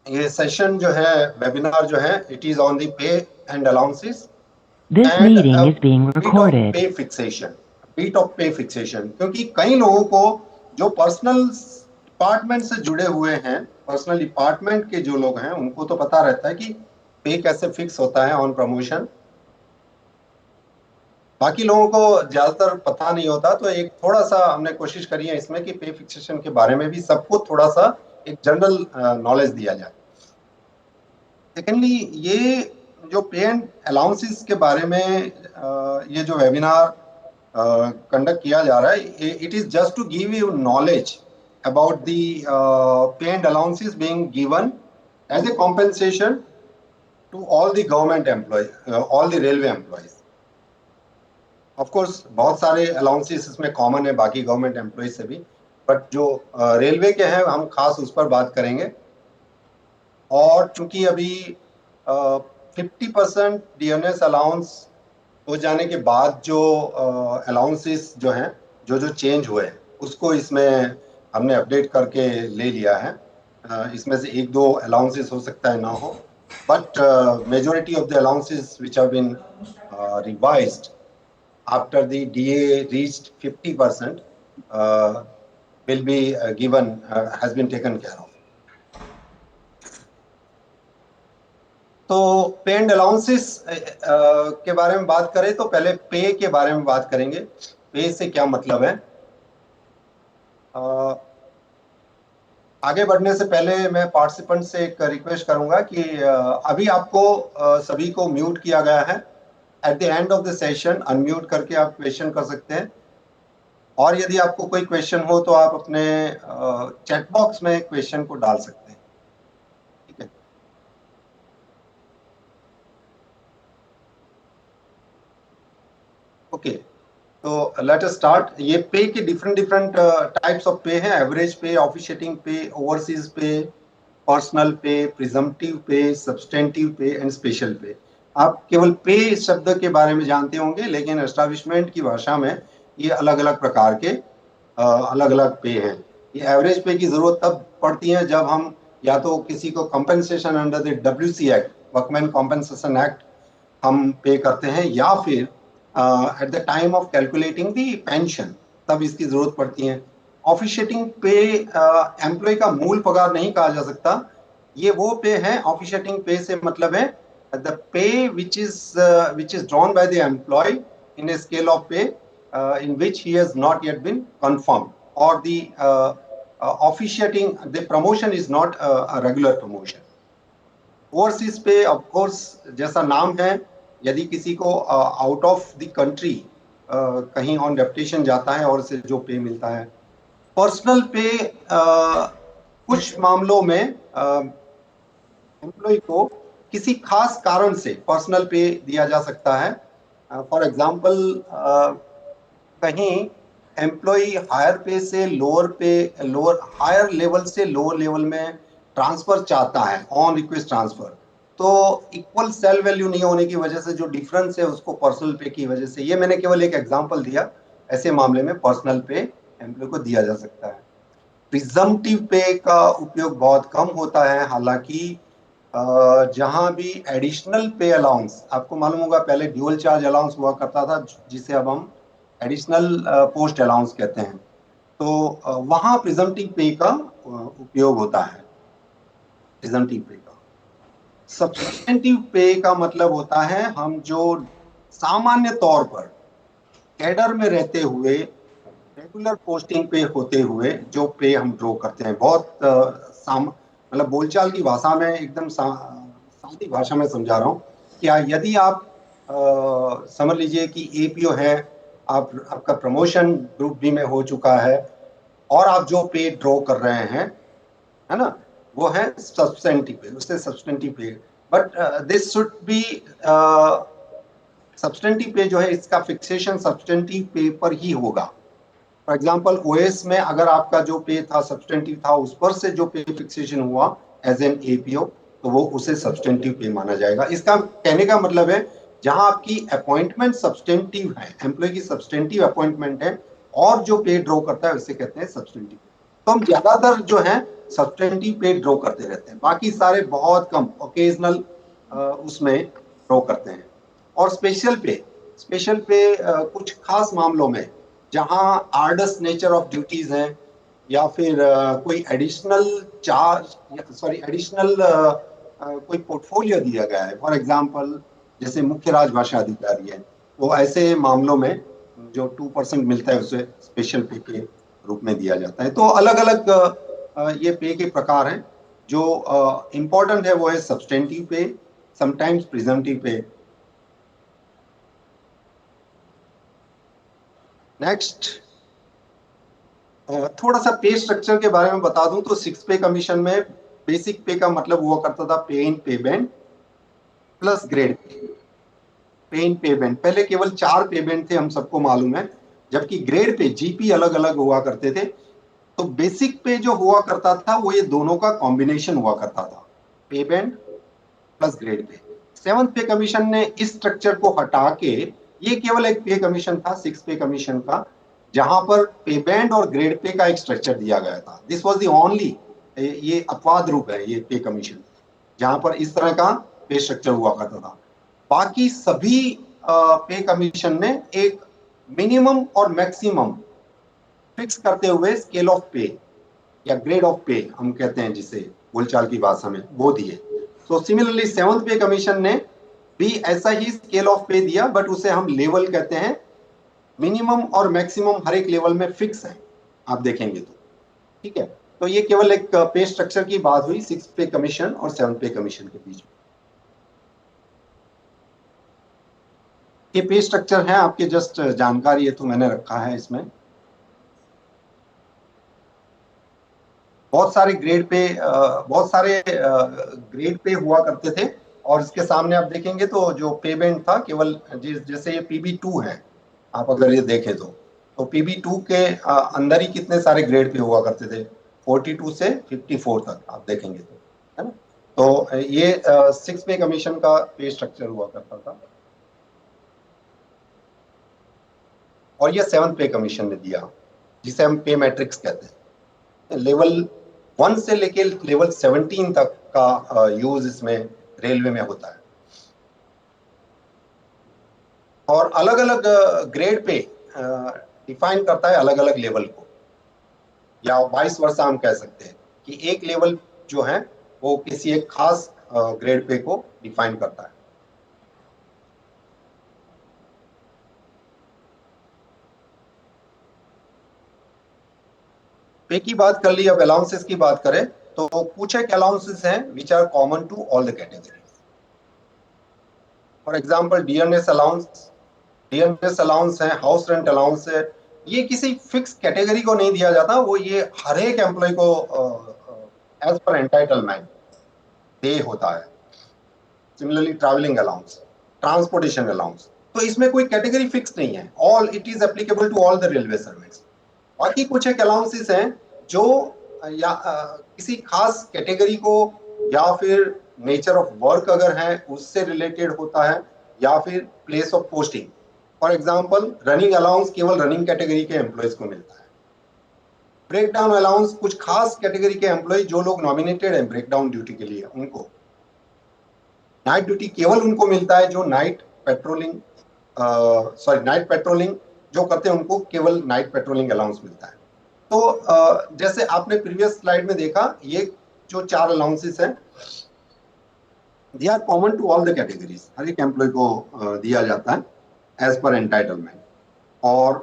ये सेशन जो है, वेबिनार जो है, it is on the pay and allowances This and meeting is being bit of recorded. पे फिक्सेशन। बिट ऑफ पे फिक्सेशन, क्योंकि कई लोगों को जो पर्सनल डिपार्टमेंट से जुड़े हुए हैं, पर्सनल डिपार्टमेंट के जो लोग हैं, उनको तो पता रहता है कि पे कैसे फिक्स होता है ऑन प्रमोशन। बाकी लोगों को ज्यादातर पता नहीं होता, तो एक थोड़ा सा हमने कोशिश करी है इसमें कि पे फिक्सेशन के बारे में भी सबको थोड़ा सा एक जनरल नॉलेज दिया जाए। सेकेंडली, ये जो पे एंड अलाउंसेस के बारे में ये जो वेबिनार कंडक्ट किया जा रहा है, it is just to give you knowledge about the pay and allowances being given as a compensation to all the government employ, all the railway employees. Of course बहुत सारे अलाउंसेस इसमें common है बाकी government employ से भी, but जो railway के हैं हम खास उस पर बात करेंगे। और चूंकि अभी 50% डीएनएस अलाउंस हो जाने के बाद जो अलाउंसेस जो हैं, जो जो चेंज हुए हैं, उसको इसमें हमने अपडेट करके ले लिया है। इसमें से एक दो अलाउंसेस हो सकता है ना हो, but majority of the allowances which have been revised after the DA reached 50% will be given, has been taken care of. तो पे एंड अलाउंसेस के बारे में बात करें तो पहले पे के बारे में बात करेंगे। पे से क्या मतलब है? आगे बढ़ने से पहले मैं पार्टिसिपेंट से एक रिक्वेस्ट करूंगा कि अभी आपको सभी को म्यूट किया गया है। At the end of the session unmute करके आप क्वेश्चन कर सकते हैं, और यदि आपको कोई क्वेश्चन हो तो आप अपने चैट बॉक्स में क्वेश्चन को डाल सकते हैं। ठीक है, ओके। तो लेट अस स्टार्ट। ये पे के डिफरेंट डिफरेंट टाइप्स ऑफ पे हैं। एवरेज पे, ऑफिशिएटिंग पे, ओवरसीज पे, पर्सनल पे, प्रिजम्पटिव पे, सब्सटेंटिव पे एंड स्पेशल पे। आप केवल पे शब्द के बारे में जानते होंगे, लेकिन एस्टैब्लिशमेंट की भाषा में ये अलग अलग प्रकार के अलग अलग पे हैं। ये एवरेज पे की जरूरत तब पड़ती है जब हम या तो किसी को compensation under the WC act, workman compensation act, हम पे करते हैं, या फिर at the time of calculating the pension, तब इसकी जरूरत पड़ती है। ऑफिशिएटिंग पे एम्प्लॉय का मूल पगार नहीं कहा जा सकता। ये वो पे है, ऑफिशिएटिंग पे से मतलब है the pay which is drawn by the employee in a scale of pay in which he has not yet been confirmed, or the officiating, the promotion is not a regular promotion. Overseas पे of course जैसा नाम है, यदि किसी को out of the country कहीं on deputation जाता है और उसे जो पे मिलता है। पर्सनल पे कुछ मामलों में एम्प्लॉय को किसी खास कारण से पर्सनल पे दिया जा सकता है। फॉर एग्जांपल, कहीं एम्प्लॉय हायर पे से लोअर पे, लोअर हायर लेवल से लोअर लेवल में ट्रांसफर चाहता है, ऑन रिक्वेस्ट ट्रांसफर, तो इक्वल सेल वैल्यू नहीं होने की वजह से जो डिफरेंस है उसको पर्सनल पे की वजह से, ये मैंने केवल एक एग्जांपल दिया, ऐसे मामले में पर्सनल पे एम्प्लॉय को दिया जा सकता है। प्रिजम्पटिव पे का उपयोग बहुत कम होता है, हालांकि जहां भी एडिशनल पे अलाउंस, आपको मालूम होगा पहले ड्यूअल चार्ज अलाउंस हुआ करता था, जिसे अब हम एडिशनल पोस्ट अलाउंस कहते हैं, तो वहां प्रिजम्पटिव पे का उपयोग होता है। प्रिजम्पटिव पे का सब्सटेंटिव पे का मतलब होता है हम जो सामान्य तौर पर कैडर में रहते हुए, रेगुलर पोस्टिंग पे होते हुए जो पे हम ड्रॉ करते हैं। बहुत मतलब बोलचाल की भाषा में, एकदम सादी भाषा में समझा रहा हूँ। क्या यदि आप समझ लीजिए कि एपीओ है, आपका प्रमोशन ग्रुप बी में हो चुका है, और आप जो पे ड्रॉ कर रहे हैं, है ना, वो है सब्सटेंटिव पे, उससे सब्सटेंटिव पे। But this should be, substantive पे जो है इसका फिक्सेशन सब्सटेंटिव पे पर ही होगा। फॉर एग्जाम्पल, ओएस में अगर आपका जो पे था सब्सटेंटिव था, उस पर से जो पे फिक्सेशन हुआ एज एन एपीओ, तो वो उसे सब्सटेंटिव पे माना जाएगा। इसका कहने का मतलब है जहां आपकी अपॉइंटमेंट सब्सटेंटिव है, एम्प्लॉय की सब्सटेंटिव अपॉइंटमेंट है, और जो पे ड्रॉ करता है उसे कहते हैं सब्सटेंटिव। तो हम ज्यादातर जो है सब्सटेंटिव पे ड्रॉ करते रहते हैं, बाकी सारे बहुत कम ओकेजनल उसमें ड्रॉ करते हैं। और स्पेशल पे कुछ खास मामलों में जहां आर्डस नेचर ऑफ ड्यूटीज हैं या फिर कोई एडिशनल चार्ज सॉरी एडिशनल कोई पोर्टफोलियो दिया गया है, फॉर एग्जांपल जैसे मुख्य राजभाषा अधिकारी है, तो ऐसे मामलों में जो 2% मिलता है उसे स्पेशल पे के रूप में दिया जाता है। तो अलग अलग ये पे के प्रकार हैं। जो इम्पोर्टेंट है वो है सब्सटेंटिव पे, समटाइम्स प्रिजम्पटिव पे। नेक्स्ट थोड़ा सा पे स्ट्रक्चर के बारे में बता दूं तो 6 पे कमीशन में बेसिक पे का मतलब हुआ करता था पे इन पे बैंड प्लस ग्रेड पे इन पे बैंड। पहले केवल 4 पे बैंड थे, हम सबको मालूम है, जबकि ग्रेड पे जीपी अलग अलग हुआ करते थे। तो बेसिक पे जो हुआ करता था वो ये दोनों का कॉम्बिनेशन हुआ करता था, पे band plus grade pay. 7th pay commission ने इस स्ट्रक्चर को हटा के ये केवल एक पे कमीशन था 6 पे कमीशन का, जहां पर पे बैंड और ग्रेड पे का एक स्ट्रक्चर दिया गया था। दिस वाज द ओनली, ये अपवाद रूप है ये पे कमीशन, जहां पर इस तरह का पे स्ट्रक्चर हुआ करता था। बाकी सभी पे कमीशन ने एक मिनिमम और मैक्सिमम फिक्स करते हुए स्केल ऑफ पे या ग्रेड ऑफ पे हम कहते हैं जिसे बोलचाल की भाषा में, वो दिए। तो सिमिलरली 7th पे कमीशन ने भी ऐसा ही स्केल ऑफ पे दिया, बट उसे हम लेवल कहते हैं। मिनिमम और मैक्सिमम हर एक लेवल में फिक्स है, आप देखेंगे तो। ठीक है, तो ये केवल एक पे स्ट्रक्चर की बात हुई 6 पे कमीशन और 7 पे कमीशन के बीच में। ये पे स्ट्रक्चर है आपके जस्ट जानकारी है तो मैंने रखा है इसमें। बहुत सारे ग्रेड पे हुआ करते थे, और इसके सामने आप देखेंगे तो जो पे बैंड था केवल जैसे ये PB2 है, आप अगर ये देखें तो PB2 के अंदर ही कितने सारे ग्रेड पे हुआ करते थे, 42 से 54 तक आप देखेंगे तो, है ना। तो ये 6 पे कमीशन का पे स्ट्रक्चर हुआ करता था, और ये 7th पे कमीशन ने दिया, जिसे हम पे मैट्रिक्स कहते हैं। लेवल 1 से लेके लेवल 17 तक का यूज इसमें रेलवे में होता है। और अलग अलग ग्रेड पे डिफाइन करता है अलग अलग लेवल को, या वाइस वर्सा हम कह सकते हैं कि एक लेवल जो है वो किसी एक खास ग्रेड पे को डिफाइन करता है। पे की बात कर ली, अब अलाउंसेस की बात करें तो कुछ एक अलाउंसेस हैं which are common to all the categories. For example DNS allowance है, हाउस रेंट अलाउंस है। ये किसी फिक्स कैटेगरी को नहीं दिया जाता, वो ये हर एक एम्प्लॉय को एज पर एंटाइटलमेंट पे होता है। Similarly travelling allowance, transportation allowance, तो इसमें कोई कैटेगरी फिक्स नहीं है, all it is applicable to all the railway servants. बाकी कुछ एक अलाउंसेस हैं जो या किसी खास कैटेगरी को या फिर नेचर ऑफ वर्क अगर है उससे रिलेटेड होता है, या फिर place of posting. For example running allowance केवल रनिंग कैटेगरी के एम्प्लॉयज को मिलता है। ब्रेक डाउन अलाउंस कुछ खास कैटेगरी के एम्प्लॉय जो लोग नॉमिनेटेड हैं ब्रेक डाउन ड्यूटी के लिए उनको। नाइट ड्यूटी केवल उनको मिलता है जो नाइट पेट्रोलिंग जो करते हैं, उनको केवल नाइट पेट्रोलिंग अलाउंस मिलता है। तो जैसे आपने प्रीवियस स्लाइड में देखा, ये जो 4 अलाउंसेस हैं they are common to all the categories, हर एक एम्प्लॉय को दिया जाता है एज पर एंटाइटलमेंट। और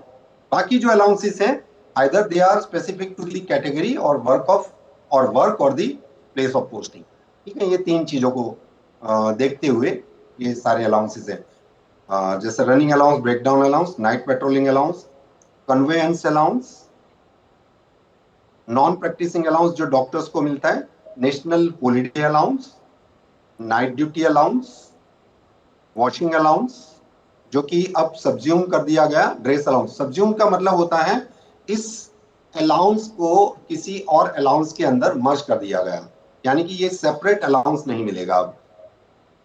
बाकी जो अलाउंसेस हैं either they are specific to the category और वर्क और द प्लेस ऑफ पोस्टिंग। ठीक है, ये 3 चीजों को देखते हुए ये सारे अलाउंसेस हैं। जैसे running allowance, breakdown allowance, night patrolling allowance, conveyance allowance, non practising allowance जो डॉक्टर्स को मिलता है, national holiday allowance, night duty allowance, washing allowance जो कि अब सब्ज्यूम कर दिया गया, ड्रेस अलाउंस। सब्ज्यूम का मतलब होता है इस अलाउंस को किसी और अलाउंस के अंदर मर्ज कर दिया गया, यानी कि ये सेपरेट अलाउंस नहीं मिलेगा अब।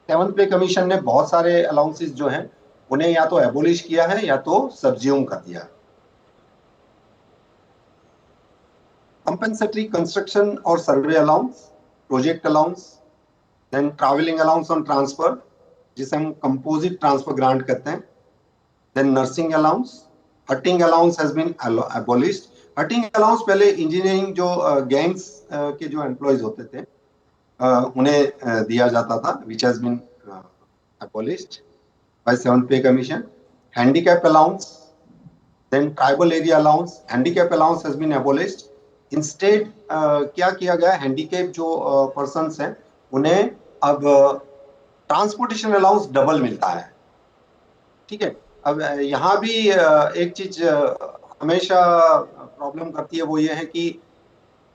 7th पे कमीशन ने बहुत सारे अलाउंसेस जो हैं उन्हें या तो एबोलिश किया है या तो सब्ज्यूम कर दिया। compensatory construction or survey allowance, project allowance, then traveling allowance on transfer, जिसे हम composite transfer grant कहते हैं, then nursing allowance, hutting allowance has been abolished. Hutting allowance पहले इंजीनियरिंग जो गैंग्स के जो एम्प्लॉयज होते थे उन्हें दिया जाता था, which has been abolished by 7th Pay Commission. Handicap allowance, then tribal area allowance, handicap allowance has been abolished. Instead क्या किया गया, handicap जो persons हैं उन्हें अब ट्रांसपोर्टेशन अलाउंस डबल मिलता है, ठीक है। अब यहाँ भी एक चीज हमेशा प्रॉब्लम करती है, वो ये है कि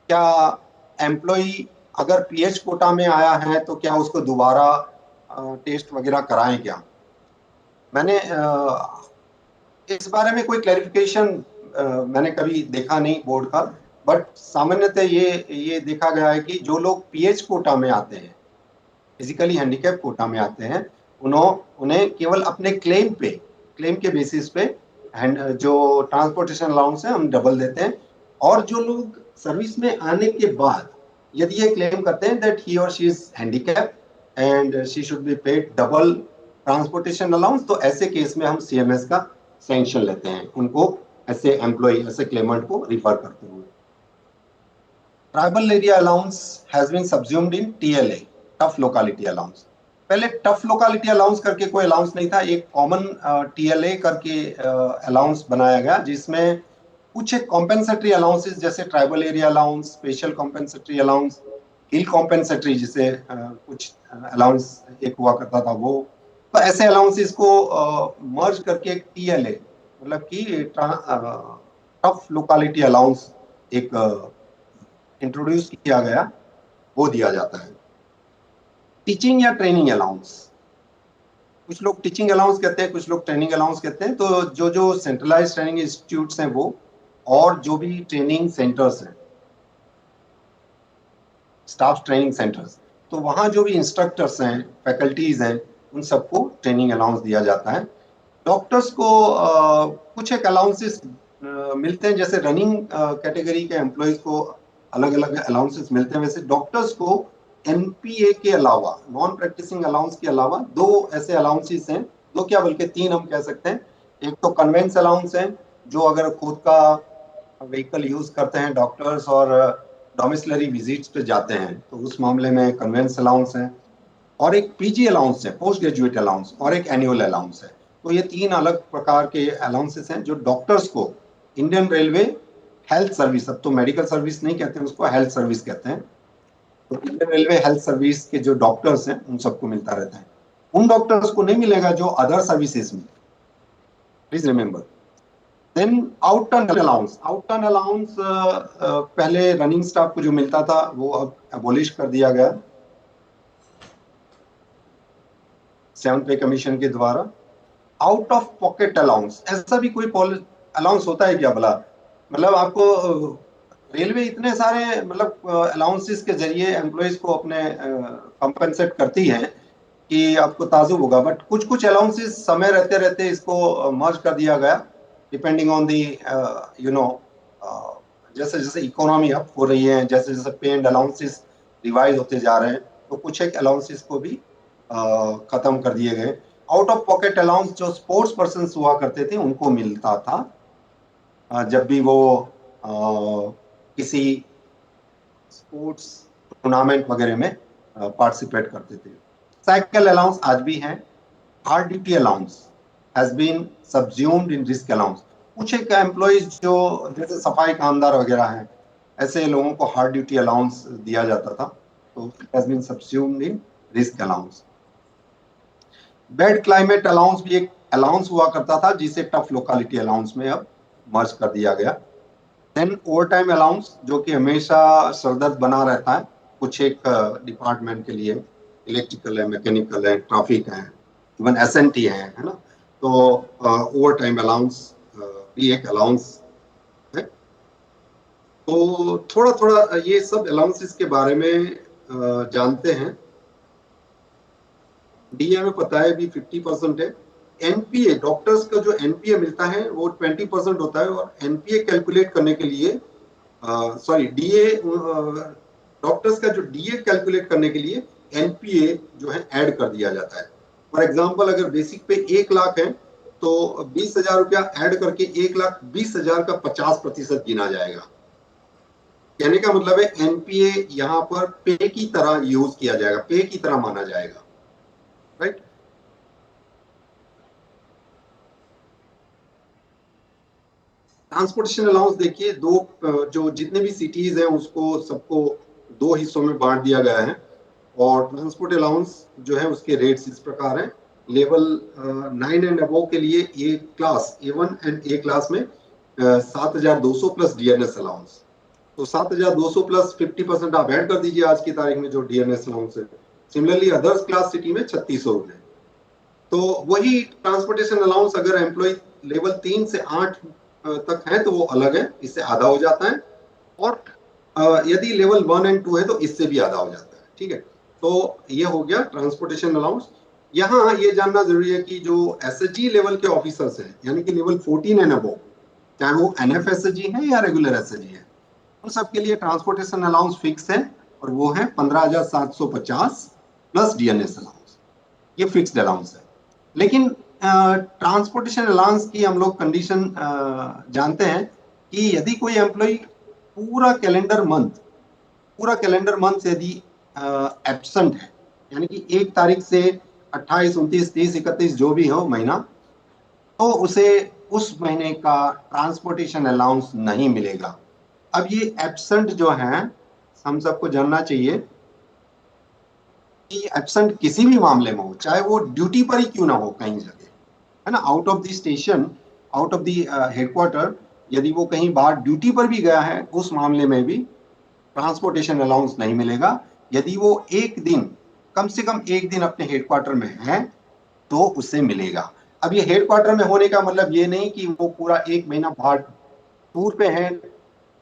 क्या एम्प्लॉय अगर पीएच कोटा में आया है तो क्या उसको दोबारा टेस्ट वगैरह कराएं क्या। मैंने इस बारे में कोई क्लैरिफिकेशन मैंने कभी देखा नहीं बोर्ड का, बट सामान्यतः ये देखा गया है कि जो लोग पीएच कोटा में आते हैं, फिजिकली हैंडीकैप कोटा में आते हैं, उन्हें केवल अपने क्लेम के बेसिस पे जो ट्रांसपोर्टेशन अलाउंस है हम डबल देते हैं। और जो लोग सर्विस में आने के बाद यदि ये क्लेम करते हैं दैट ही और she is handicap and she should be paid double transportation allowance, तो ऐसे केस में हम सीएमएस का सैंक्शन लेते हैं, उनको ऐसे एम्प्लॉय ऐसे क्लेमेंट को रिफर करते हुए। Tribal area allowance has been subsumed in TLA, tough locality allowance. पहले टफ लोकेलिटी अलाउंस करके कोई अलाउंस नहीं था, एक कॉमन टीएलए करके अलाउंस बनाया गया, जिसमें कुछ एक कॉम्पेंसेटरी अलाउंसेस जैसे tribal area allowance, special compensatory allowance, hill compensatory जिसे कुछ अलाउंस एक हुआ करता था वो, तो ऐसे अलाउंसेस को मर्ज करके एक टीएलए मतलब कि टफ लोकेलिटी अलाउंस एक इंट्रोड्यूस किया गया, वो दिया जाता है। टीचिंग या ट्रेनिंग अलाउंस, कुछ लोग टीचिंग अलाउंस कहते हैं, कुछ लोग ट्रेनिंग अलाउंस कहते हैं। तो जो सेंट्रलाइज्ड ट्रेनिंग इंस्टीट्यूट्स हैं वो, और जो भी ट्रेनिंग सेंटर्स हैं, स्टाफ ट्रेनिंग सेंटर्स, तो वहाँ जो भी इंस्ट्रक्टर्स हैं, फैकल्टीज हैं, उन सबको ट्रेनिंग अलाउंस दिया जाता है। डॉक्टर्स को कुछ एक अलाउंसेस मिलते हैं, जैसे रनिंग कैटेगरी के एम्प्लॉयज को अलग अलग अलाउंसेस मिलते हैं, वैसे डॉक्टर्स को एनपीए के अलावा, नॉन प्रैक्टिसिंग अलाउंस के अलावा दो ऐसे अलाउंसेस हैं, दो क्या बल्कि तीन हम कह सकते हैं। एक तो कन्वेंस अलाउंस है, जो अगर खुद का व्हीकल यूज करते हैं डॉक्टर्स और डोमिसिलरी विजिट्स पे जाते हैं तो उस मामले में कन्वेंस अलाउंस है। और एक पीजी अलाउंस है, पोस्ट ग्रेजुएट अलाउंस, और एक एनुअल अलाउंस है। तो ये तीन अलग प्रकार के अलाउंसेस हैं जो डॉक्टर्स को इंडियन रेलवे हेल्थ सर्विस, अब तो मेडिकल सर्विस नहीं कहते हैं उसको, हेल्थ सर्विस कहते हैं, तो इंडियन रेलवे हेल्थ सर्विस के जो डॉक्टर्स हैं उन सबको मिलता रहता है। उन डॉक्टर्स को नहीं मिलेगा जो अदर सर्विसेज में, please remember. Then out turn allowance, पहले रनिंग स्टाफ को जो मिलता था वो अब एबोलिश कर दिया गया 7th पे कमीशन के द्वारा। आउट ऑफ पॉकेट अलाउंस, ऐसा भी कोई अलाउंस होता है क्या भला? मतलब आपको रेलवे इतने सारे मतलब अलाउंसेस के जरिए एम्प्लॉयज को अपने कंपनसेट करती है कि आपको ताजुब होगा, बट कुछ अलाउंसेस समय रहते रहते इसको मर्ज कर दिया गया, डिपेंडिंग ऑन दी जैसे जैसे इकोनॉमी अप हो रही है, जैसे जैसे पे एंड अलाउंसेस रिवाइज होते जा रहे हैं, तो कुछ एक अलाउंसेस को भी खत्म कर दिए गए। आउट ऑफ पॉकेट अलाउंस जो स्पोर्ट्स पर्सन हुआ करते थे उनको मिलता था जब भी वो किसी स्पोर्ट्स टूर्नामेंट वगैरह में पार्टिसिपेट करते थे। साइकिल अलाउंस आज भी है। Hard duty allowance has been subsumed in risk allowance. कुछ एक एम्प्लॉयज जो जैसे सफाई कामदार वगैरह हैं, ऐसे लोगों को हार्ड ड्यूटी अलाउंस दिया जाता था, तो it has been subsumed in risk allowance. Bad climate allowance भी एक अलाउंस हुआ करता था, जिसे टफ लोकेलिटी अलाउंस में अब मर्ज कर दिया गया। देन ओवर टाइम अलाउंस, जो कि हमेशा सरदर्द बना रहता है कुछ एक डिपार्टमेंट के लिए, इलेक्ट्रिकल है, मैकेनिकल है, ट्रैफिक है, इवन एसएनटी है ना, तो ओवर टाइम अलाउंस भी एक अलाउंस है। तो थोड़ा थोड़ा ये सब अलाउंसेस के बारे में जानते हैं। डीए में पता है भी 50% है। एनपीए, डॉक्टर्स का जो एनपीए मिलता है वो 20% होता है, और एनपीए कैलकुलेट करने के लिए सॉरी डीए, डॉक्टर्स का जो डीए कैलकुलेट करने के लिए एनपीए जो है ऐड कर दिया जाता है। फॉर एग्जाम्पल अगर बेसिक पे 1 लाख है तो 20,000 रुपया ऐड करके 1,20,000 का 50% गिना जाएगा। कहने का मतलब है एनपीए यहाँ पर पे की तरह यूज किया जाएगा, पे की तरह माना जाएगा, राइट। ट्रांसपोर्टेशन अलाउंस देखिए, जो जितने भी सिटीज हैं उसको सबको 2 हिस्सों में बांट दिया गया है। और ट्रांसपोर्ट अलाउंस जो है उसके रेट्स इस प्रकार हैं। लेवल 9 एंड अबव के लिए A class, A1 and A class में 7,200 प्लस डीएनएस अलाउंस। तो 7,200 प्लस 50% आप ऐड कर दीजिए आज की तारीख में जो डीएनएस अलाउंस है। सिमिलरली अदर्स क्लास सिटी में 3,600 रुपए। तो वही ट्रांसपोर्टेशन अलाउंस अगर एम्प्लॉय लेवल 3 से 8 तक है तो वो अलग है, इससे आधा हो जाता है। और यदि लेवल 1 एंड 2 है तो इससे भी आधा हो जाता है, ठीक है। तो ये हो गया ट्रांसपोर्टेशन अलाउंस। यहाँ ये जानना जरूरी है कि जो एसएचजी लेवल के ऑफिसर्स हैं, यानी कि लेवल 14 एंड अबव, चाहे वो एनएफ एसएचजी है या रेगुलर एसएचजी है, उन सबके लिए ट्रांसपोर्टेशन अलाउंस फिक्स है और वो है 15,750 प्लस डीएनएस अलाउंस। ये फिक्स्ड अलाउंस है। लेकिन ट्रांसपोर्टेशन अलाउंस की हम लोग कंडीशन जानते हैं कि यदि कोई एम्प्लॉय पूरा कैलेंडर मंथ यदि एब्सेंट है, यानी कि 1 तारीख से 28, 29, 30, 31 जो भी हो महीना, तो उसे उस महीने का ट्रांसपोर्टेशन अलाउंस नहीं मिलेगा। अब ये एब्सेंट जो है, हम सबको जानना चाहिए कि एब्सेंट किसी भी मामले में हो, चाहे वो ड्यूटी पर ही क्यों ना हो कहीं जगह, है ना, out of the station, out of the headquarter, यदि वो कहीं बाहर ड्यूटी पर भी गया है, उस मामले में भी ट्रांसपोर्टेशन अलाउंस नहीं मिलेगा। यदि वो एक दिन, कम से कम एक दिन अपने हेडक्वार्टर में है तो उसे मिलेगा। अब ये हेडक्वार्टर में होने का मतलब ये नहीं कि वो पूरा 1 महीना बाहर टूर पे है,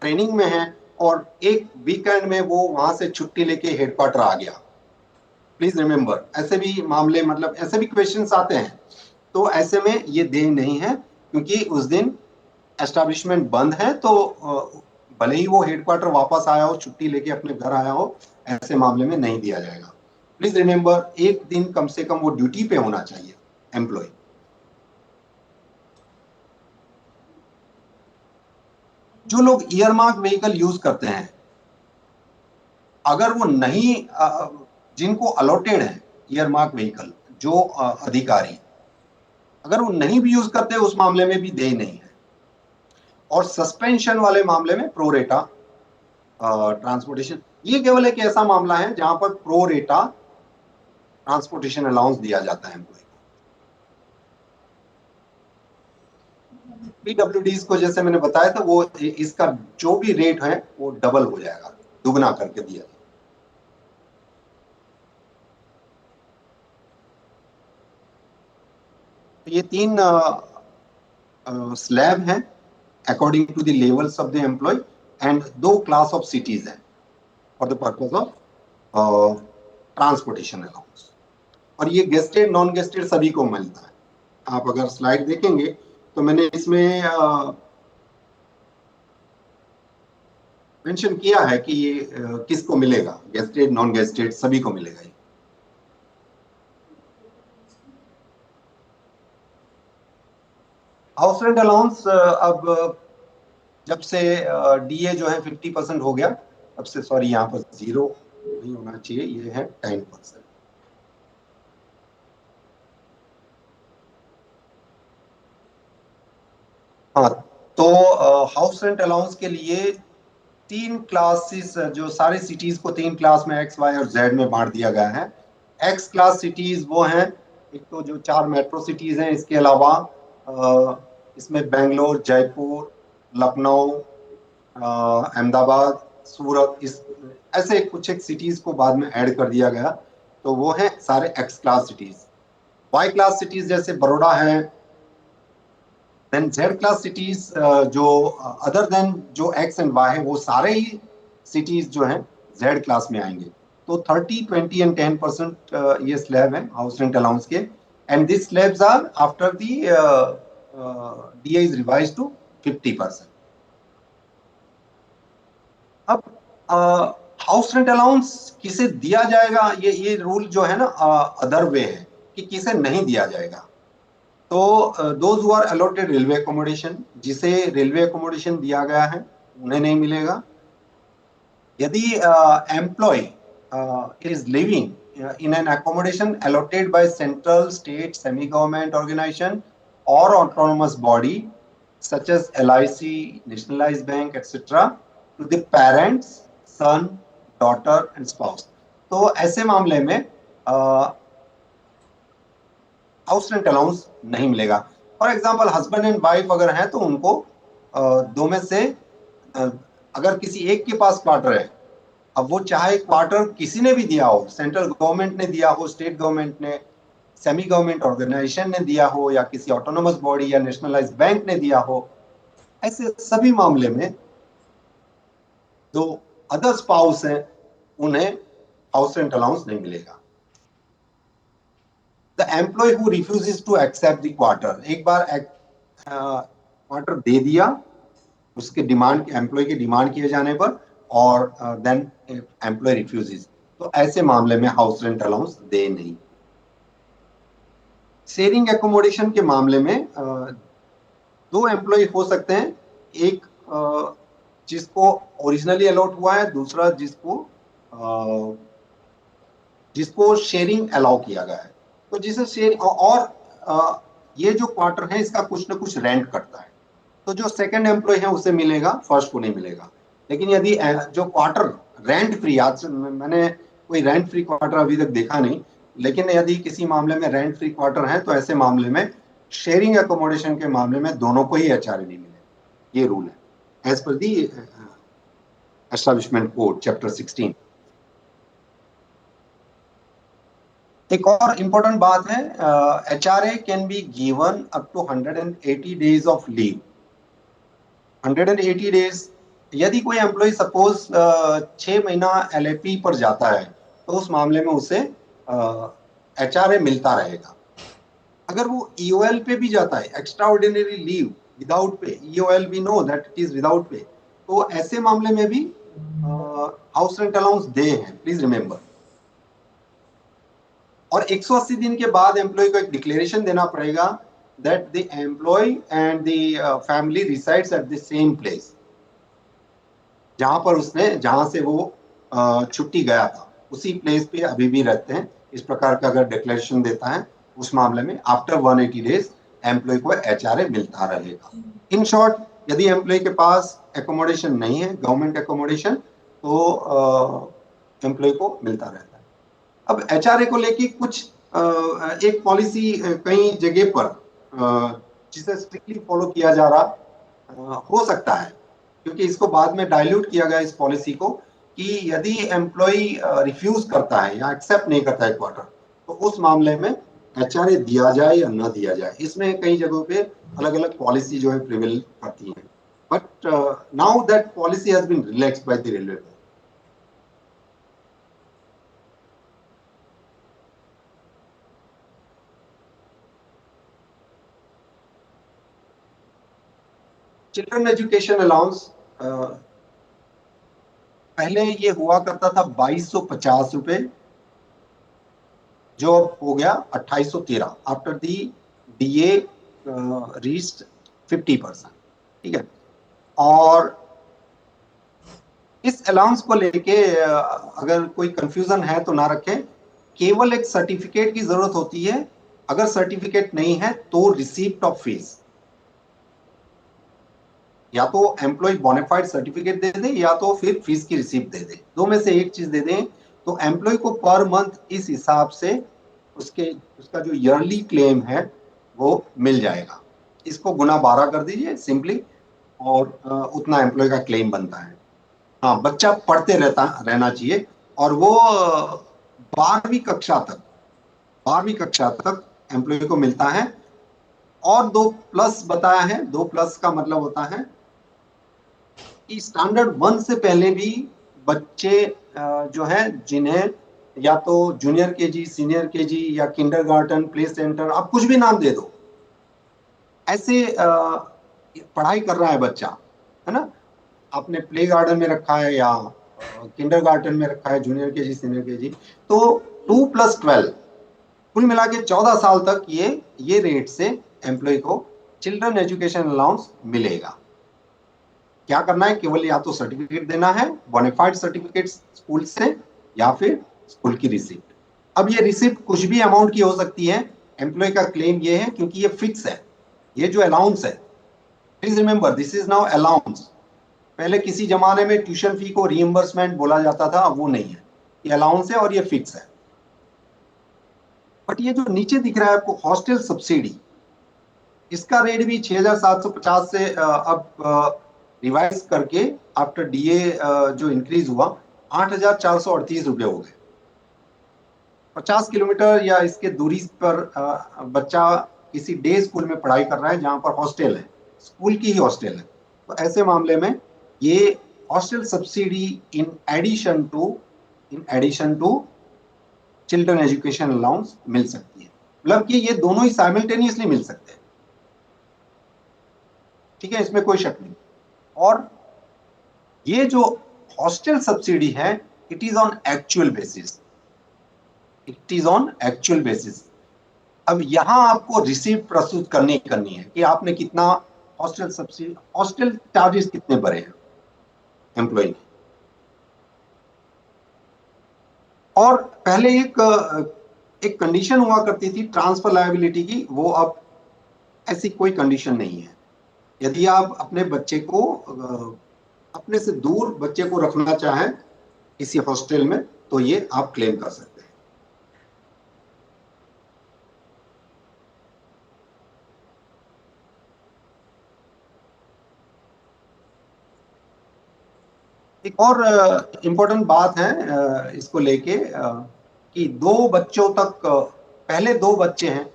ट्रेनिंग में है और एक वीकेंड में वो वहां से छुट्टी लेके हेडक्वार्टर आ गया। प्लीज रिमेंबर, ऐसे भी मामले, मतलब ऐसे भी क्वेश्चंस आते हैं। तो ऐसे में ये देय नहीं है, क्योंकि उस दिन एस्टैब्लिशमेंट बंद है। तो भले ही वो हेडक्वार्टर वापस आया हो, छुट्टी लेके अपने घर आया हो, ऐसे मामले में नहीं दिया जाएगा। प्लीज रिमेंबर, एक दिन कम से कम वो ड्यूटी पे होना चाहिए एम्प्लॉय। जो लोग ईयरमार्क व्हीकल यूज करते हैं, अगर वो नहीं, जिनको अलॉटेड है ईयरमार्क व्हीकल, जो अधिकारी, अगर वो नहीं भी यूज करते उस मामले में भी देय नहीं है। और सस्पेंशन वाले मामले में प्रोरेटा ट्रांसपोर्टेशन, ये केवल एक ऐसा मामला है जहां पर प्रोरेटा ट्रांसपोर्टेशन अलाउंस दिया जाता है एम्प्लॉय को। पीडब्ल्यूडीज को जैसे मैंने बताया था, वो इसका जो भी रेट है वो डबल हो जाएगा, दुगना करके दिया जाएगा। ये 3 स्लैब हैं according to the levels of the employ, and 2 class of cities हैं for the purpose of transportation allowance. और ये गेस्टेड नॉन गेस्टेड सभी को मिलता है। आप अगर स्लाइड देखेंगे तो मैंने इसमें मेंशन किया है कि ये किसको मिलेगा, गेस्टेड नॉन गेस्टेड सभी को मिलेगा ये। हाउस रेंट अलाउंस, अब जब से डीए जो है 50% हो गया, तब से, सॉरी यहाँ पर 0 नहीं होना चाहिए, ये है 10%। हाँ, तो हाउस रेंट अलाउंस के लिए 3 क्लासेस, जो सारे सिटीज को 3 क्लास में एक्स, वाई और जेड में बांट दिया गया है। एक्स क्लास सिटीज वो हैं, एक तो जो 4 मेट्रो सिटीज हैं, इसके अलावा इसमें बेंगलोर, जयपुर, लखनऊ, अहमदाबाद, सूरत, इस ऐसे कुछ एक सिटीज को बाद में ऐड कर दिया गया। तो वो है सारे X class cities. Y class cities जैसे बड़ौदा है। देन जेड क्लास सिटीज, जो अदर देन जो एक्स एंड वाई है, वो सारे ही सिटीज जो हैं जेड क्लास में आएंगे। तो 30, 20 एंड 10% ये स्लैब है हाउस रेंट अलाउंस के। And this slabs are after the DA is revise to 50%। अब हाउस रेंट अलाउंस किसे दिया जाएगा, ये रूल जो है ना अदर वे है कि किसे नहीं दिया जाएगा। तो those who are allotted railway accommodation, जिसे रेलवे अकोमोडेशन दिया गया है उन्हें नहीं मिलेगा। यदि employee is living in an accommodation allotted by central, state, semi government organisation और autonomous body such as LIC, nationalized bank, etc., to the parents, son, daughter and spouse। तो ऐसे मामले में हाउस रेंट अलाउंस नहीं मिलेगा। For example husband and wife अगर हैं तो उनको दो में से अ, अगर किसी एक के पास क्वार्टर है, अब वो चाहे क्वार्टर किसी ने भी दिया हो, सेंट्रल गवर्नमेंट ने दिया हो, स्टेट गवर्नमेंट ने, सेमी गवर्नमेंट ऑर्गेनाइजेशन ने दिया हो, या किसी ऑटोनोमस बॉडी या नेशनलाइज्ड बैंक ने दिया हो, ऐसे सभी मामले में जो अदर स्पाउस हैं उन्हें हाउस रेंट अलाउंस नहीं मिलेगा। The employ who refuses to accept the quarter, एक बार क्वार्टर दे दिया उसके डिमांड, एम्प्लॉय की डिमांड किए जाने पर, और देन एम्प्लॉय रिफ्यूजेस, तो ऐसे मामले में हाउस रेंट अलाउंस दे नहीं। शेयरिंग एकोमोडेशन के मामले में दो एम्प्लॉय हो सकते हैं, एक जिसको ओरिजिनली अलॉट हुआ है, दूसरा जिसको शेयरिंग अलाउ किया गया है। तो जिसे शेयर और ये जो क्वार्टर है इसका कुछ ना कुछ रेंट कटता है, तो जो सेकंड एम्प्लॉय है उसे मिलेगा, फर्स्ट को नहीं मिलेगा। लेकिन यदि जो क्वार्टर रेंट फ्री, आज मैंने कोई रेंट फ्री क्वार्टर अभी तक देखा नहीं, लेकिन यदि किसी मामले में रेंट फ्री क्वार्टर है तो ऐसे मामले में शेयरिंग एकोमोडेशन के मामले में दोनों को ही एचआरए नहीं मिलेगा। ये रूल है एज पर दी एस्टैब्लिशमेंट कोड चैप्टर 16। एक और इंपॉर्टेंट बात है, HRA can be given up to 180 days of leave. 180 days, यदि कोई एम्प्लॉय सपोज 6 महीना एलएपी पर जाता है तो उस मामले में उसे एचआरए मिलता रहेगा। अगर वो ईओएल पे भी जाता है, extra ordinary leave without pay, EOL we know that it is without pay, तो ऐसे मामले में भी हाउस रेंट अलाउंस दे हैं, प्लीज रिमेंबर। और 180 दिन के बाद एम्प्लॉय को एक डिक्लेरेशन देना पड़ेगा that the employ and the family resides at the same place, जहां से वो छुट्टी गया था उसी प्लेस पे अभी भी रहते हैं। इस प्रकार का अगर डिक्लेरेशन देता है उस मामले में आफ्टर 180 डेज एम्प्लॉय को एचआरए मिलता रहेगा। इन शॉर्ट, यदि एम्प्लॉय के पास एकोमोडेशन नहीं है, गवर्नमेंट एकोमोडेशन, तो एम्प्लॉय को मिलता रहता है। अब एचआरए को लेके कुछ एक पॉलिसी कई जगह पर जिसे स्ट्रिक्टली फॉलो किया जा रहा हो सकता है, क्योंकि इसको बाद में डाइल्यूट किया गया इस पॉलिसी को, कि यदि एम्प्लॉय रिफ्यूज करता है या एक्सेप्ट नहीं करता है क्वार्टर, तो उस मामले में एचआरए दिया जाए या ना दिया जाए। इसमें कई जगहों पे अलग अलग पॉलिसी जो है प्रिवेल करती है, but now that policy has been relaxed by the railway. Children education allowance पहले ये हुआ करता था 2250 रुपए, जो हो गया 2813 आफ्टर दी डीए रीच्ड 50%। ठीक है, और इस अलाउंस को लेके अगर कोई कंफ्यूजन है तो ना रखें, केवल एक सर्टिफिकेट की जरूरत होती है। अगर सर्टिफिकेट नहीं है तो रिसीप्ट ऑफ फीस, या तो एम्प्लॉय बोनाफाइड सर्टिफिकेट दे दे या तो फिर फीस की रिसीप्ट दे दे, दो में से एक चीज दे दें, तो एम्प्लॉय को पर मंथ इस हिसाब से उसका जो ईयरली क्लेम है वो मिल जाएगा। इसको गुना 12 कर दीजिए सिंपली, और उतना एम्प्लॉय का क्लेम बनता है। हाँ, बच्चा पढ़ते रहना चाहिए, और वो 12वीं कक्षा तक एम्प्लॉय को मिलता है। और 2+ बताया है, 2+ का मतलब होता है कि स्टैंडर्ड 1 से पहले भी बच्चे जो है, जिन्हें या तो जूनियर केजी, सीनियर केजी या किंडरगार्टन, प्ले सेंटर, आप कुछ भी नाम दे दो, ऐसे पढ़ाई कर रहा है बच्चा, है ना, आपने प्ले गार्डन में रखा है या किंडर गार्डन में रखा है, जूनियर केजी सीनियर केजी, तो 2+12 कुल मिला के 14 साल तक ये रेट से एम्प्लॉय को चिल्ड्रन एजुकेशन अलाउंस मिलेगा। क्या करना है, केवल या तो सर्टिफिकेट देना है, बोनाफाइड सर्टिफिकेट स्कूल से, या फिर स्कूल की रिसिप्ट। अब ये रिसिप्ट कुछ भी अमाउंट की हो सकती है। एम्प्लॉय का क्लेम ये है क्योंकि ये फिक्स है, ये जो अलाउंस है, please remember this is now allowance. पहले किसी जमाने में ट्यूशन फी को रीइंबर्समेंट बोला जाता था, अब वो नहीं है, ये अलाउंस है और ये फिक्स है। बट ये जो नीचे दिख रहा है आपको हॉस्टल सब्सिडी, इसका रेट भी 6,750 से अब रिवाइज करके आफ्टर डीए जो इंक्रीज हुआ 8,438 रुपये हो गए। 50 किलोमीटर या इसके दूरी पर बच्चा किसी डे स्कूल में पढ़ाई कर रहा है जहां पर हॉस्टल है, स्कूल की ही हॉस्टल है, तो ऐसे मामले में ये hostel subsidy in addition to children education allowance मिल सकती है। मतलब कि ये दोनों ही साइमल्टेनियसली मिल सकते हैं, ठीक है, इसमें कोई शक नहीं। और ये जो हॉस्टल सब्सिडी है, it is on actual basis, it is on actual basis. अब यहां आपको रिसीप्ट प्रस्तुत करनी है कि आपने कितना हॉस्टल सब्सिडी, हॉस्टल चार्जेस कितने भरे हैं एम्प्लॉय ने। और पहले एक कंडीशन हुआ करती थी ट्रांसफर लायबिलिटी की, वो अब ऐसी कोई कंडीशन नहीं है। यदि आप अपने बच्चे को अपने से दूर बच्चे को रखना चाहें किसी हॉस्टल में, तो ये आप क्लेम कर सकते हैं। एक और इम्पोर्टेंट बात है इसको लेके कि दो बच्चों तक पहले दो बच्चे हैं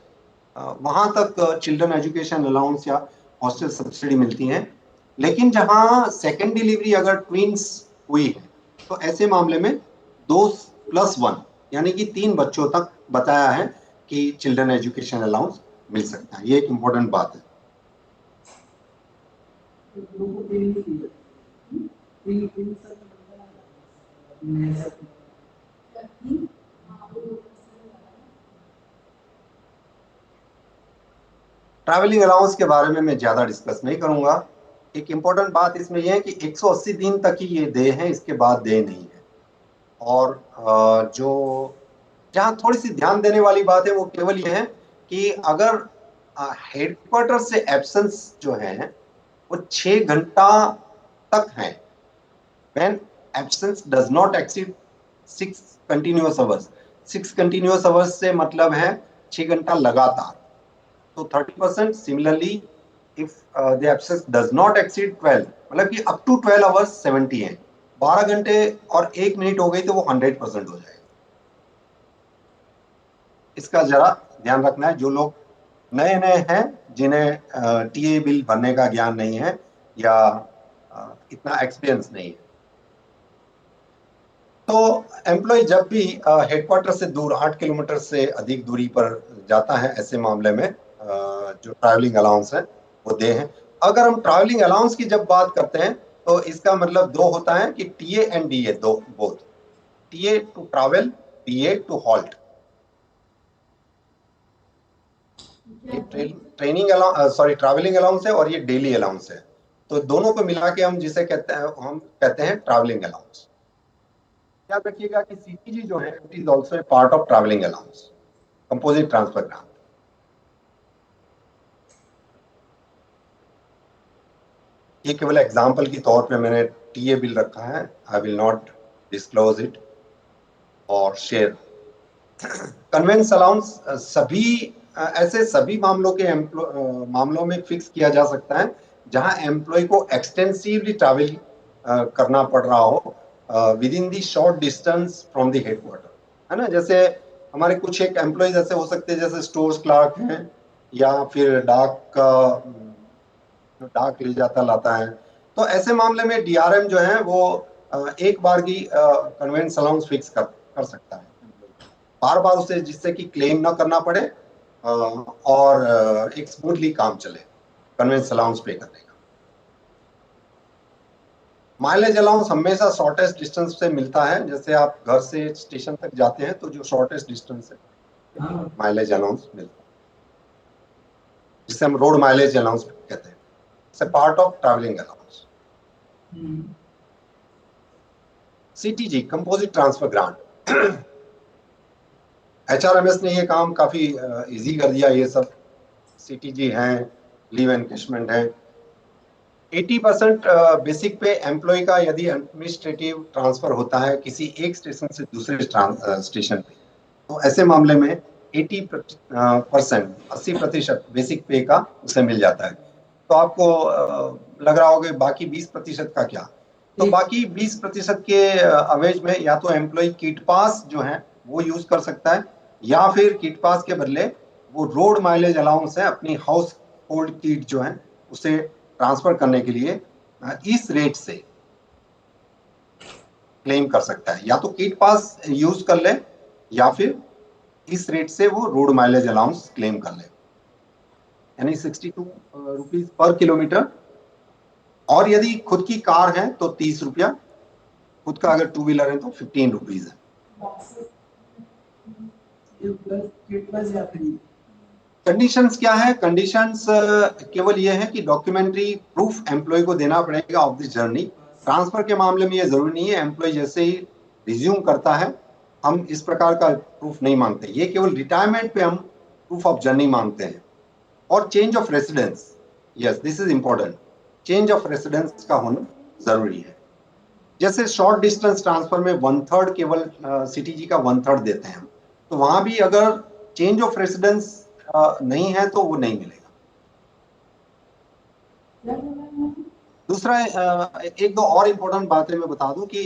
वहां तक चिल्ड्रन एजुकेशन अलाउंस या हॉस्टल सब्सिडी मिलती है। लेकिन जहां सेकेंड डिलीवरी अगर ट्विंस हुई है, तो ऐसे मामले में 2+1 यानी कि 3 बच्चों तक बताया है कि चिल्ड्रन एजुकेशन अलाउंस मिल सकता है। ये एक इम्पोर्टेंट बात है। ट्रैवलिंग अलाउंस के बारे में मैं ज्यादा डिस्कस नहीं करूंगा। एक इम्पोर्टेंट बात इसमें यह है कि 180 दिन तक ही ये दे है, इसके बाद दे नहीं है। और जो जहाँ थोड़ी सी ध्यान देने वाली बात है वो केवल ये है कि अगर हेडक्वार्टर से एब्सेंस जो है वो 6 घंटा तक है, when absence does not exceed 6 continuous hours, 6 continuous hours से मतलब है 6 घंटा लगातार, तो 30%। Similarly if the absence does not exceed 12, मतलब कि अप टू 12 hours 70 है, 12 घंटे और 1 मिनट हो गई तो वो 100% हो जाएगा। इसका जरा ध्यान रखना है, जो लोग नए नए हैं जिन्हें टीए बिल भरने का ज्ञान नहीं है या इतना एक्सपीरियंस नहीं है। तो एम्प्लॉय जब भी हेडक्वार्टर से दूर 8 किलोमीटर से अधिक दूरी पर जाता है, ऐसे मामले में जो ट्रैवलिंग अलाउंस है वो दे हैं। अगर हम ट्रैवलिंग अलाउंस की जब बात करते हैं तो इसका मतलब दो होता है कि टीए एंड डीए, दो both, TA to travel, DA to halt. ये training allowance, sorry, travelling allowance है और ये डेली अलाउंस है, तो दोनों को मिला के हम जिसे कहते हैं, हम कहते हैं ट्रैवलिंग अलाउंस। याद रखिएगा कि सीटीजी जो है it is also a part of travelling allowance, composite transfer grant. ये केवल एग्जाम्पल के तौर पे मैंने टीए बिल रखा है, I will not disclose it और शेयर। कन्वेंस अलाउंस सभी ऐसे सभी मामलों में फिक्स किया जा सकता है जहां एम्प्लॉय को एक्सटेंसिवली ट्रैवल करना पड़ रहा हो with in the short distance from the headquarter, है ना। जैसे हमारे कुछ एक एम्प्लॉयज ऐसे हो सकते हैं जैसे स्टोर्स क्लार्क हैं, या फिर डाक का जो डाक ले जाता लाता है, तो ऐसे मामले में डीआरएम जो है वो एक बार की कन्वेंस अलाउंस फिक्स कर सकता है बार बार उसे, जिससे कि क्लेम ना करना पड़े और एक स्मूथली काम चले कन्वेंस अलाउंस पे करने का। माइलेज अलाउंस हमेशा शॉर्टेस्ट डिस्टेंस से मिलता है। जैसे आप घर से स्टेशन तक जाते हैं तो जो शॉर्टेस्ट डिस्टेंस है माइलेज अलाउंस मिलता है, जिसे हम रोड माइलेज अलाउंस कहते हैं। It's a part of travelling allowance. CTG, composite transfer grant. HRMS ने ये काम काफी इजी कर दिया। ये सब सीटीजी हैं, लीव एनकेशमेंट है। 80% बेसिक पे एम्प्लॉय का यदि एडमिनिस्ट्रेटिव ट्रांसफर होता है किसी एक स्टेशन से दूसरे स्टेशन पे, तो ऐसे मामले में 80%, 80% बेसिक पे का उसे मिल जाता है। तो आपको लग रहा होगा बाकी 20% का क्या। तो बाकी 20% के अवेज में या तो एम्प्लॉय किट पास जो है वो यूज कर सकता है, या फिर किट पास के बदले वो रोड माइलेज अलाउंस है अपनी हाउस होल्ड किट जो है उसे ट्रांसफर करने के लिए इस रेट से क्लेम कर सकता है। या तो किट पास यूज कर ले या फिर इस रेट से वो रोड माइलेज अलाउंस क्लेम कर ले, यानी 62 रुपीज पर किलोमीटर। और यदि खुद की कार है तो 30 रुपया, खुद का अगर टू व्हीलर है तो 15 रुपीज है। कंडीशंस क्या है? कंडीशंस केवल ये है कि डॉक्यूमेंट्री प्रूफ एम्प्लॉय को देना पड़ेगा ऑफ दिस जर्नी। ट्रांसफर के मामले में ये जरूरी नहीं है, एम्प्लॉय जैसे ही रिज्यूम करता है हम इस प्रकार का प्रूफ नहीं मांगते। ये केवल रिटायरमेंट पे हम प्रूफ ऑफ जर्नी मांगते हैं। और change of residence, yes this is important, change of residence का होना जरूरी है। जैसे शॉर्ट डिस्टेंस ट्रांसफर में 1/3 केवल सीटीजी का 1/3 देते हैं, तो वहां भी अगर चेंज ऑफ रेसिडेंस नहीं है तो वो नहीं मिलेगा। दूसरा एक दो और इम्पोर्टेंट बातें मैं बता दूं कि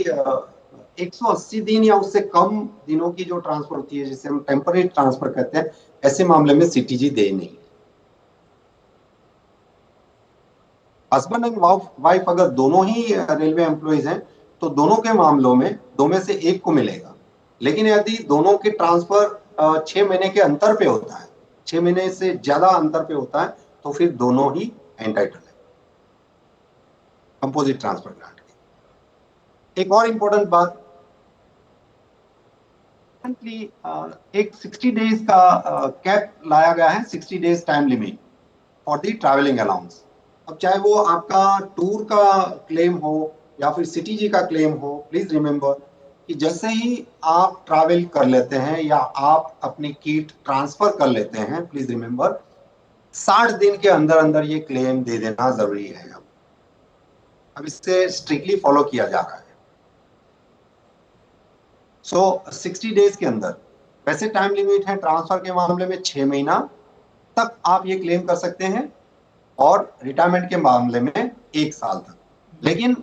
180 दिन या उससे कम दिनों की जो ट्रांसफर होती है जिसे हम टेम्पररी ट्रांसफर कहते हैं, ऐसे मामले में सीटीजी दे नहीं। हस्बैंड एंड वाइफ अगर दोनों ही रेलवे एम्प्लॉइज हैं तो दोनों के मामलों में दो में से एक को मिलेगा। लेकिन यदि दोनों के ट्रांसफर 6 महीने के अंतर पे होता है, 6 महीने से ज्यादा अंतर पे होता है, तो फिर दोनों ही एंटाइटल है कंपोजिट ट्रांसफर ग्रांट की। एक और इंपॉर्टेंट बात, एक 60 डेज का कैप लाया गया है, 60 days time limit for the travelling allowance. अब चाहे वो आपका टूर का क्लेम हो या फिर सीटीजी का क्लेम हो, प्लीज रिमेंबर कि जैसे ही आप ट्रैवल कर लेते हैं या आप अपनी किट ट्रांसफर कर लेते हैं, प्लीज रिमेंबर 60 दिन के अंदर अंदर ये क्लेम दे देना जरूरी है। अब इससे स्ट्रिक्टली फॉलो किया जा रहा है। सो 60 डेज के अंदर, वैसे टाइम लिमिट है ट्रांसफर के मामले में 6 महीना तक आप ये क्लेम कर सकते हैं, और रिटायरमेंट के मामले में 1 साल तक। लेकिन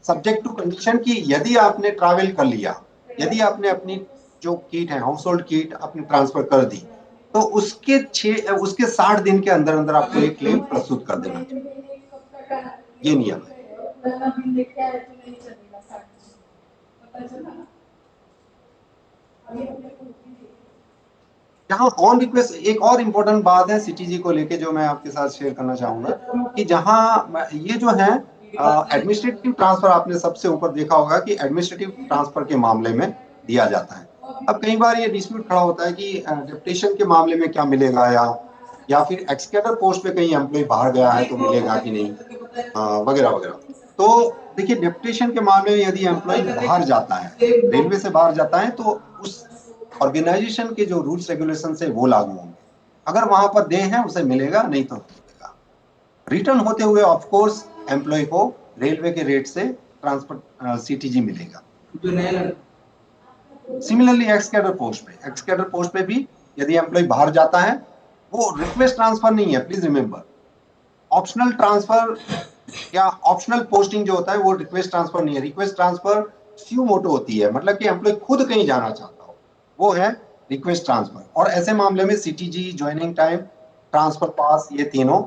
सब्जेक्ट टू कंडीशन की यदि आपने ट्रैवल कर लिया, यदि आपने अपनी जो किट है हाउस होल्ड किट अपनी ट्रांसफर कर दी, तो उसके 60 दिन के अंदर अंदर आपको एक क्लेम प्रस्तुत कर देना चाहिए। ये नियम है। जहां ऑन रिक्वेस्ट, एक और इम्पोर्टेंट बात है सीटीजी को लेके जो मैं आपके साथ शेयर करना चाहूंगा कि जहां ये जो है एडमिनिस्ट्रेटिव ट्रांसफर, आपने सबसे ऊपर देखा होगा कि एडमिनिस्ट्रेटिव ट्रांसफर के मामले में दिया जाता है। अब कई बार ये डिस्प्यूट खड़ा होता है कि डेप्यूटेशन के मामले में क्या मिलेगा, या फिर एक्सकेडर पोस्ट पे कहीं एम्प्लॉय बाहर गया है तो मिलेगा कि नहीं, वगैरह वगैरह। तो देखिए डेप्यूटेशन के मामले में यदि एम्प्लॉय बाहर जाता है, रेलवे से बाहर जाता है, तो उस ऑर्गेनाइजेशन के जो रूल्स रेगुलेशन है वो लागू होंगे। अगर वहां पर दे हैं उसे मिलेगा, नहीं तो नहीं मिलेगा। रिटर्न होते हुए ऑफ कोर्स एम्प्लॉय को रेलवे के रेट से ट्रांसफर सीटीजी मिलेगा। सिमिलरली एक्स पोस्ट पे भी यदि एम्प्लॉय बाहर जाता है, वो रिक्वेस्ट ट्रांसफर नहीं है, प्लीज रिमेंबर। ऑप्शनल ट्रांसफर या ऑप्शनल पोस्टिंग जो होता है वो रिक्वेस्ट ट्रांसफर नहीं है। रिक्वेस्ट ट्रांसफर स्यू मोटो होती है, मतलब कि एम्प्लॉय खुद कहीं जाना चाहता हो, वो है रिक्वेस्ट ट्रांसफर। और ऐसे मामले में सीटीजी, ज्वाइनिंग टाइम, ट्रांसफर पास, ये तीनों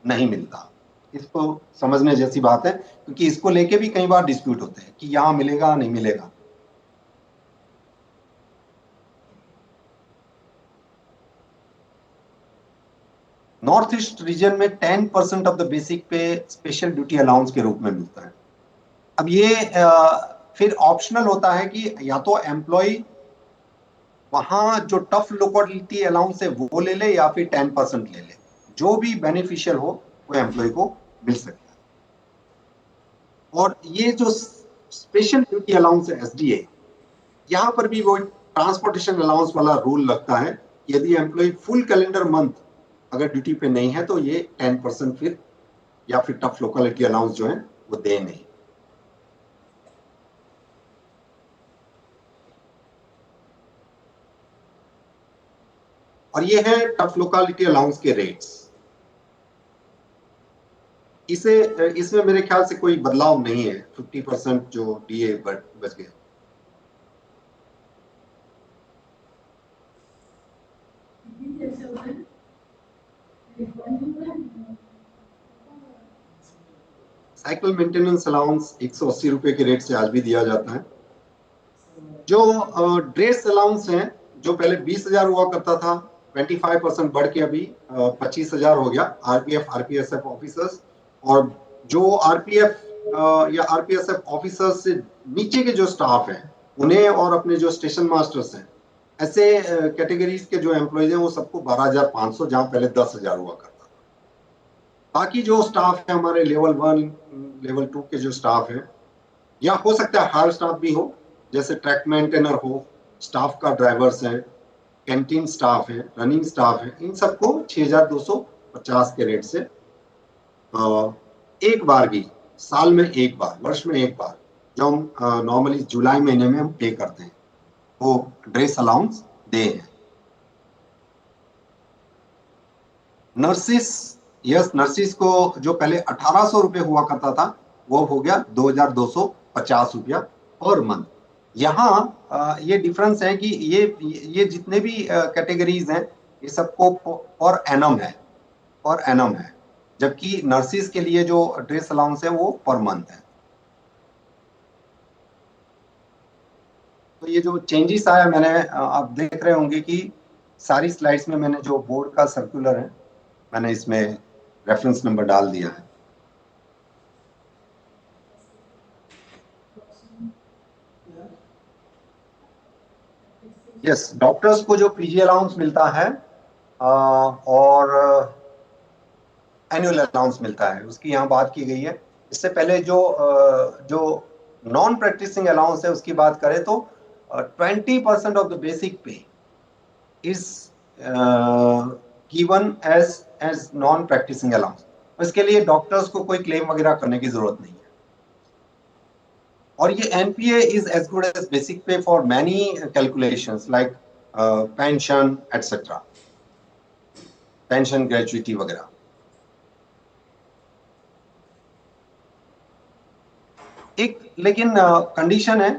नहीं मिलता। इसको समझने जैसी बात है, क्योंकि इसको लेके भी कई बार डिस्प्यूट होते हैं कि यहाँ मिलेगा नहीं मिलेगा। नॉर्थ ईस्ट रीजन में 10% ऑफ द बेसिक पे स्पेशल ड्यूटी अलाउंस के रूप में मिलता है। अब ये फिर ऑप्शनल होता है कि या तो एम्प्लॉय वहां जो टफ लोकेलिटी अलाउंस है वो ले ले या फिर 10% ले ले, जो भी बेनिफिशियल हो वो एम्प्लॉय को मिल सकता है। और ये जो स्पेशल ड्यूटी अलाउंस है एसडीए, यहाँ पर भी वो ट्रांसपोर्टेशन अलाउंस वाला रूल लगता है। यदि एम्प्लॉय फुल कैलेंडर मंथ अगर ड्यूटी पे नहीं है तो ये 10% फिर या फिर टफ लोकेलिटी अलाउंस जो है वो दे नहीं। और ये है टफ लोकेलिटी अलाउंस के रेट्स। इसे इसमें मेरे ख्याल से कोई बदलाव नहीं है, 50% जो डीए बच गया। साइकिल मेंटेनेंस अलाउंस 180 रुपए के रेट से आज भी दिया जाता है। जो ड्रेस अलाउंस है, जो पहले 20,000 हुआ करता था, 25% बढ़ के अभी 25,000 हो गया आरपीएफ आरपीएसएफ ऑफिसर्स। और जो आरपीएफ या आरपीएसएफ ऑफिसर्स से नीचे के जो स्टाफ हैं उन्हें और अपने जो स्टेशन मास्टर्स हैं, ऐसे कैटेगरीज के जो एम्प्लॉयज हैं वो सबको 12,500, जहां पहले 10,000 हुआ करता था। बाकी जो स्टाफ है हमारे लेवल 1 लेवल 2 के जो स्टाफ है, या हो सकता है हायर स्टाफ भी हो, जैसे ट्रैक मेंटेनर हो, स्टाफ का ड्राइवर्स हैं, कैंटीन स्टाफ है, रनिंग स्टाफ है, इन सबको 6,250 के रेट से एक बार भी, साल में एक बार, वर्ष में एक बार, जो हम नॉर्मली जुलाई महीने में हम पे करते हैं, वो ड्रेस अलाउंस दे हैं। नर्सिस, यस, नर्सिस को जो पहले 1,800 रुपये हुआ करता था वो हो गया 2,250 रुपया पर मंथ। यहाँ ये डिफरेंस है कि ये जितने भी कैटेगरीज हैं ये सबको पर एनम है, पर एनम है, जबकि नर्सिस के लिए जो ड्रेस अलाउंस है वो पर मंथ है। तो ये जो चेंजेस आया, मैंने आप देख रहे होंगे कि सारी स्लाइड्स में मैंने जो बोर्ड का सर्कुलर है मैंने इसमें रेफरेंस नंबर डाल दिया है। यस, डॉक्टर्स को जो पीजी अलाउंस मिलता है और एनुअल अलाउंस मिलता है, उसकी यहाँ बात की गई है। इससे पहले जो नॉन प्रैक्टिसिंग अलाउंस है उसकी बात करें तो 20% of the basic pay is given as non practising allowance. इसके लिए डॉक्टर्स को कोई क्लेम वगैरह करने की जरूरत नहीं है। और ये NPA is as good as basic pay for many calculations like pension etcetera, pension gratuity वगैरह। एक लेकिन कंडीशन है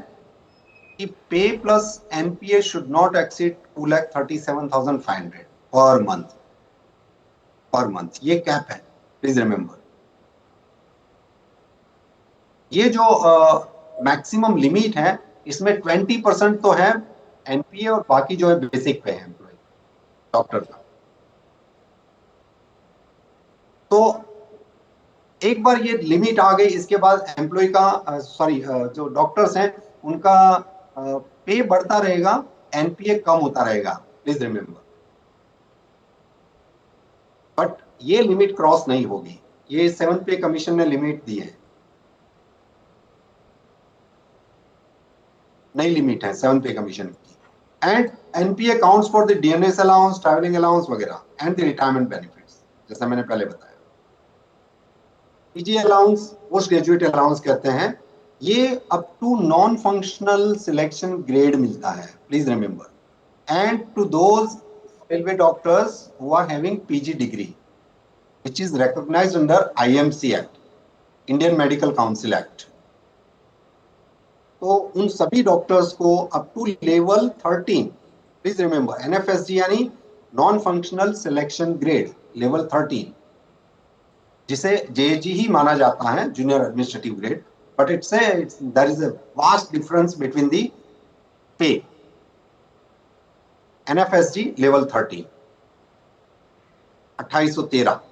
कि pay plus NPA should not exceed 2,37,500 per month, per month, ये कैप है, प्लीज रिमेंबर। ये जो मैक्सिमम लिमिट है इसमें 20% तो है एनपीए और बाकी जो है बेसिक पे है एम्प्लॉय डॉक्टर का। तो एक बार ये लिमिट आ गई, इसके बाद एम्प्लॉय का सॉरी जो डॉक्टर्स हैं उनका पे बढ़ता रहेगा, एनपीए कम होता रहेगा, प्लीज रिमेंबर। बट ये लिमिट क्रॉस नहीं होगी, ये 7th पे कमीशन ने लिमिट दी है, नई लिमिट है 7th पे कमीशन की। And NPA counts for the DNS allowance, travelling allowance वगैरह एंड द रिटायरमेंट बेनिफिट्स, जैसा मैंने पहले बताया। PG allowance, post graduate allowance कहते हैं, ये up to non functional selection grade मिलता है, please remember. And to those railway doctors who are having PG degree which is recognized under IMC Act, Indian Medical Council Act। तो उन सभी doctors को up to level 13, please remember, NFSG यानी non functional selection grade level 13, जिसे JAG ही माना जाता है, junior administrative grade, but it's there is a vast difference between the pay. NFSG level 13 2813।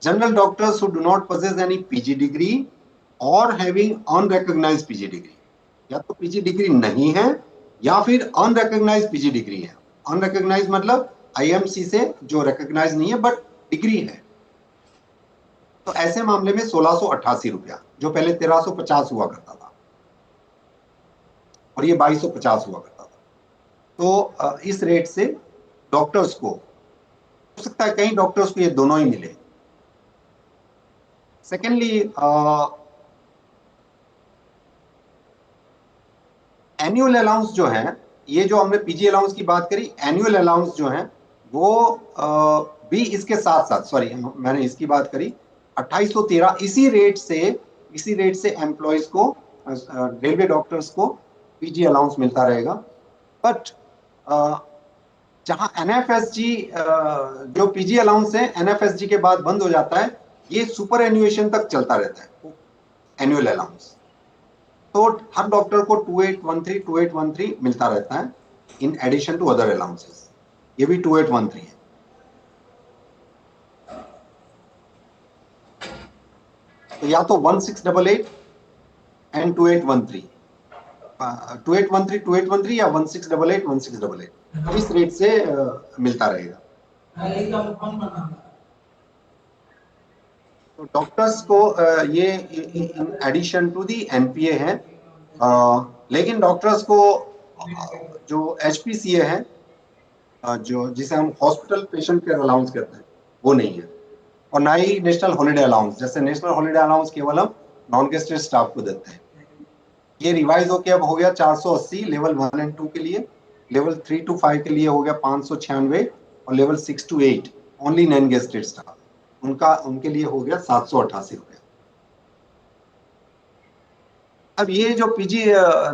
General doctors who do not possess any PG degree और having unrecognised PG degree, या तो PG degree नहीं है या फिर अनरिकॉग्नाइज्ड पीजी डिग्री है। Unrecognised मतलब IMC से जो रिकॉग्नाइज नहीं है बट डिग्री है, तो ऐसे मामले में 1688 रुपया, जो पहले 1350 हुआ करता था और ये 2250 हुआ करता था। तो इस रेट से डॉक्टर्स को, हो सकता है कई डॉक्टर्स को ये दोनों ही मिले। सेकेंडली, एनुअल अलाउंस जो है, ये जो हमने पीजी अलाउंस की बात करी, एनुअल अलाउंस जो है वो भी इसके साथ साथ, सॉरी मैंने इसकी बात करी 2813, इसी रेट से एम्प्लॉयज को, रेलवे डॉक्टर्स को पीजी अलाउंस मिलता रहेगा। बट जहां एनएफएसजी, जो पीजी अलाउंस है एनएफएसजी के बाद बंद हो जाता है, ये सुपर एन्युएशन तक चलता रहता है एनुअल अलाउंस। तो हर डॉक्टर को 2813 मिलता रहता है in addition to other allowances. ये भी 2813 है। तो या तो 1688 एंड 2813, 2813 या 1688 1688, इस रेट से मिलता रहेगा। तो डॉक्टर्स को ये in addition to the NPA है। लेकिन डॉक्टर्स को जो एचपीसीए है, जो जिसे हम हॉस्पिटल पेशेंट केयर अलाउंस कहते हैं, वो नहीं है। और ना ही नेशनल हॉलिडे अलाउंस, जैसे नेशनल हॉलिडे अलाउंस केवल हम नॉन गेस्टेड स्टाफ को देते हैं। ये रिवाइज होके अब हो गया 480 लेवल 1 एंड 2 के लिए, लेवल 3 to 5 के लिए हो गया 596, और level 6 to 8 only non gazetted staff, उनके लिए हो गया 788 रुपया। अब ये जो पीजी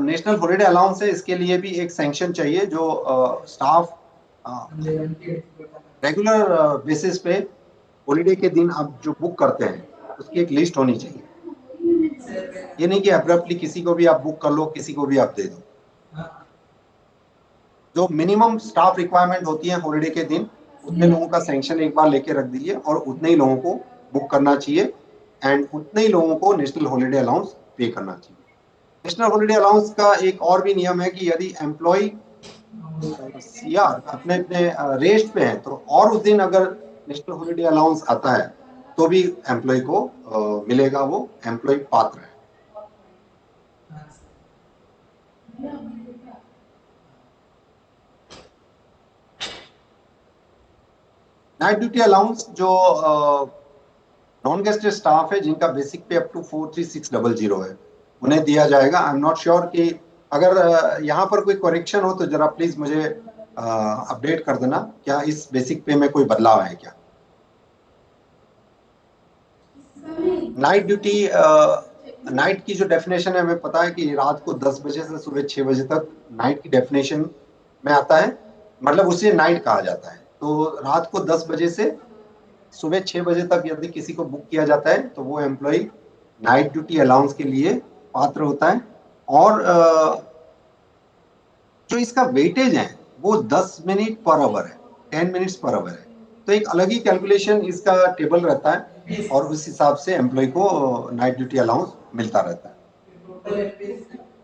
नेशनल हॉलिडे अलाउंस है, इसके लिए भी एक सैंक्शन चाहिए। जो स्टाफ रेगुलर बेसिस पे हॉलिडे के दिन आप जो बुक करते हैं, उसकी एक लिस्ट होनी चाहिए। ये नहीं कि अब्रप्टली किसी को भी आप बुक कर लो, किसी को भी आप दे दो। जो मिनिमम स्टाफ रिक्वायरमेंट होती है हॉलिडे के दिन, उतने लोगों का सैंक्शन एक बार लेके रख दीजिए और उतने ही लोगों को बुक करना चाहिए, एंड उतने ही लोगों को नेशनल हॉलिडे अलाउंस पे करना चाहिए। नेशनल हॉलिडे अलाउंस का एक और भी नियम है कि यदि एम्प्लॉय या अपने अपने रेस्ट पे है, तो और उस दिन अगर नेशनल हॉलिडे अलाउंस आता है तो भी एम्प्लॉय को मिलेगा, वो एम्प्लॉय पात्र है। नाइट ड्यूटी अलाउंस जो नॉन गेस्टेड स्टाफ है, जिनका बेसिक पे अप टू 43600 है, उन्हें दिया जाएगा। आई एम नॉट श्योर कि अगर यहाँ पर कोई करेक्शन हो तो जरा प्लीज मुझे अपडेट कर देना, क्या इस बेसिक पे में कोई बदलाव है क्या। नाइट ड्यूटी, नाइट की जो डेफिनेशन है, हमें पता है कि रात को 10 बजे से सुबह 6 बजे तक नाइट की डेफिनेशन में आता है, मतलब उसे नाइट कहा जाता है। तो रात को 10 बजे से सुबह 6 बजे तक यदि किसी को बुक किया जाता है, तो वो एम्प्लॉय नाइट ड्यूटी अलाउंस के लिए पात्र होता है। और जो इसका वेटेज है वो 10 मिनट पर आवर है, 10 मिनट्स पर आवर है। तो एक अलग ही कैलकुलेशन इसका टेबल रहता है, और उस हिसाब से एम्प्लॉय को नाइट ड्यूटी अलाउंस मिलता रहता है।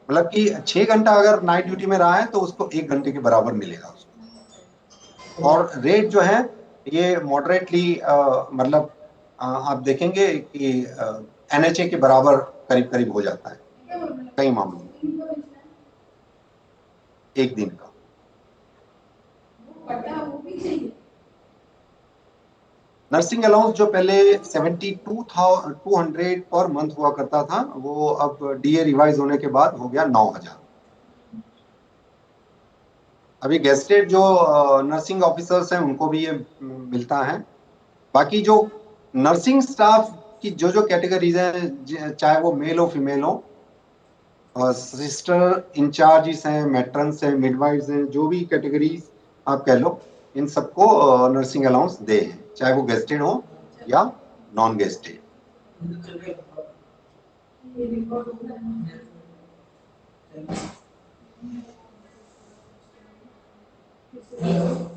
मतलब कि 6 घंटा अगर नाइट ड्यूटी में रहा है तो उसको 1 घंटे के बराबर मिलेगा उसको। और रेट जो है ये मॉडरेटली, मतलब आप देखेंगे कि एनएचए के बराबर करीब करीब हो जाता है कई मामलों में, एक दिन का। नर्सिंग अलाउंस जो पहले 72,200 पर मंथ हुआ करता था, वो अब डीए रिवाइज होने के बाद हो गया 9,000। अभी गेस्टेड जो नर्सिंग ऑफिसर्स हैं उनको भी ये मिलता है। बाकी जो नर्सिंग स्टाफ की जो जो कैटेगरीज हैं, चाहे वो मेल हो फीमेल हो, सिस्टर इंचार्ज हैं, मेट्रन्स हैं, मिडवाइफ्स हैं, जो भी कैटेगरीज आप कह लो, इन सबको नर्सिंग अलाउंस दे हैं, चाहे वो गेस्टेड हो या नॉन गेस्टेड।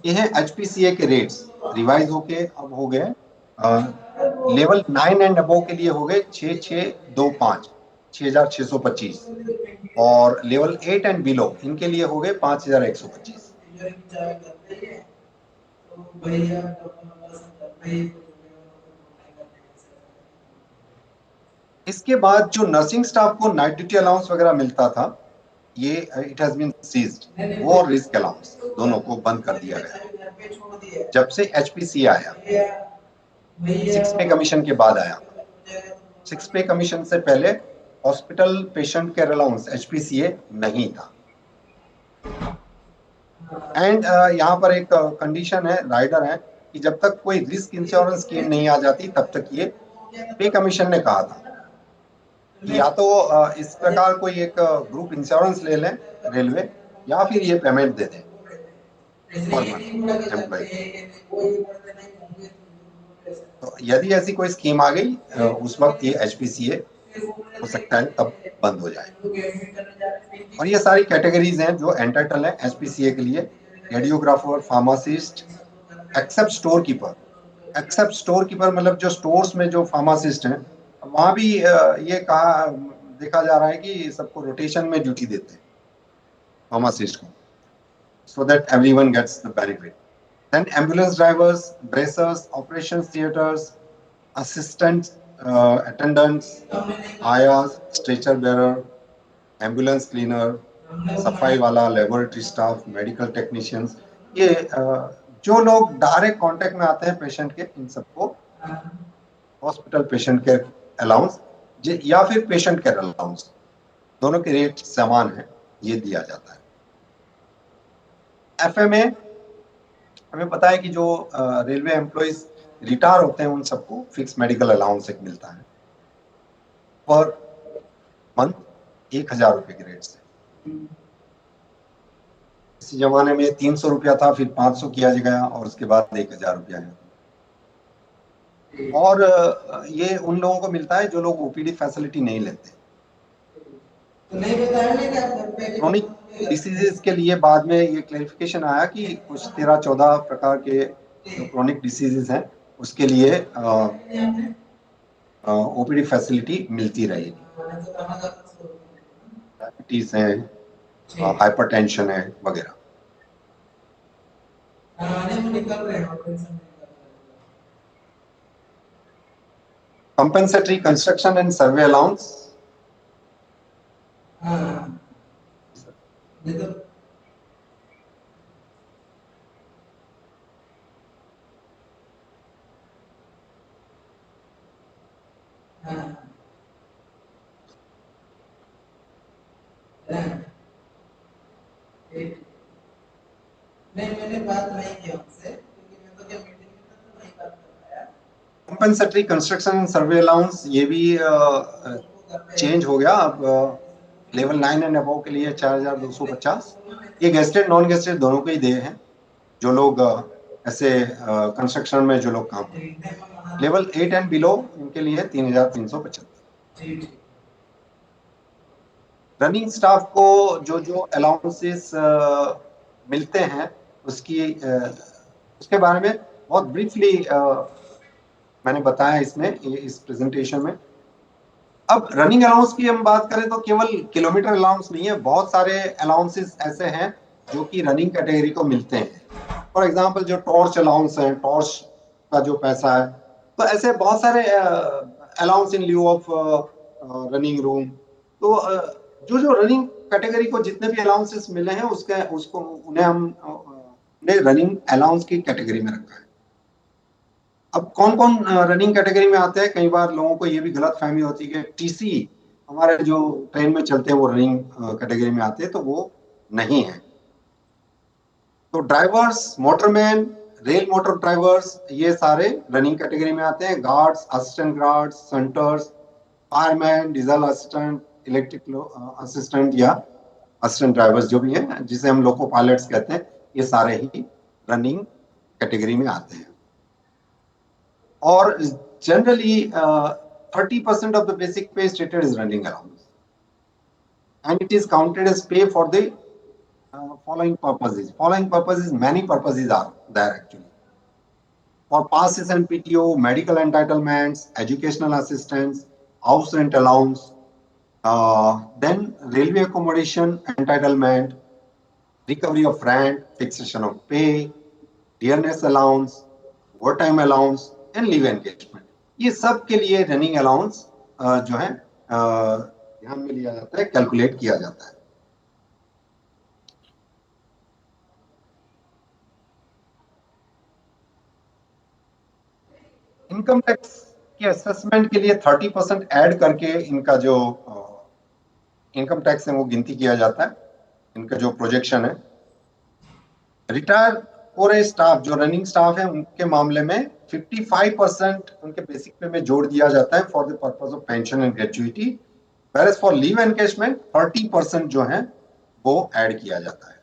ये है एचपीसीए के रेट्स, रिवाइज होके अब हो गए। लेवल 9 एंड अबव के लिए हो गए 6625, 6625, और लेवल 8 एंड बिलो इनके लिए हो गए 5125। इसके बाद जो नर्सिंग स्टाफ को नाइट ड्यूटी अलाउंस वगैरह मिलता था, ये इट हैज बीन सीज्ड। वो और रिस्क अलाउंस दोनों को बंद कर दिया गया जब से एचपीसी आया, 6 पे कमीशन के बाद आया। 6 पे कमीशन से पहले hospital patient care allowance HPCA नहीं था। एंड यहाँ पर एक कंडीशन है, राइडर है, कि जब तक कोई रिस्क इंश्योरेंस स्कीम नहीं आ जाती तब तक ये पे कमीशन ने कहा था या तो इस प्रकार कोई एक ग्रुप इंश्योरेंस ले लें रेलवे, या फिर ये पेमेंट दे दें पर मंथ एम्प्लॉय। तो यदि ऐसी कोई स्कीम आ गई उस वक्त ये एचपीसीए हो सकता है तब बंद हो जाए। और ये सारी कैटेगरीज हैं जो एंटाइटल है एचपीसीए के लिए: radiographer, pharmacist, except store keeper. Except store keeper मतलब जो स्टोर्स में जो फार्मासिस्ट हैं, वहां भी ये कहा देखा जा रहा है कि सबको रोटेशन में ड्यूटी देते हैं फार्मासिस्ट को, so that everyone gets the benefit. Then ambulance drivers, dressers, operations theaters, assistant attendants, ayas, stretcher bearer, ambulance cleaner, सफाई वाला, लेबोरेटरी स्टाफ, मेडिकल टेक्नीशियंस, ये जो लोग डायरेक्ट कांटेक्ट में आते हैं पेशेंट के, इन सबको हॉस्पिटल पेशेंट केयर अलाउंस या फिर पेशेंट केयर अलाउंस, दोनों के रेट समान है, ये दिया जाता है। एफएमए, हमें पता है कि जो रेलवे एम्प्लॉइज रिटायर होते हैं उन सबको फिक्स मेडिकल अलाउंस एक मिलता है पर मंथ 1000 रुपए के रेट से। इस जमाने में 300 रुपया था, फिर 500 किया गया और उसके बाद 1000 रुपया है। और ये उन लोगों को मिलता है जो लोग ओपीडी फैसिलिटी नहीं लेते। क्रोनिक डिसीजेस के लिए बाद में ये क्लैरिफिकेशन आया कि कुछ 13-14 प्रकार के जो क्रोनिक डिसीजेस हैं उसके लिए ओपीडी फैसिलिटी मिलती रहेगी। डायबिटीज है, हाइपरटेंशन है वगैरह। Compensatory construction and survey allowance, मैंने बात नहीं की उनसे क्योंकि मैं तो क्या मीटिंग में था तो नहीं बात कर पाया। Compensatory construction and survey allowance ये भी चेंज हो गया। अब लेवल 9 एंड अबव के लिए 4250, ये गेस्टेड नॉन गेस्टेड दोनों को ही दे हैं जो लोग ऐसे कंस्ट्रक्शन में जो लोग काम करते हैं। लेवल 8 एंड बिलो इनके लिए 3375। रनिंग स्टाफ को जो जो अलाउंसेस मिलते हैं उसके बारे में बहुत ब्रीफली मैंने बताया इसमें इस प्रेजेंटेशन में। अब रनिंग अलाउंस की हम बात करें तो केवल किलोमीटर अलाउंस नहीं है, बहुत सारे अलाउंसेस ऐसे हैं जो कि रनिंग कैटेगरी को मिलते हैं। फॉर एग्जांपल जो टॉर्च अलाउंस है, टॉर्च का जो पैसा है, तो ऐसे बहुत सारे allowance in lieu of running room. तो जो जो रनिंग कैटेगरी को जितने भी अलाउंसेस मिले हैं उन्हें रनिंग अलाउंस की कैटेगरी में रखा है। अब कौन कौन रनिंग कैटेगरी में आते हैं, कई बार लोगों को ये भी गलत फहमी होती है कि टीसी हमारे जो ट्रेन में चलते हैं वो रनिंग कैटेगरी में आते हैं, तो वो नहीं है। तो drivers, motorman, rail motor drivers, ये सारे रनिंग कैटेगरी में आते हैं। Guards, assistant guards, centres, fireman, diesel assistant, electric assistant या असिस्टेंट ड्राइवर्स जो भी हैं, जिसे हम लोको पायलट्स कहते हैं, ये सारे ही रनिंग कैटेगरी में आते हैं। और generally 30% of the basic pay stated is running allowance, and it is counted as pay for the following purposes. Following purposes, many purposes are there actually. For passes and PTO, medical entitlements, educational assistance, house rent allowance, then railway accommodation entitlement, recovery of rent, fixation of pay, dearness allowance, overtime allowance and leave एनकेजमेंट, ये सब के लिए running allowance जो है ध्यान में लिया जाता है, कैलकुलेट किया जाता है। इनकम टैक्स के असेसमेंट के लिए 30% ऐड करके इनका जो इनकम टैक्स है वो गिनती किया जाता है, इनका जो प्रोजेक्शन है। रिटायर हो रहे स्टाफ, जो रनिंग स्टाफ है, उनके मामले में 55% उनके बेसिक पे में जोड़ दिया जाता है for the purpose of pension and gratuity, whereas for leave encashment 30% जो है वो ऐड किया जाता है।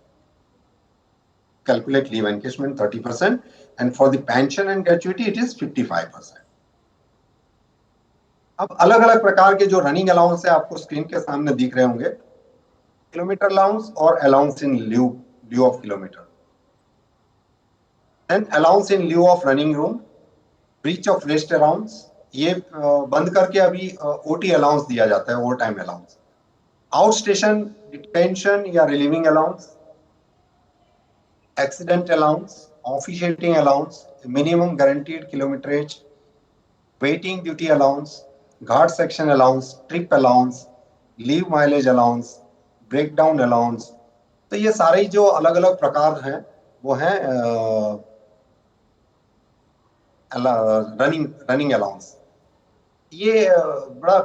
Calculate leave encashment 30% and for the pension and gratuity it is 55%। अब अलग अलग प्रकार के जो रनिंग अलाउंस है आपको स्क्रीन के सामने दिख रहे होंगे, किलोमीटर अलाउंस और allowance in lieu of kilometre, then allowance in lieu of running room, breach of rest allowance, ये बंद करके अभी ओटी अलाउंस दिया जाता है, overtime allowance, outstation detention या relieving allowance, accident allowance, officiating allowance, minimum guaranteed kilometrage, waiting duty allowance, ghat section allowance, trip allowance, leave mileage allowance, breakdown allowance. तो ये सारे जो अलग अलग प्रकार हैं वो हैं रनिंग अलाउंस। ये बड़ा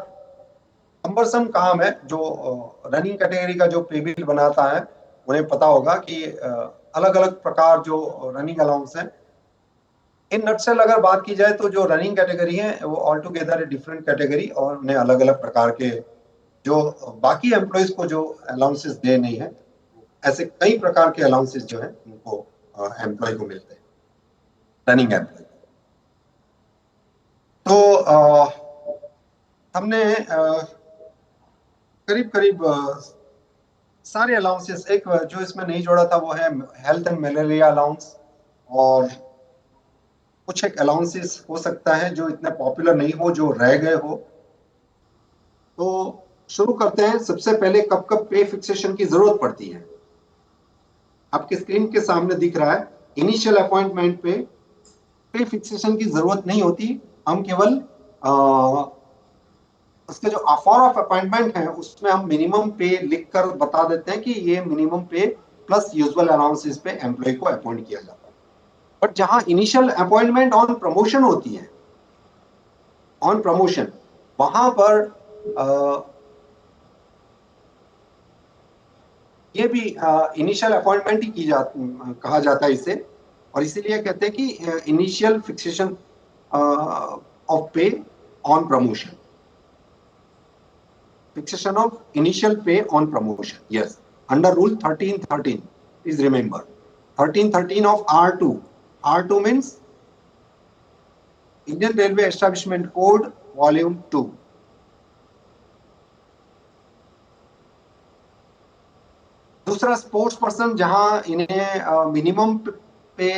कम्बरसम काम है, जो रनिंग कैटेगरी का जो पे बिल बनाता है उन्हें पता होगा कि अलग अलग प्रकार जो रनिंग अलाउंस है। इन नटसेल अगर बात की जाए तो जो रनिंग कैटेगरी है वो ऑल टुगेदर डिफरेंट कैटेगरी, और उन्हें अलग अलग प्रकार के जो बाकी एम्प्लॉयज को जो अलाउंसेस दे नहीं है, ऐसे कई प्रकार के अलाउंसेस जो है उनको एम्प्लॉय को मिलते हैं, रनिंग एम्प्लॉय। तो हमने करीब करीब सारे अलाउंसेस, एक जो इसमें नहीं जोड़ा था वो है हेल्थ एंड मलेरिया अलाउंस, और कुछ एक अलाउंसेस हो सकता है जो इतने पॉपुलर नहीं हो, जो रह गए हो। तो शुरू करते हैं। सबसे पहले कब कब पे फिक्सेशन की जरूरत पड़ती है, आपके स्क्रीन के सामने दिख रहा है। इनिशियल अपॉइंटमेंट पे फिक्सेशन की जरूरत नहीं होती, हम केवल उसके जो ऑफर ऑफ अपॉइंटमेंट है उसमें हम मिनिमम पे लिखकर बता देते हैं कि ये मिनिमम पे प्लस यूजुअल अलाउंसेस पे एम्प्लॉय को अपॉइंट किया जाता है। बट जहां इनिशियल अपॉइंटमेंट ऑन प्रमोशन होती है, ऑन प्रमोशन, वहां पर ये भी इनिशियल अपॉइंटमेंट ही कहा जाता है इसे, और इसीलिए कहते हैं कि इनिशियल फिक्सेशन ऑफ पे on promotion, fixation of initial pay on promotion. Yes, under rule 1313, please remember 1313 of R2. R2 means Indian Railway Establishment Code Volume 2. दूसरा, स्पोर्ट्स पर्सन जहां इन्हें मिनिमम पे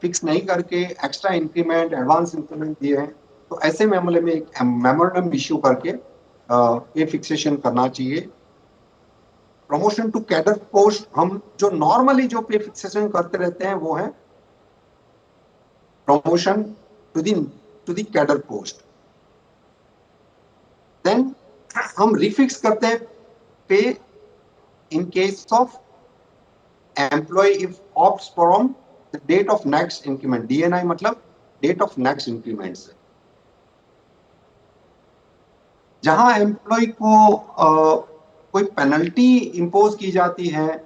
फिक्स नहीं करके एक्स्ट्रा इंक्रीमेंट, एडवांस इंक्रीमेंट दिए हैं, तो ऐसे मामले में एक मेमोरेंडम इश्यू करके पे फिक्सेशन करना चाहिए। प्रमोशन टू कैडर पोस्ट, हम जो नॉर्मली जो पे फिक्सेशन करते रहते हैं वो है promotion to the cadre post. Then हम रिफिक्स करते हैं pay in case of employ if opts from the date of next increment. DNI मतलब डेट ऑफ नेक्स्ट इंक्रीमेंट से। जहां एम्प्लॉय को कोई पेनल्टी इंपोज की जाती है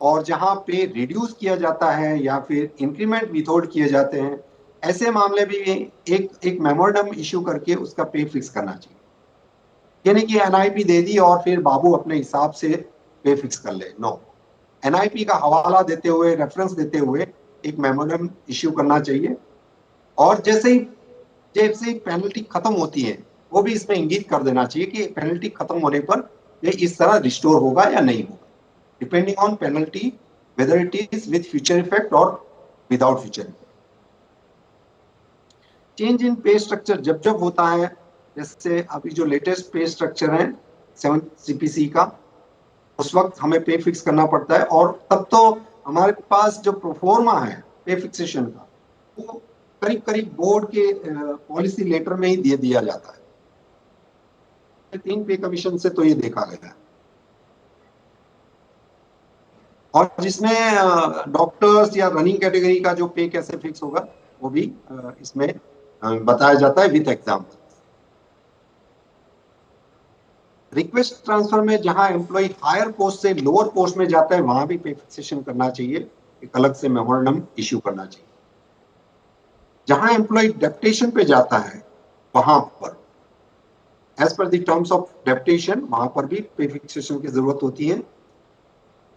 और जहां पे रिड्यूस किया जाता है या फिर इंक्रीमेंट विथहोल्ड किए जाते हैं, ऐसे मामले भी एक मेमोरेंडम इश्यू करके उसका पे फिक्स करना चाहिए। यानी कि एनआईपी दे दी और फिर बाबू अपने हिसाब से पे फिक्स कर ले, नो। एनआईपी का हवाला देते हुए, रेफरेंस देते हुए एक मेमोरेंडम इश्यू करना चाहिए, और जैसे ही पेनल्टी खत्म होती है वो भी इसमें इंगित कर देना चाहिए कि पेनल्टी खत्म होने पर ये इस तरह रिस्टोर होगा या नहीं होगा, depending on penalty, whether it is with future effect और without future effect. Change in pay structure जब जब होता है, जैसे अभी जो लेटेस्ट पे स्ट्रक्चर है 7 CPC का, उस वक्त हमें पे फिक्स करना पड़ता है, और तब तो हमारे पास जो प्रोफोर्मा है पे फिक्सेशन का, वो करीब करीब बोर्ड के पॉलिसी लेटर में ही दे दिया जाता है। 3 पे कमीशन से तो ये देखा गया है। और जिसमें डॉक्टर्स या रनिंग कैटेगरी का जो पे कैसे फिक्स होगा वो भी इसमें बताया जाता है विद एग्जाम्पल। रिक्वेस्ट ट्रांसफर में जहां एम्प्लॉय हायर पोस्ट से लोअर पोस्ट में जाता है वहां भी पे फिक्सेशन करना चाहिए, एक अलग से मेमोरेंडम इश्यू करना चाहिए। जहां एम्प्लॉय डेप्टेशन पे जाता है वहां पर as per the terms of deputation वहां पर भी पे फिक्सेशन की जरूरत होती है।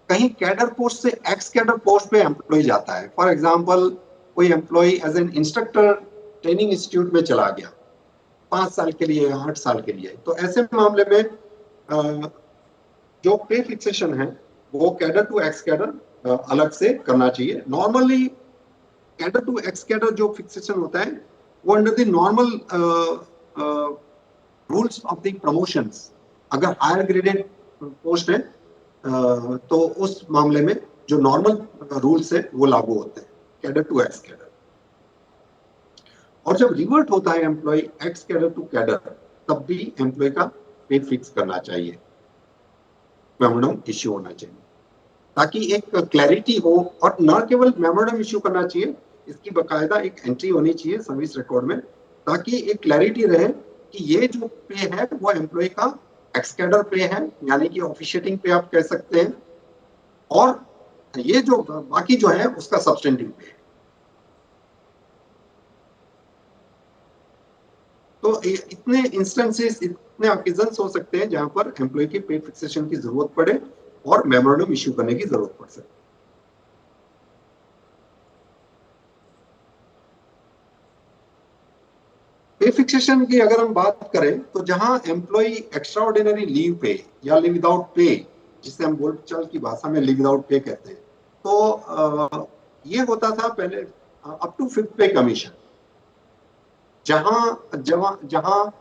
कहीं कैडर पोस्ट से एक्स कैडर पोस्ट पे एम्प्लॉय जाता है, फॉर एग्जांपल कोई employ as an instructor training institute में चला गया 5 साल के लिए या 8 साल के लिए, तो ऐसे मामले में जो पे फिक्सेशन है वो कैडर टू एक्स कैडर अलग से करना चाहिए। Normally cadre to ex cadre जो फिक्सेशन होता है वो under the normal rules of the promotions, अगर हायर ग्रेडेड पोस्ट है तो उस मामले में जो नॉर्मल रूल्स है वो लागू होते हैं कैडर टू एक्स कैडर। और जब रिवर्ट होता है employ ex cadre to cadre, तब भी एम्प्लॉय का पे फिक्स करना चाहिए, मेमोरेंडम इश्यू होना चाहिए, ताकि एक क्लैरिटी हो। और न केवल मेमोरेंडम इश्यू करना चाहिए, इसकी बकायदा एक एंट्री होनी चाहिए सर्विस रिकॉर्ड में, ताकि एक क्लैरिटी रहे कि ये जो पे है वो एम्प्लॉय का एक्स कैडर पे है, यानी कि ऑफिशिएटिंग पे आप कह सकते हैं, और ये जो बाकी जो है उसका सब्सटेंटिव पे है। तो इतने इंस्टेंसेस, इतने ऑकेजन्स हो सकते हैं जहां पर एम्प्लॉय की पे फिक्सेशन की जरूरत पड़े और मेमोरेंडम इश्यू करने की जरूरत पड़ सकती है। पे फिक्सेशन की अगर हम बात करें तो जहां एम्प्लॉय एक्स्ट्रा ऑर्डिनरी लीव पे या लीव विदाउट पे, जिसे हम बोलचाल की भाषा में लीव विदाउट पे कहते हैं, तो ये होता था पहले अप टू 5th पे कमीशन, जहां जहां जहां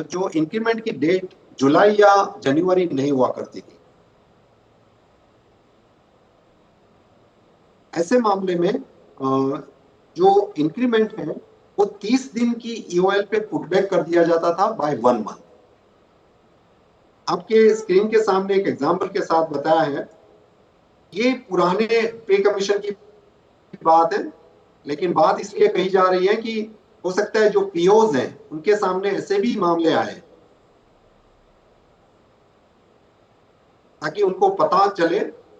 जो इंक्रीमेंट की डेट जुलाई या जनवरी नहीं हुआ करती थी, ऐसे मामले में जो इंक्रीमेंट है वो 30 दिन की ईओएल पे पुटबैक कर दिया जाता था बाय 1 मंथ। आपके स्क्रीन के सामने एक एग्जांपल के साथ बताया है, ये पुराने पे कमीशन की बात है, लेकिन बात इसलिए कही जा रही है कि हो सकता है जो पीओज हैं उनके सामने ऐसे भी मामले आए, ताकि उनको पता चले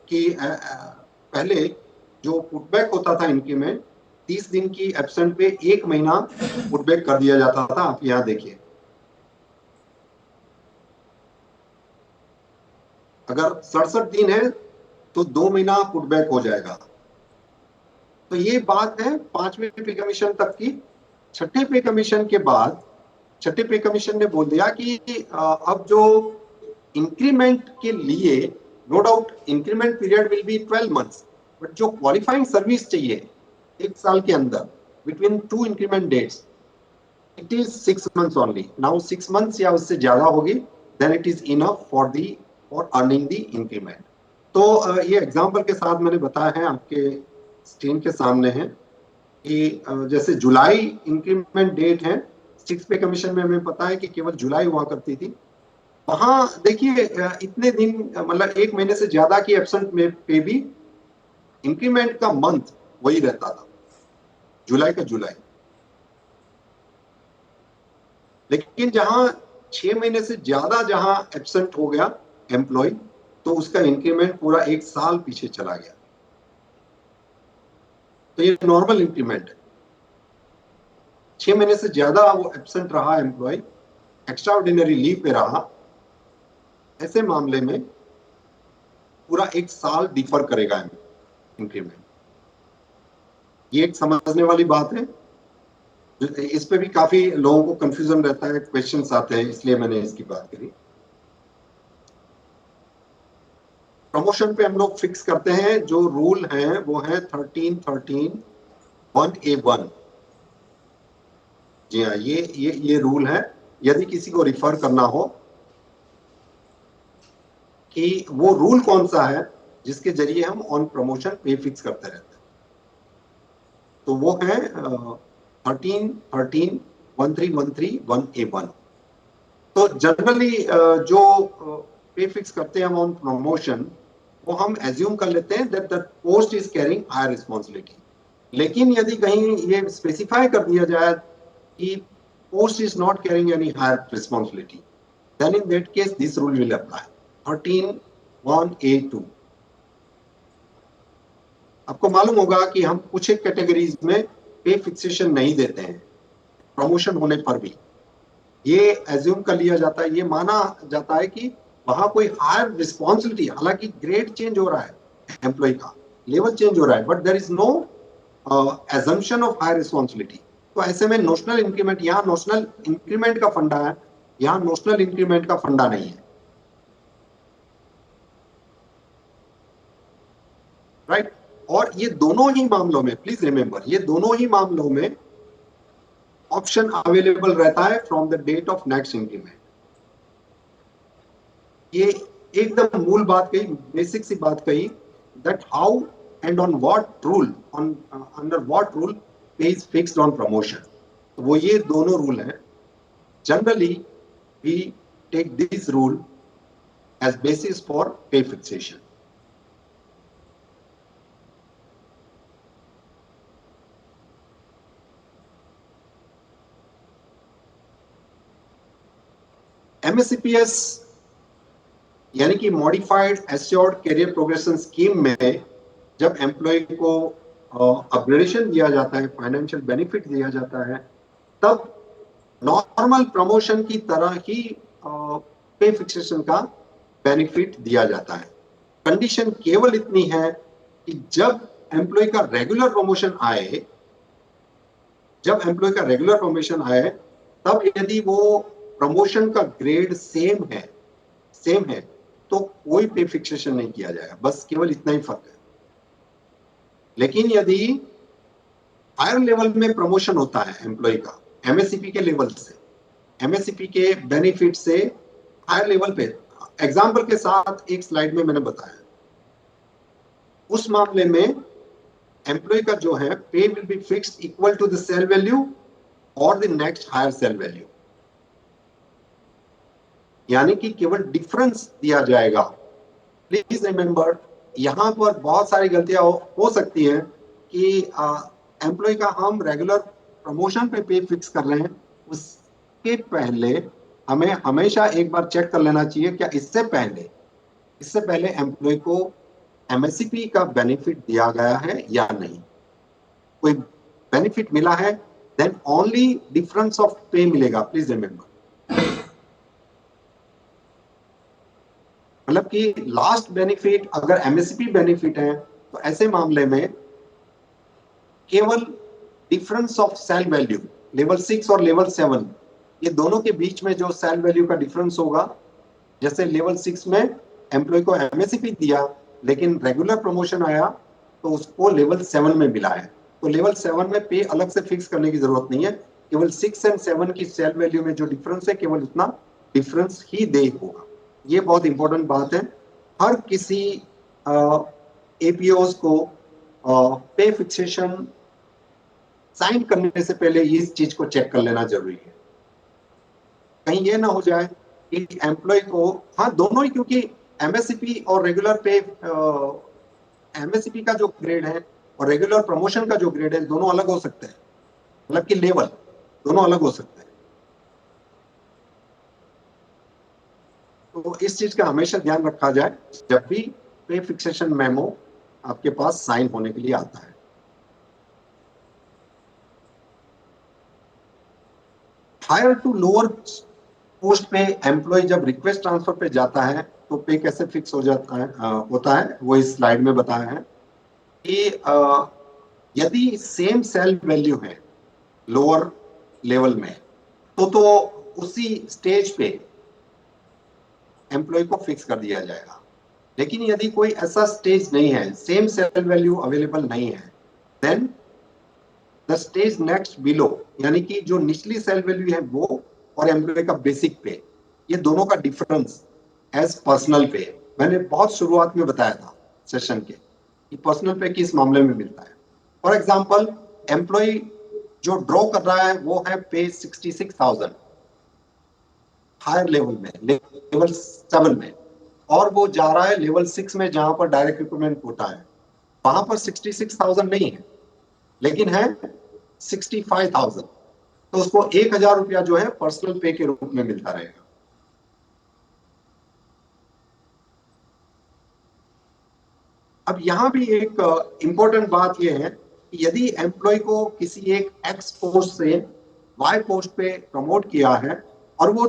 कि पहले जो पुटबैक होता था इंक्रीमेंट 30 दिन की एब्सेंट पे 1 महीना पुटबैक कर दिया जाता था। आप यहाँ देखिए, अगर 67 दिन है तो 2 महीना पुटबैक हो जाएगा। तो ये बात है 5वें पे कमीशन तक की। छठे पे कमीशन के बाद छठे पे कमीशन ने बोल दिया कि अब जो इंक्रीमेंट के लिए, no doubt increment period will be 12 months, but जो क्वालिफाइंग सर्विस चाहिए 1 साल के अंदर between 2 increment dates, it is 6 months only. Now 6 months या उससे ज्यादा होगी, then it is enough for earning the increment. तो ये एग्जांपल के साथ मैंने बताया है, आपके स्क्रीन के सामने है कि जैसे जुलाई इंक्रीमेंट डेट है, 6 पे कमीशन में हमें पता है कि केवल जुलाई हुआ करती थी। वहां देखिए इतने दिन मतलब 1 महीने से ज्यादा की एब्सेंट में पे भी इंक्रीमेंट का मंथ वही रहता था, जुलाई का जुलाई। लेकिन जहां 6 महीने से ज्यादा जहां एब्सेंट हो गया एम्प्लॉय, तो उसका इंक्रीमेंट पूरा 1 साल पीछे चला गया। तो ये नॉर्मल इंक्रीमेंट है। 6 महीने से ज्यादा वो एब्सेंट रहा एम्प्लॉय, एक्स्ट्रा ऑर्डिनरी लीव पे रहा, ऐसे मामले में पूरा 1 साल डिफर करेगा इंक्रीमेंट। ये एक समझने वाली बात है, इस पे भी काफी लोगों को कंफ्यूजन रहता है, क्वेश्चंस आते हैं, इसलिए मैंने इसकी बात करी। प्रमोशन पे हम लोग फिक्स करते हैं, जो रूल है वो है 13(13)(1)(a)(1। जी हाँ, ये रूल है। यदि किसी को रिफर करना हो कि वो रूल कौन सा है जिसके जरिए हम ऑन प्रमोशन पे फिक्स करते रहते हैं, तो वो है 13 13 13 1A1। तो जनरली जो पे फिक्स करते हैं हम ऑन प्रमोशन, वो हम एज्यूम कर लेते हैं that the post is carrying higher responsibility. लेकिन यदि कहीं ये स्पेसिफाई कर दिया जाए कि post is not carrying any higher responsibility, then in that case this rule will apply 13(1)(a)(2। आपको मालूम होगा कि हम कुछ एक कैटेगरीज में पे फिक्सेशन नहीं देते हैं प्रमोशन होने पर भी। ये एज्यूम कर लिया जाता है, ये माना जाता है कि वहां कोई हायर रिस्पॉन्सिबिलिटी, हालांकि ग्रेड चेंज हो रहा है, एम्प्लॉय का लेवल चेंज हो रहा है, but there is no assumption of higher responsibility. तो ऐसे में नोशनल इंक्रीमेंट, यहाँ नोशनल इंक्रीमेंट का फंडा है, यहाँ नोशनल इंक्रीमेंट का फंडा नहीं है, राइट। और ये दोनों ही मामलों में, प्लीज रिमेंबर, ये दोनों ही मामलों में ऑप्शन अवेलेबल रहता है from the date of next increment. ये एकदम मूल बात कही, बेसिक सी बात कही, that how and on what rule, on under what rule pay is fixed on promotion. वो ये दोनों रूल हैं। Generally we take this rule as basis for pay fixation. MSCPS यानी कि modified assured career progression scheme में जब employ को upgradation दिया जाता है, फाइनेंशियल बेनिफिट दिया जाता है, तब नॉर्मल प्रमोशन की तरह ही पे फिक्सेशन का बेनिफिट दिया जाता है। कंडीशन केवल इतनी है कि जब एम्प्लॉय का रेगुलर प्रमोशन आए, जब एम्प्लॉय का रेगुलर प्रमोशन आए, तब यदि वो प्रमोशन का ग्रेड सेम है तो कोई पे फिक्सेशन नहीं किया जाएगा, बस केवल इतना ही फर्क है। लेकिन यदि हायर लेवल में प्रमोशन होता है एम्प्लॉय का, एमएससीपी के लेवल से, एमएससीपी के बेनिफिट से हायर लेवल पे, एग्जांपल के साथ एक स्लाइड में मैंने बताया, उस मामले में एम्प्लॉय का जो है pay will be fixed equal to the cell value और the next higher cell value, यानी कि केवल डिफरेंस दिया जाएगा। प्लीज रिमेंबर, यहां पर बहुत सारी गलतियां हो सकती हैं कि एम्प्लॉय का हम रेगुलर प्रमोशन पे फिक्स कर रहे हैं, उसके पहले हमें हमेशा एक बार चेक कर लेना चाहिए क्या इससे पहले एम्प्लॉय को एमएससीपी का बेनिफिट दिया गया है या नहीं। कोई बेनिफिट मिला है, देन ओनली डिफरेंस ऑफ पे मिलेगा। प्लीज रिमेंबर, मतलब कि लास्ट बेनिफिट अगर एमएससीपी बेनिफिट है तो ऐसे मामले में केवल difference of cell value, level 6 और लेवल 7, ये दोनों के बीच में जो सेल वैल्यू का डिफरेंस होगा, जैसे लेवल 6 में एम्प्लॉय को एमएससीपी दिया लेकिन रेगुलर प्रमोशन आया तो उसको लेवल 7 में मिला है, तो लेवल 7 में पे अलग से फिक्स करने की जरूरत नहीं है, केवल 6 और 7 की सेल वैल्यू में जो डिफरेंस है केवल उतना डिफरेंस ही दे होगा। ये बहुत इंपॉर्टेंट बात है। हर किसी एपीओज को पे फिक्सेशन साइन करने से पहले इस चीज को चेक कर लेना जरूरी है। कहीं ये ना हो जाए कि एम्प्लॉय को, हाँ दोनों ही, क्योंकि एमएससीपी और रेगुलर पे, एमएससीपी का जो ग्रेड है और रेगुलर प्रमोशन का जो ग्रेड है दोनों अलग हो सकते हैं, मतलब कि लेवल दोनों अलग हो सकते हैं। तो इस चीज का हमेशा ध्यान रखा जाए जब भी पे फिक्सेशन मेमो आपके पास साइन होने के लिए आता है। हायर टू लोअर पोस्ट पे एम्प्लॉय जब रिक्वेस्ट ट्रांसफर पे जाता है तो पे कैसे फिक्स हो जाता है, होता है, वो इस स्लाइड में बताया है कि यदि सेम सेल वैल्यू है लोअर लेवल में तो उसी स्टेज पे एम्प्लॉय को फिक्स कर दिया जाएगा। लेकिन यदि कोई ऐसा स्टेज नहीं है, सेम सेल वैल्यू अवेलेबल नहीं है, then the stage next below, यानी कि जो निचली सेल वैल्यू है वो और एम्प्लॉय का बेसिक पे, ये दोनों का डिफरेंस एज पर्सनल पे। मैंने बहुत शुरुआत में बताया था सेशन के कि पर्सनल पे किस मामले में मिलता है। फॉर एग्जाम्पल, एम्प्लॉय जो ड्रॉ कर रहा है वो है पे 66,000 हायर लेवल में, लेवल 7 में, और वो जा रहा है लेवल 6 में जहां पर डायरेक्ट रिक्रूटमेंट होता है। वहां पर 66,000 नहीं है, लेकिन है 65,000, तो उसको 1,000 रुपया जो है पर्सनल पे के रूप में मिलता रहेगा। अब यहां भी एक इंपॉर्टेंट बात यह है कि यदि एम्प्लॉय को किसी एक एक्स पोस्ट से वाई पोस्ट पे प्रमोट किया है और वो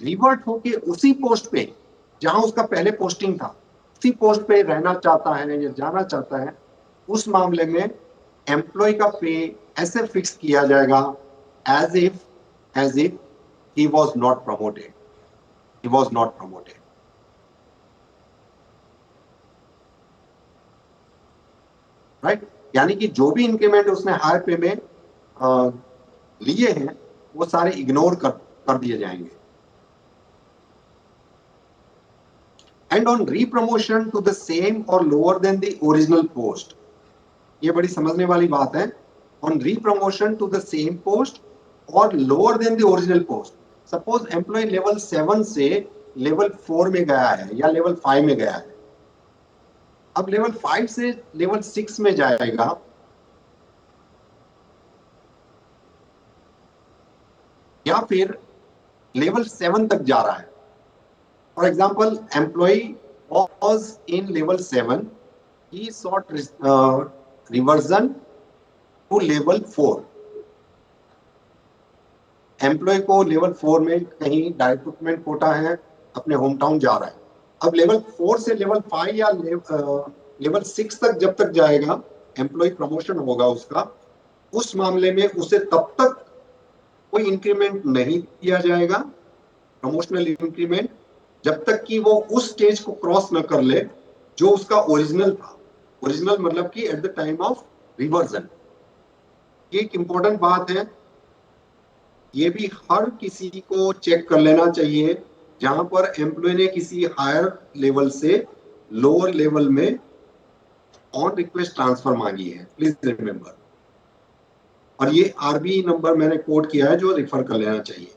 रिवर्ट होके उसी पोस्ट पे जहां उसका पहले पोस्टिंग था उसी पोस्ट पे रहना चाहता है या जाना चाहता है, उस मामले में एम्प्लॉय का पे ऐसे फिक्स किया जाएगा as if he was not promoted, he was not promoted. Right, यानी कि जो भी इंक्रीमेंट उसने हायर पे में लिए हैं वो सारे इग्नोर कर दिए जाएंगे। And on repromotion to the same और lower than the original post, ये बड़ी समझने वाली बात है। On repromotion to the same post और lower than the original post, suppose employee level 7 से लेवल 4 में गया है या लेवल 5 में गया है, अब लेवल 5 से लेवल 6 में जाएगा, या फिर लेवल 7 तक जा रहा है। For example, employee was in level 7, he sought reversion to level 4। Employee को लेवल 4 में कहीं डायरेक्ट रिक्रूटमेंट कोटा है, अपने होम टाउन जा रहा है। अब लेवल 4 से लेवल 5 या लेवल 6 तक जब तक जाएगा, एम्प्लॉय प्रमोशन होगा उसका, उस मामले में उसे तब तक कोई इंक्रीमेंट नहीं दिया जाएगा, प्रमोशनल इंक्रीमेंट, जब तक कि वो उस स्टेज को क्रॉस न कर ले जो उसका ओरिजिनल था। ओरिजिनल मतलब कि at the time of reversion. ये एक इंपॉर्टेंट बात है, ये भी हर किसी को चेक कर लेना चाहिए जहां पर एम्प्लॉय ने किसी हायर लेवल से लोअर लेवल में ऑन रिक्वेस्ट ट्रांसफर मांगी है, प्लीज रिमेंबर। और ये आरबी नंबर मैंने कोट किया है जो रिफर कर लेना चाहिए।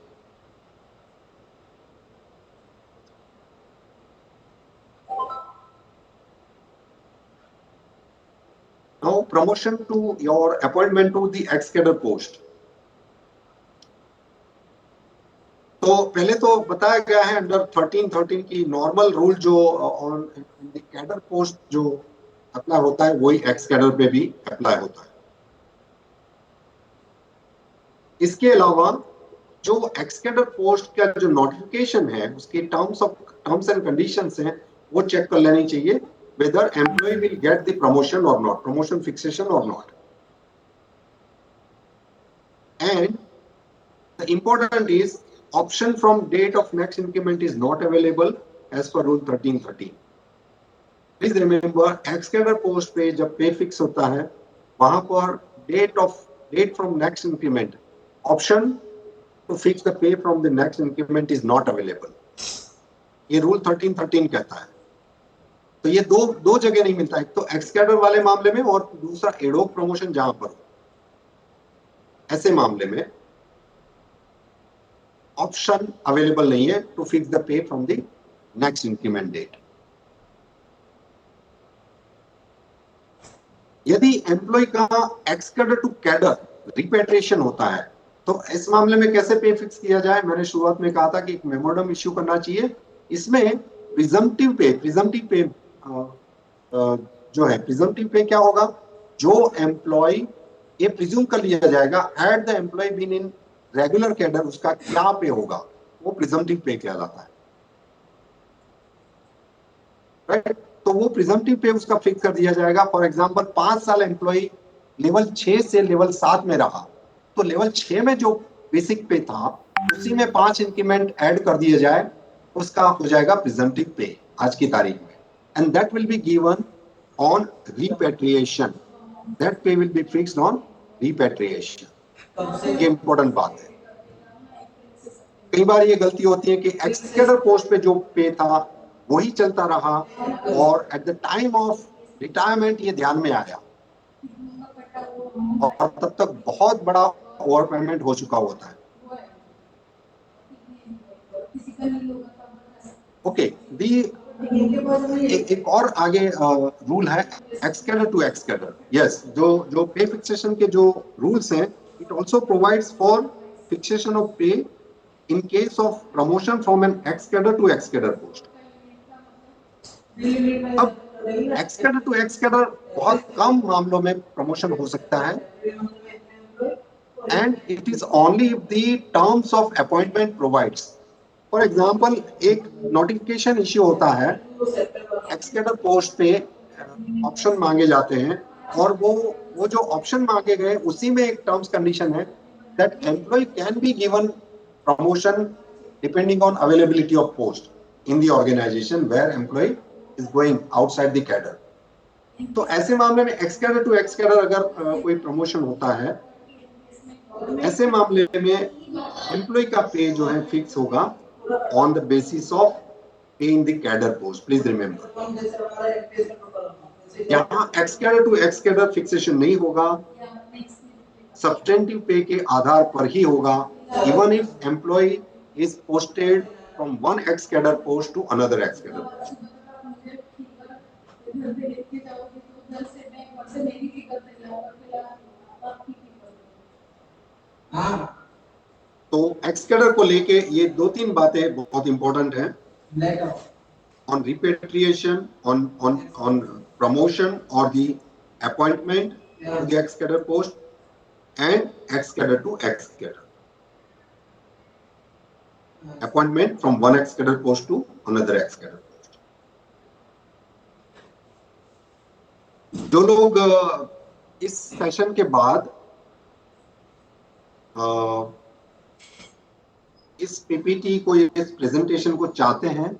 Now promotion to your appointment to the ex cadre post। तो पहले तो बताया गया है अंडर 1313 की नॉर्मल रूल जो ऑन कैडर पोस्ट जो अप्लाई होता है वही एक्स कैडर पे भी अप्लाई होता है। इसके अलावा जो एक्स कैडर पोस्ट का जो नोटिफिकेशन है उसकी टर्म्स एंड कंडीशंस हैं वो चेक कर लेनी चाहिए, whether employee will get the promotion or not, promotion fixation or not। And the important is option from date of next increment is not available as per rule 1313। Please remember, ex cadre post पे जब पे fix होता है वहां पर date from next increment option to fix the pay from the next increment is not available। ये rule 1313 कहता है। तो ये दो जगह नहीं मिलता, एक तो एक्स कैडर वाले मामले में और दूसरा एडोक प्रमोशन जहां पर, ऐसे मामले में ऑप्शन अवेलेबल नहीं है to fix the pay from the next increment date. यदि एम्प्लॉय का ex cadre to cadre repatriation होता है तो इस मामले में कैसे पे फिक्स किया जाए, मैंने शुरुआत में कहा था कि एक मेमोरेंडम इश्यू करना चाहिए। इसमें प्रिजम्पटिव पे जो है, प्रिजम्पटिव पे क्या होगा, जो एम्प्लॉय, ये प्रिज्यूम कर लिया जाएगा had the employee been in regular cadre, उसका क्या पे होगा, वो प्रिजम्पटिव पे कहलाता है। राइट, तो वो प्रिजम्पटिव पे उसका फिक्स कर दिया जाएगा। फॉर एग्जांपल 5 साल एम्प्लॉय लेवल 6 से लेवल 7 में रहा, तो लेवल 6 में जो बेसिक पे था उसी में 5 इंक्रीमेंट ऐड कर दिया जाए, उसका हो जाएगा प्रिजम्पटिव पे आज की तारीख में। And that will be given on repatriation, that pay will be fixed on repatriation, ये इंपॉर्टेंट बात है। कई बार ये गलती होती है कि एक्सकेडर पोस्ट पे जो पे था वही चलता रहा और at the time of retirement ये ध्यान में आया और तब तक बहुत बड़ा ओवर पेमेंट हो चुका होता है। ओके, दी एक और आगे रूल है एक्सकेडर टू एक्सकेडर। यस, जो पे फिक्सेशन के जो रूल्स हैं, it also provides for fixation of पे in case of promotion from an ex-cadre to ex-cadre post। अब ex-cadre to ex-cadre बहुत कम मामलों में प्रमोशन हो सकता है and it is only if the terms of appointment provides। For example, एक notification issue होता है, ex-cadre post पे ऑप्शन मांगे जाते हैं और वो जो ऑप्शन मांगे गए उसी में एक टर्म्स कंडीशन है that employee can be given promotion depending on availability of post in the organization where employee is going outside the cadre। तो ऐसे मामले में ex cadre to ex cadre अगर कोई प्रमोशन होता है, ऐसे मामले में एम्प्लॉय का पे जो है फिक्स होगा on the basis of pay in the cadre post. Please remember, यहाँ ex cadre to ex cadre fixation नहीं होगा, सब्सटेंटिव पे के आधार पर ही होगा, even if employee is posted from one ex-cadre post to another ex-cadre post। तो ex-cadre को लेके ये दो तीन बातें बहुत इंपॉर्टेंट हैं, on repatriation, on promotion or the appointment to the ex-cadre post and ex-cadre to ex-cadre appointment from one ex-cadre post to another ex-cadre post। जो लोग इस सेशन के बाद इस पीपीटी को, इस प्रेजेंटेशन को चाहते हैं,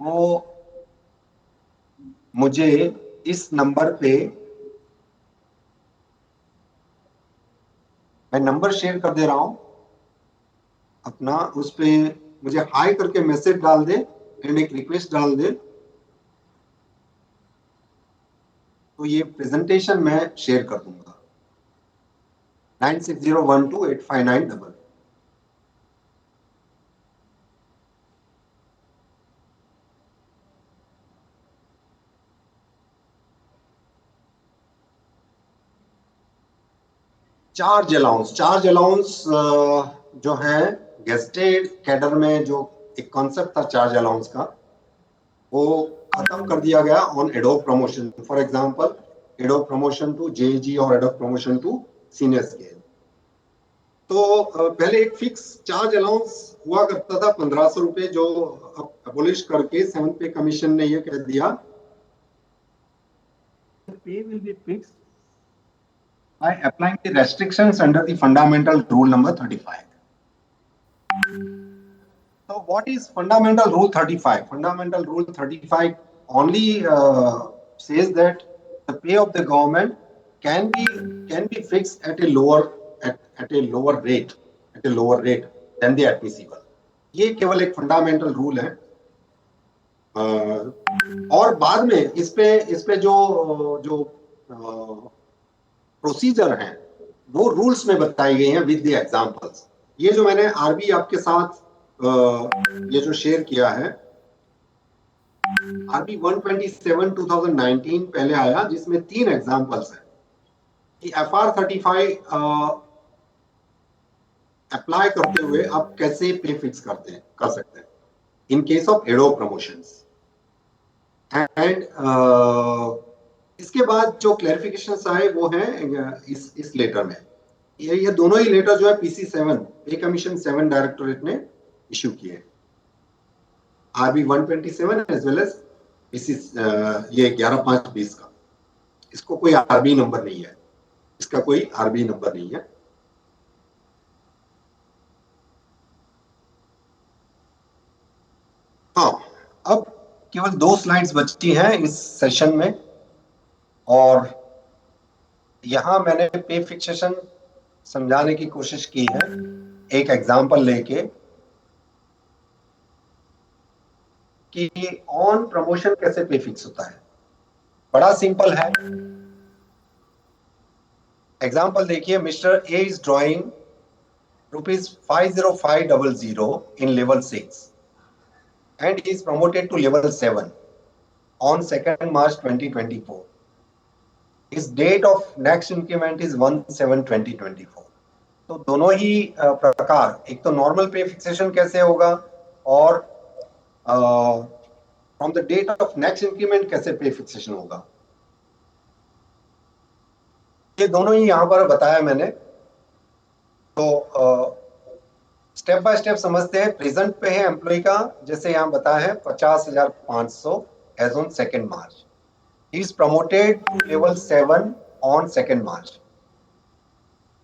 वो मुझे इस नंबर पे, मैं नंबर शेयर कर दे रहा हूं अपना, उस पे मुझे हाई करके मैसेज डाल दे एंड एक रिक्वेस्ट डाल दे, तो ये प्रेजेंटेशन मैं शेयर कर दूंगा। 96012859 चार्ज अलाउंस जो है गेस्टेड कैडर में जो एक कॉन्सेप्ट था चार्ज अलाउंस का, वो खत्म कर दिया गया on ad hoc promotion. For example, ad hoc promotion to JG और ad hoc promotion to senior scale. तो पहले एक फिक्स चार्ज अलाउंस हुआ करता था 1500 रुपए, जो अबोलिश करके 7th पे कमीशन ने ये कह दिया पे will be fixed by applying the restrictions under the fundamental rule number 35। So what is fundamental rule 35? Fundamental rule 35 only says that the pay of the government can be fixed at a lower rate than the admissible। ये केवल एक fundamental rule है। और बाद में इस पे जो प्रोसीजर हैं वो रूल्स में बताई गई हैं विद द एग्जांपल्स। ये जो मैंने आरबी आपके साथ ये जो शेयर किया है, आरबी 127 2019 पहले आया, जिसमें 3 एग्जांपल्स हैं कि FR 35 अप्लाई करते हुए आप कैसे पे फिक्स कर सकते हैं इन case of adobe promotions. And इसके बाद जो क्लैरिफिकेशंस आए वो हैं इस लेटर में। ये दोनों ही लेटर जो है PC7 पे कमीशन 7 डायरेक्टोरेट ने इश्यू किए, RB 127 as well as PC ये 11/5/20 का। इसको कोई RB नंबर नहीं है, इसका कोई RB नंबर नहीं है। हाँ, अब केवल 2 स्लाइड्स बची हैं इस सेशन में, और यहाँ मैंने पे फिक्सेशन समझाने की कोशिश की है एक एग्जांपल लेके कि ऑन प्रमोशन कैसे पे फिक्स होता है। बड़ा सिंपल है। एग्जांपल देखिए, mister A is drawing ₹50500 in level 6 and he is promoted to level 7 on 2nd March 2024. His date of next increment is 1/7/2024. तो दोनों ही प्रकार, एक तो नॉर्मल पे फिक्सेशन कैसे होगा और from the date of next increment कैसे पे फिक्सेशन होगा, ये दोनों ही यहाँ पर बताया मैंने। तो स्टेप बाय स्टेप समझते हैं। प्रेजेंट पे है एम्प्लॉय का, जैसे यहाँ बताया है 50,500 as on 2nd March. He is promoted to level 7 on 2nd March.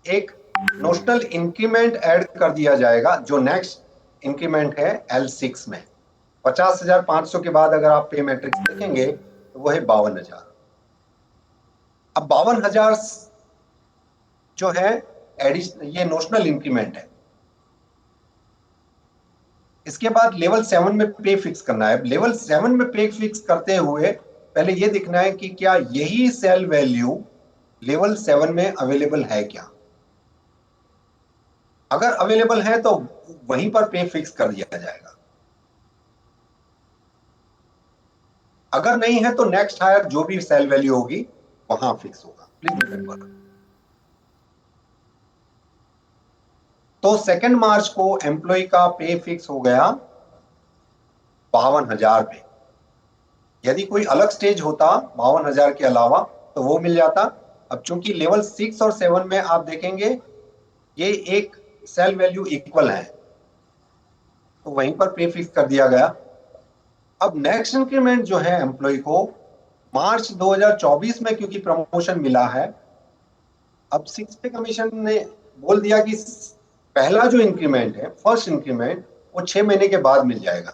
एक नोशनल इंक्रीमेंट ऐड कर दिया जाएगा जो नेक्स्ट इंक्रीमेंट है L6 में। 50,500 के बाद अगर आप पे मैट्रिक्स देखेंगे तो वो है 52,000। अब 52,000 जो है एडिशनल, ये नोशनल इंक्रीमेंट है। इसके बाद लेवल 7 में पे फिक्स करना है। लेवल 7 में पे फिक्स करते हुए पहले ये देखना है कि क्या यही सेल वैल्यू लेवल 7 में अवेलेबल है क्या। अगर अवेलेबल है तो वहीं पर पे फिक्स कर दिया जाएगा। अगर नहीं है तो नेक्स्ट हायर जो भी सेल वैल्यू होगी वहां फिक्स होगा। Please remember. तो 2nd मार्च को एम्प्लॉय का पे फिक्स हो गया 52,000 पे। यदि कोई अलग स्टेज होता 52,000 के अलावा तो वो मिल जाता। अब चूंकि लेवल 6 और 7 में आप देखेंगे ये एक सेल वैल्यू इक्वल है तो वहीं पर पे फिक्स कर दिया गया। अब नेक्स्ट इंक्रीमेंट जो है एम्प्लॉय को मार्च 2024 में क्योंकि प्रमोशन मिला है, अब 6 पे कमीशन ने बोल दिया कि पहला जो इंक्रीमेंट है, फर्स्ट इंक्रीमेंट, वो 6 महीने के बाद मिल जाएगा।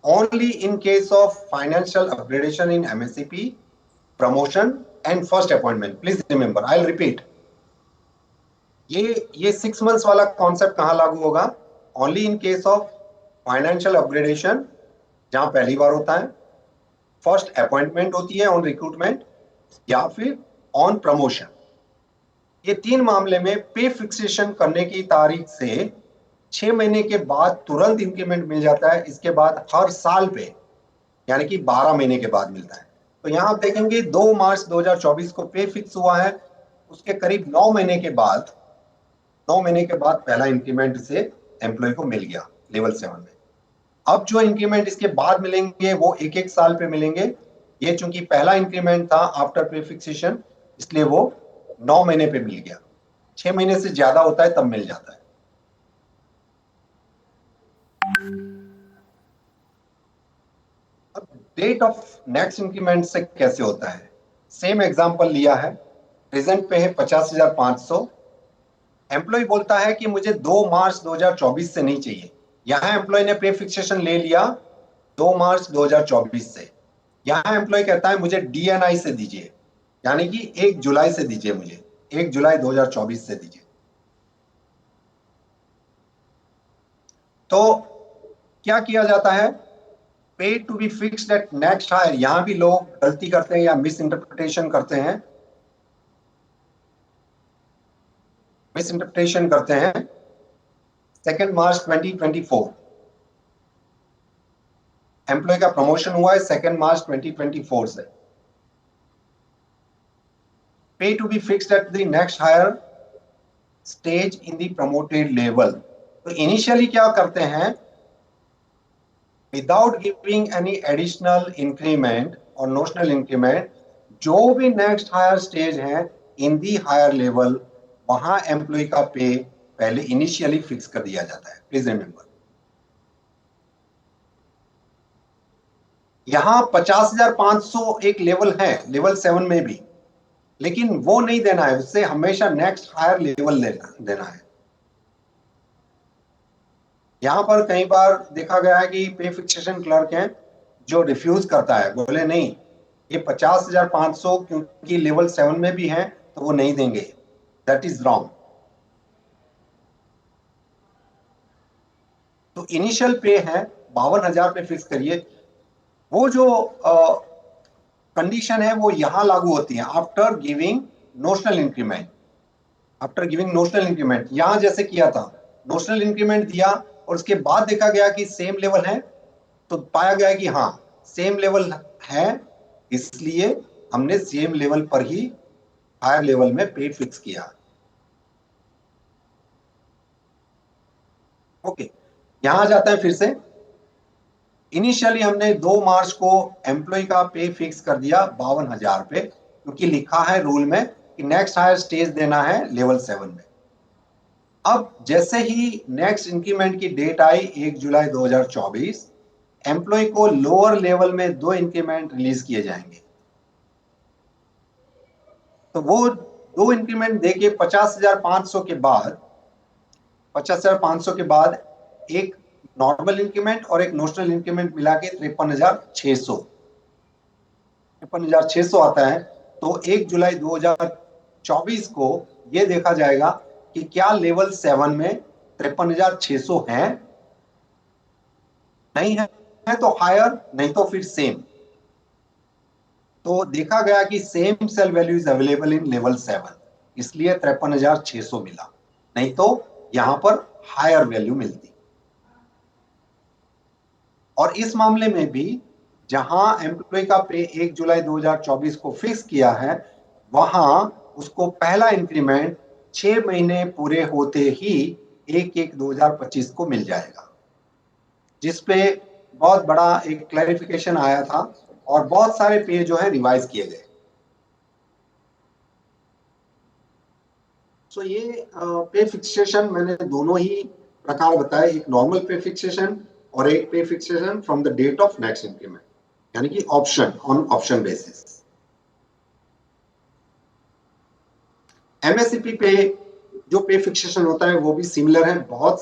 Only in case of financial upgradation in MSCP, promotion and first appointment. Please remember, I will repeat. ये 6 मंथ्स वाला कॉन्सेप्ट कहां लागू होगा? Only in case of financial upgradation, जहां पहली बार होता है, फर्स्ट अपॉइंटमेंट होती है ऑन रिक्रूटमेंट, या फिर ऑन प्रमोशन। ये 3 मामले में पे फिक्सेशन करने की तारीख से 6 महीने के बाद तुरंत इंक्रीमेंट मिल जाता है। इसके बाद हर साल पे, यानी कि 12 महीने के बाद मिलता है। तो यहां आप देखेंगे 2 मार्च 2024 को पे फिक्स हुआ है, उसके करीब 9 महीने के बाद, 9 महीने के बाद पहला इंक्रीमेंट से एम्प्लॉय को मिल गया लेवल 7 में। अब जो इंक्रीमेंट इसके बाद मिलेंगे वो एक एक साल पे मिलेंगे। ये चूंकि पहला इंक्रीमेंट था आफ्टर पे फिक्सेशन, इसलिए वो 9 महीने पे मिल गया। 6 महीने से ज्यादा होता है तब मिल जाता है। अब डेट ऑफ नेक्स्ट इंक्रीमेंट से कैसे होता है? सेम एग्जांपल लिया है। प्रेजेंट पे है 50,500। एम्प्लॉय बोलता है कि मुझे 2 मार्च 2024 से नहीं चाहिए। यहां एम्प्लॉय ने पे फिक्सेशन ले लिया 2 मार्च 2024 से। यहां एम्प्लॉय कहता है मुझे DNI से दीजिए, यानी कि 1 जुलाई से दीजिए, मुझे 1 जुलाई 2024 से दीजिए। तो क्या किया जाता है? Pay to be fixed at next higher. यहां भी लोग गलती करते हैं या मिस इंटरप्रिटेशन करते हैं, 2 मार्च 2024 एम्प्लॉय का प्रमोशन हुआ है 2 मार्च 2024 से। Pay to be fixed at the next higher stage in the promoted level. तो इनिशियली क्या करते हैं? Without giving any additional increment और नोशनल इंक्रीमेंट, जो भी नेक्स्ट हायर स्टेज है इन दी हायर लेवल, वहां एम्प्लॉय का पे पहले इनिशियली फिक्स कर दिया जाता है। प्लीज रिमेंबर, यहां 50,500 एक लेवल है लेवल 7 में भी, लेकिन वो नहीं देना है, उससे हमेशा नेक्स्ट हायर लेवल देना है। यहां पर कई बार देखा गया है कि पे फिक्सेशन क्लर्क हैं जो रिफ्यूज करता है, बोले नहीं ये 50,500 क्योंकि लेवल 7 में भी है तो वो नहीं देंगे, दैट इज रॉन्ग। तो इनिशियल पे है 52,000 पे फिक्स करिए। वो जो कंडीशन है वो यहां लागू होती है after giving notional increment. After giving notional increment यहां जैसे किया था, नोशनल इंक्रीमेंट दिया और उसके बाद देखा गया कि सेम लेवल है, तो पाया गया कि हाँ सेम लेवल है, इसलिए हमने सेम लेवल पर ही हायर लेवल में पे फिक्स किया। ओके, यहां जाता है फिर से। इनिशियली हमने 2 मार्च को एम्प्लॉय का पे फिक्स कर दिया 52,000 पे, क्योंकि लिखा है रूल में कि नेक्स्ट हायर स्टेज देना है लेवल 7 में। अब जैसे ही नेक्स्ट इंक्रीमेंट की डेट आई 1 जुलाई 2024, एम्प्लॉय को लोअर लेवल में 2 इंक्रीमेंट रिलीज किए जाएंगे। तो वो 2 इंक्रीमेंट देके 50,500 के बाद, 50,500 के बाद एक नॉर्मल इंक्रीमेंट और एक नोशनल इंक्रीमेंट मिला के 53,600, 53,600 आता है। तो 1 जुलाई 2024 को ये देखा जाएगा कि क्या लेवल 7 में 53,600 है, नहीं है तो हायर, नहीं तो फिर सेम। तो देखा गया कि same cell value is available in level 7, इसलिए 53,600 मिला, नहीं तो यहां पर हायर वैल्यू मिलती। और इस मामले में भी जहां एम्प्लॉय का पे 1 जुलाई 2024 को फिक्स किया है, वहां उसको पहला इंक्रीमेंट 6 महीने पूरे होते ही 1/1/2025 को मिल जाएगा, जिसपे बहुत बड़ा एक क्लैरिफिकेशन आया था और बहुत सारे पे जो है रिवाइज किए गए। सो ये पे फिक्सेशन मैंने दोनों ही प्रकार बताए, एक नॉर्मल पे फिक्सेशन और एक pay fixation from the date of next increment, यानी कि option on option basis. MSCP pay जो पे फिक्सेशन होता है वो भी सिमिलर है, बहुत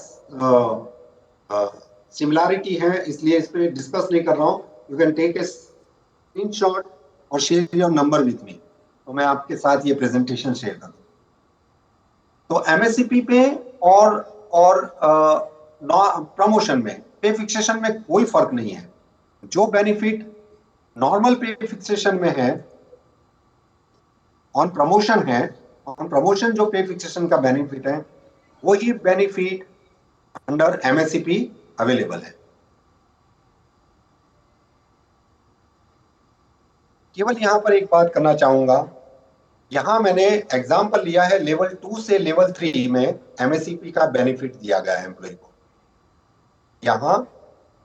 सिमिलैरिटी है, इसलिए इस पे डिस्कस नहीं कर रहा हूं। You can take a screenshot और share your number with me, तो मैं आपके साथ ये प्रेजेंटेशन शेयर कर दूं। तो एमएससीपी पे और प्रमोशन में पे फिक्सेशन में कोई फर्क नहीं है। जो बेनिफिट नॉर्मल पे फिक्सेशन में है ऑन प्रमोशन है, ऑन प्रमोशन जो पे फिक्सेशन का बेनिफिट है वही बेनिफिट अंडर एमएससीपी अवेलेबल है। केवल यहां पर एक बात करना चाहूंगा, यहां मैंने एग्जांपल लिया है लेवल 2 से लेवल 3 में एमएससीपी का बेनिफिट दिया गया है एम्प्लॉय को। यहाँ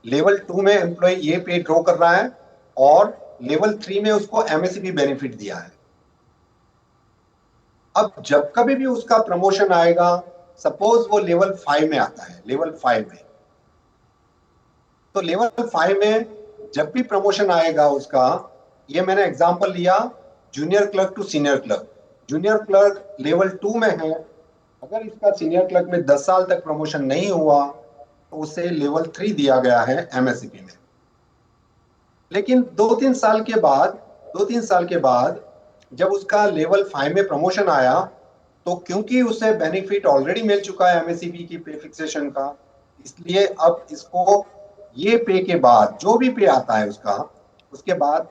लेवल 2 में एम्प्लॉय ये पे ड्रॉ कर रहा है और लेवल 3 में उसको एमएससीपी बेनिफिट दिया है। अब जब कभी भी उसका प्रमोशन आएगा, सपोज वो लेवल 5 में आता है, लेवल 5 में, तो लेवल 5 में जब भी प्रमोशन आएगा उसका, ये मैंने एग्जांपल लिया junior clerk to senior clerk. Junior clerk level 2 में है, अगर इसका सीनियर क्लर्क में 10 साल तक प्रमोशन नहीं हुआ तो उसे लेवल 3 दिया गया है एमएससीपी में। लेकिन 2-3 साल के बाद, 2-3 साल के बाद जब उसका लेवल 5 में प्रमोशन आया, तो क्योंकि उसे बेनिफिट ऑलरेडी मिल चुका है एमएससीपी की पे फिक्सेशन का, इसलिए अब इसको ये पे के बाद जो भी पे आता है उसका, उसके बाद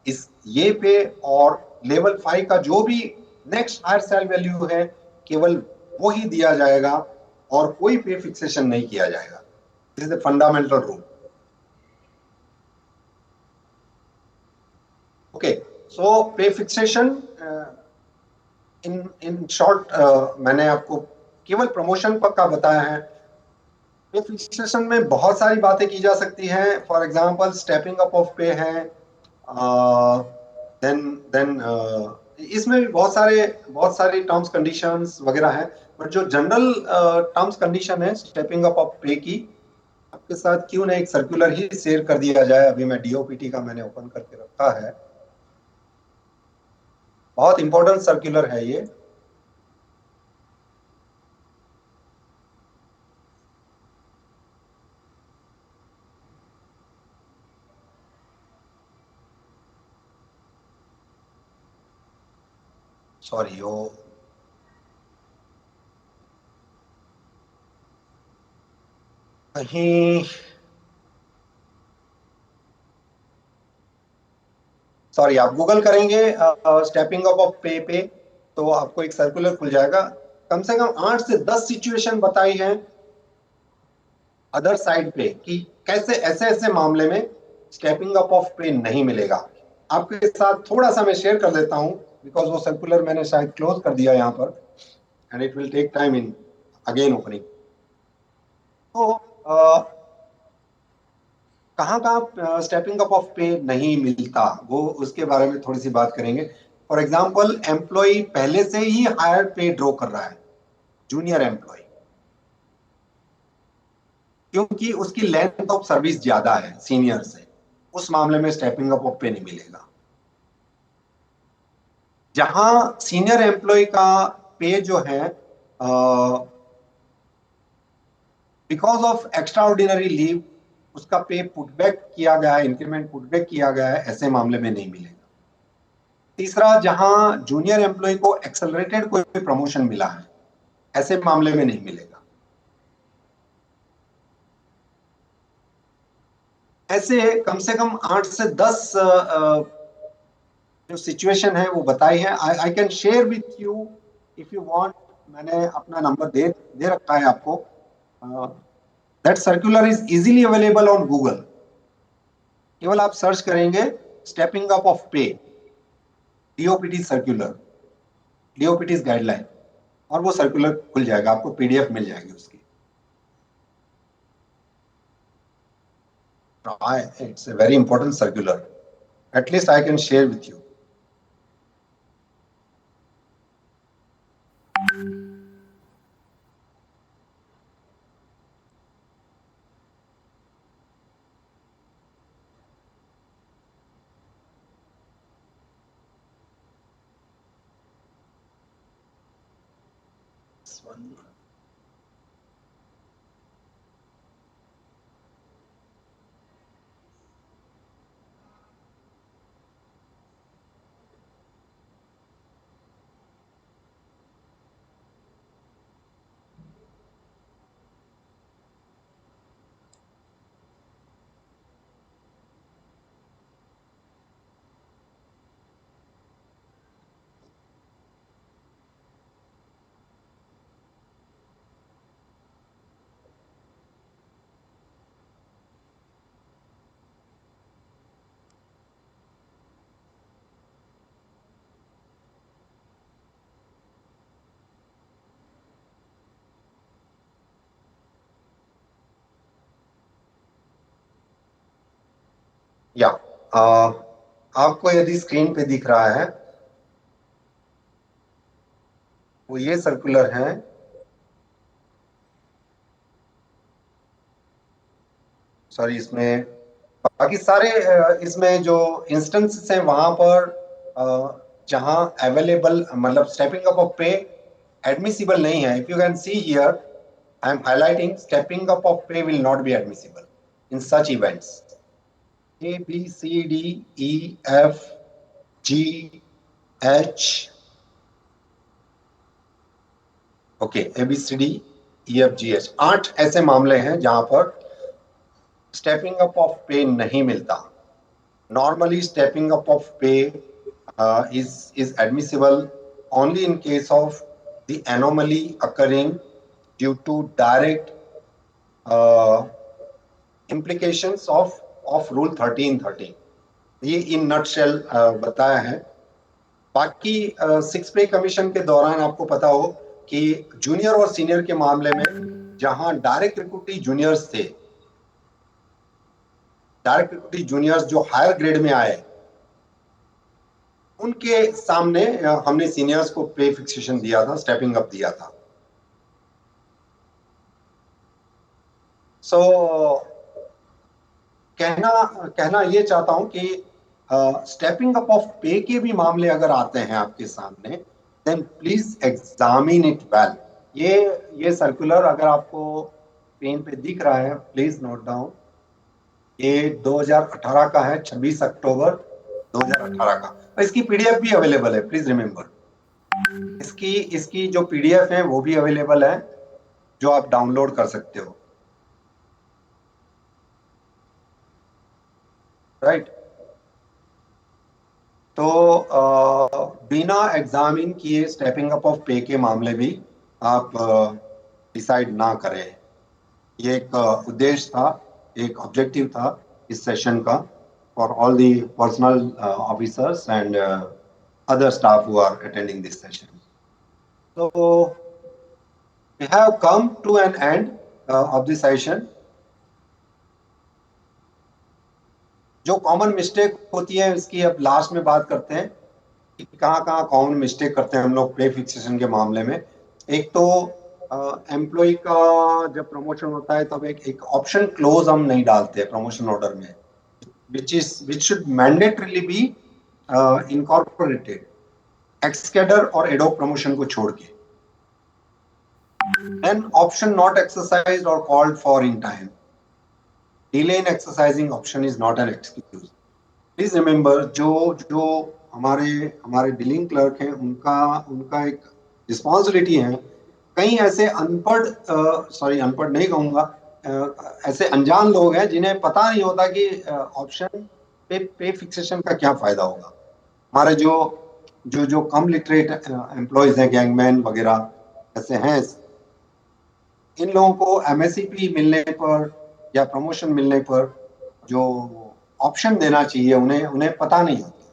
इस ये पे और लेवल 5 का जो भी नेक्स्ट हायर सेल वैल्यू है, केवल वो ही दिया जाएगा और कोई पे फिक्सेशन नहीं किया जाएगा। This is the fundamental rule. Okay, सो पे फिक्सेशन इन इन शॉर्ट मैंने आपको केवल प्रमोशन का बताया है। पे फिक्सेशन में बहुत सारी बातें की जा सकती हैं, for example stepping up of पे है, देन देन इसमें भी बहुत सारे टर्म्स कंडीशंस वगैरह हैं। बट जो जनरल टर्म्स कंडीशन है स्टेपिंग अप ऑफ पे की, आपके साथ क्यों ना एक सर्कुलर ही शेयर कर दिया जाए। अभी मैं डीओपीटी का मैंने ओपन करके रखा है, बहुत इंपॉर्टेंट सर्कुलर है ये। सॉरी वो कहीं, सॉरी, आप गूगल करेंगे स्टेपिंग अप ऑफ पे तो आपको एक सर्कुलर खुल जाएगा। कम से कम 8 से 10 सिचुएशन बताई हैं अदर साइड पे कि कैसे ऐसे ऐसे मामले में स्टेपिंग अप ऑफ पे नहीं मिलेगा। आपके साथ थोड़ा सा मैं शेयर कर देता हूं, बिकॉज वो सर्कुलर मैंने शायद क्लोज कर दिया यहाँ पर, and it will take time in again opening. तो कहाँ कहाँ स्टेपिंग अप ऑफ पे नहीं मिलता, वो उसके बारे में थोड़ी सी बात करेंगे। फॉर एग्जाम्पल, एम्प्लॉय पहले से ही हायर पे ड्रॉ कर रहा है, जूनियर एम्प्लॉय, क्योंकि उसकी लेंथ ऑफ सर्विस ज्यादा है सीनियर से, उस मामले में स्टेपिंग अप ऑफ पे नहीं मिलेगा। जहां सीनियर एम्प्लॉय का पे जो है because of extra ordinary leave उसका पे पुटबैक किया गया है, इंक्रीमेंट पुटबैक किया गया है, ऐसे मामले में नहीं मिलेगा। तीसरा, जहां जूनियर एम्प्लॉय को एक्सेलरेटेड कोई प्रमोशन मिला है, ऐसे मामले में नहीं मिलेगा। ऐसे कम से कम 8 से 10 जो सिचुएशन है वो बताई है। I can share with you if you want. मैंने अपना नंबर दे दे रखा है आपको। That circular is easily available on Google. केवल आप सर्च करेंगे स्टेपिंग अप ऑफ पे, डीओपीटी सर्कुलर, डीओपीटी गाइडलाइन, और वो सर्कुलर खुल जाएगा, आपको पीडीएफ मिल जाएगी उसकी। It's a very important circular. At least I can share with you. This one. या आपको यदि स्क्रीन पे दिख रहा है, वो ये सर्कुलर है। सॉरी, इसमें बाकी सारे इसमें जो इंस्टेंसेस हैं वहां पर जहां अवेलेबल, मतलब stepping up of pay admissible नहीं है। If you can see here, I am highlighting stepping up of pay will not be admissible in such events. A B C D E F G H, okay, A B C D E F G H, 8 ऐसे मामले हैं जहां पर stepping up of पे नहीं मिलता। Normally stepping up of पे is admissible only in case of the anomaly occurring due to direct implications of rule 1313। ये इन नटशेल बताया है। बाकी 6 पे कमीशन के दौरान आपको पता हो कि जूनियर और सीनियर के मामले में जहां डायरेक्ट रिक्रूटी जूनियर्स थे, डायरेक्ट रिक्रूटी जूनियर्स जो हायर ग्रेड में आए, उनके सामने हमने सीनियर्स को पे फिक्सेशन दिया था, स्टेपिंग अप दिया था। सो कहना कहना ये चाहता हूं कि स्टेपिंग अप ऑफ पे के भी मामले अगर आते हैं आपके सामने, then please examine it well. ये सर्कुलर अगर आपको पेन पे दिख रहा है, प्लीज नोट डाउन। ये 2018 का है, 26 अक्टूबर 2018 का। इसकी पीडीएफ भी अवेलेबल है, प्लीज रिमेम्बर। इसकी इसकी जो पीडीएफ है वो भी अवेलेबल है, जो आप डाउनलोड कर सकते हो। राइट। तो बिना एग्जामिन किए स्टेपिंग अप ऑफ पे के मामले भी आप डिसाइड ना करें। ये एक उद्देश्य था, एक ऑब्जेक्टिव था इस सेशन का, for all the personnel officers and other staff who are attending this session. तो we have come to an end of the session. जो कॉमन मिस्टेक होती है इसकी अब लास्ट में बात करते हैं कि कहाँ कहाँ कॉमन मिस्टेक करते हैं हम लोग पे फिक्सेशन के मामले में। एक तो एम्प्लॉय का जब प्रमोशन होता है तब एक एक ऑप्शन क्लोज हम नहीं डालते प्रमोशन ऑर्डर में, which should mandatorily be incorporated ex cadre और एडोक प्रमोशन को छोड़ के। एन ऑप्शन नॉट एक्सरसाइज्ड और called for in time, delay in exercising option is not an excuse. Please remember, जो जो हमारे हमारे डीलिंग क्लर्क हैं उनका उनका एक रिस्पॉन्सिबिलिटी है। कई ऐसे अनपढ़, सॉरी अनपढ़ नहीं कहूँगा, ऐसे अनजान लोग हैं जिन्हें पता नहीं होता कि ऑप्शन पे फिक्सेशन का क्या फायदा होगा। हमारे जो जो जो कम लिटरेट एम्प्लॉयज हैं, गैंगमैन वगैरह ऐसे हैं, इन लोगों को एमएससीपी मिलने पर या प्रमोशन मिलने पर जो ऑप्शन देना चाहिए उन्हें उन्हें पता नहीं होता।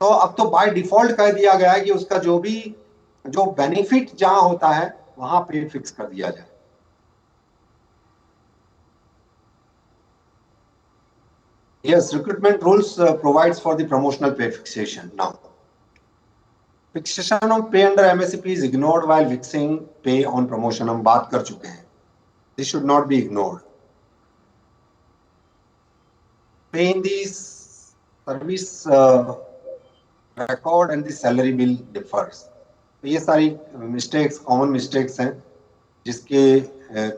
तो अब तो बाय डिफॉल्ट कह दिया गया है कि उसका जो भी जो बेनिफिट जहां होता है वहां पे फिक्स कर दिया जाए। Yes, recruitment rules provides for the promotional pay fixation. Now, fixation of pay under MSCP is ignored while fixing pay on promotion. हम बात कर चुके हैं, this should not be ignored. Pay in the service record and the salary bill differs. तो ये सारी mistakes common mistakes हैं जिसके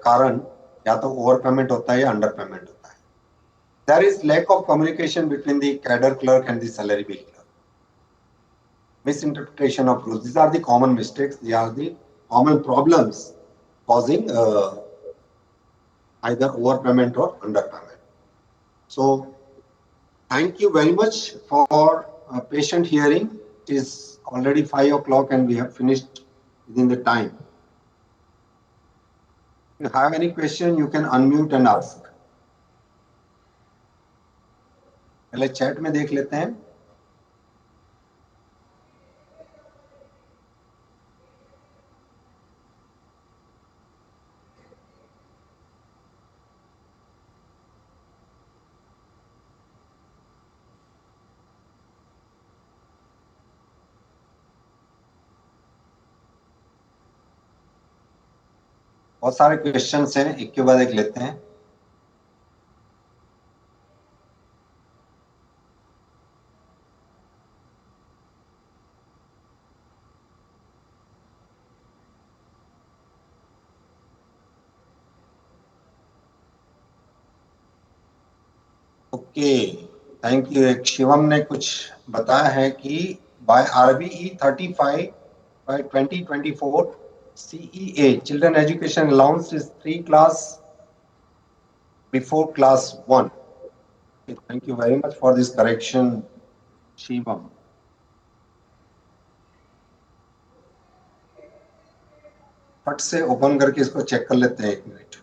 कारण या तो ओवर पेमेंट होता है या अंडर पेमेंट होता है। There is lack of communication between the cadre clerk and the salary bill clerk, misinterpretation of rules. These are the common mistakes, these are the common problems causing either overpayment or underpayment. So thank you very much for patient hearing. It is already 5 o'clock and we have finished within the time. If you have any question, you can unmute and ask. पहले chat में देख लेते हैं। बहुत सारे questions हैं, एक के बाद एक लेते हैं। Okay, thank you. एक शिवम ने कुछ बताया है कि by RBE 35 by 2024 CEA children education allowance is 3 class before class 1. Okay, thank you very much for this correction, Shivam. फट से ओपन करके इसको चेक कर लेते हैं, एक minute.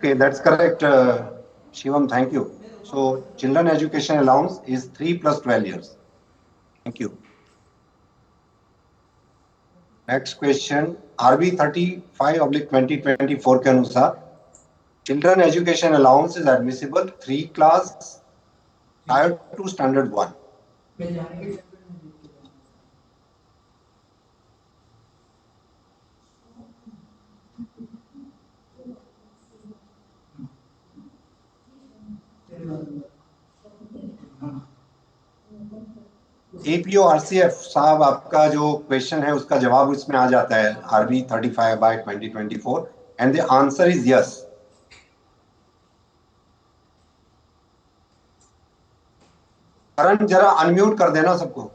Okay, that's correct, Shivam. Thank you. So, children education allowance is 3 plus 12 years. Thank you. Next question, RB 35 oblique 2024 के अनुसार children education allowance is admissible 3 class tyre 2 standard 1. APO RCF साहब, आपका जो question है उसका जवाब इसमें आ जाता है RB 35/2024 and the answer is yes. Karan, जरा अनम्यूट कर देना सबको.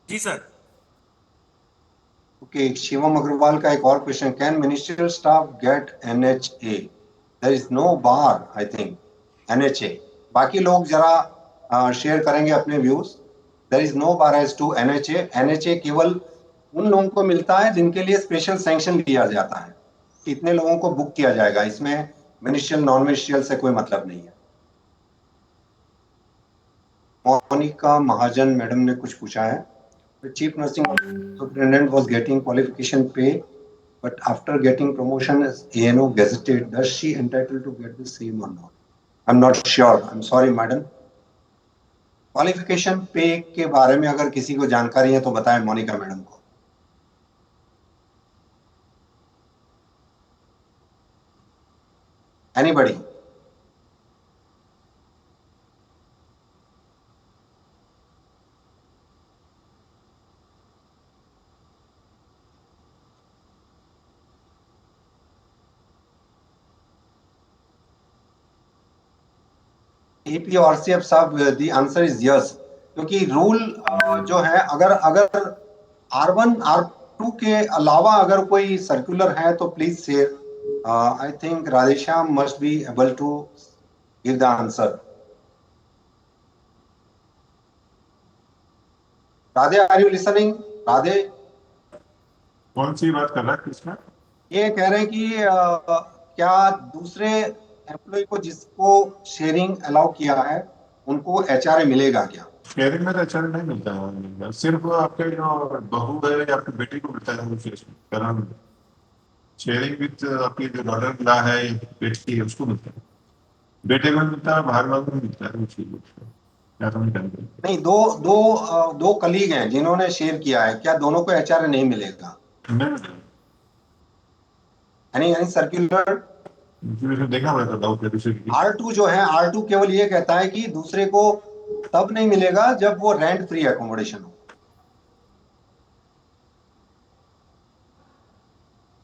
जी सर. ओके, शिवम अग्रवाल का एक और question, can ministerial staff get NHA? There is no bar, I think, NHA. बाकी लोग जरा शेयर करेंगे अपने views. There is no bar as to NHA. NHA केवल उन लोगों को मिलता है जिनके लिए स्पेशल सैंक्शन दिया जाता है. कितने लोगों को बुक किया जाएगा, इसमें मिनिस्ट्रियल नॉन मिनिस्ट्रियल से कोई मतलब नहीं है. मोनिका महाजन मैडम ने कुछ पूछा है. The chief nursing superintendent was getting qualification pay, but after getting promotion as ANO gazetted, does she entitled to get the same or not? I'm not sure. I'm sorry, madam. Qualification पे के बारे में अगर किसी को जानकारी है तो बताएं मोनिका मैडम को. Anybody? एपी और सीएफ साहब, द आंसर इज यस. क्योंकि रूल जो है, अगर अगर R1 R2 के अलावा अगर कोई सर्कुलर है तो please share. I think Radheshyam must be able to give the answer. Radhe, are you listening? Radhe, कौन सी बात कर रहा है, किसका? ये कह रहे हैं कि क्या दूसरे एम्प्लॉय को जिसको शेयरिंग अलाउ किया है उनको एचआरए मिलेगा क्या? शेयरिंग में तो अच्छा नहीं मिलता है, सिर्फ आपके जो बहू है या आपकी बेटी को मिलता है वो कारण. शेयरिंग विद आपकी जो डॉटर ला है, बेटी है, उसको मिलता है. बेटे को मिलता है, बाहर वालों को मिलता है वो चीज. या तो नहीं करते. नहीं, दो दो दो कलीग हैं जिन्होंने शेयर किया है, क्या दोनों को एचआरए नहीं मिलेगा? नहीं, यानी सर्कुलर देखना पड़ेगा डाउट है दूसरे की. R2 जो है, R2 केवल ये कहता है कि दूसरे को तब नहीं मिलेगा जब वो रेंट फ्री एकोमोडेशन हो.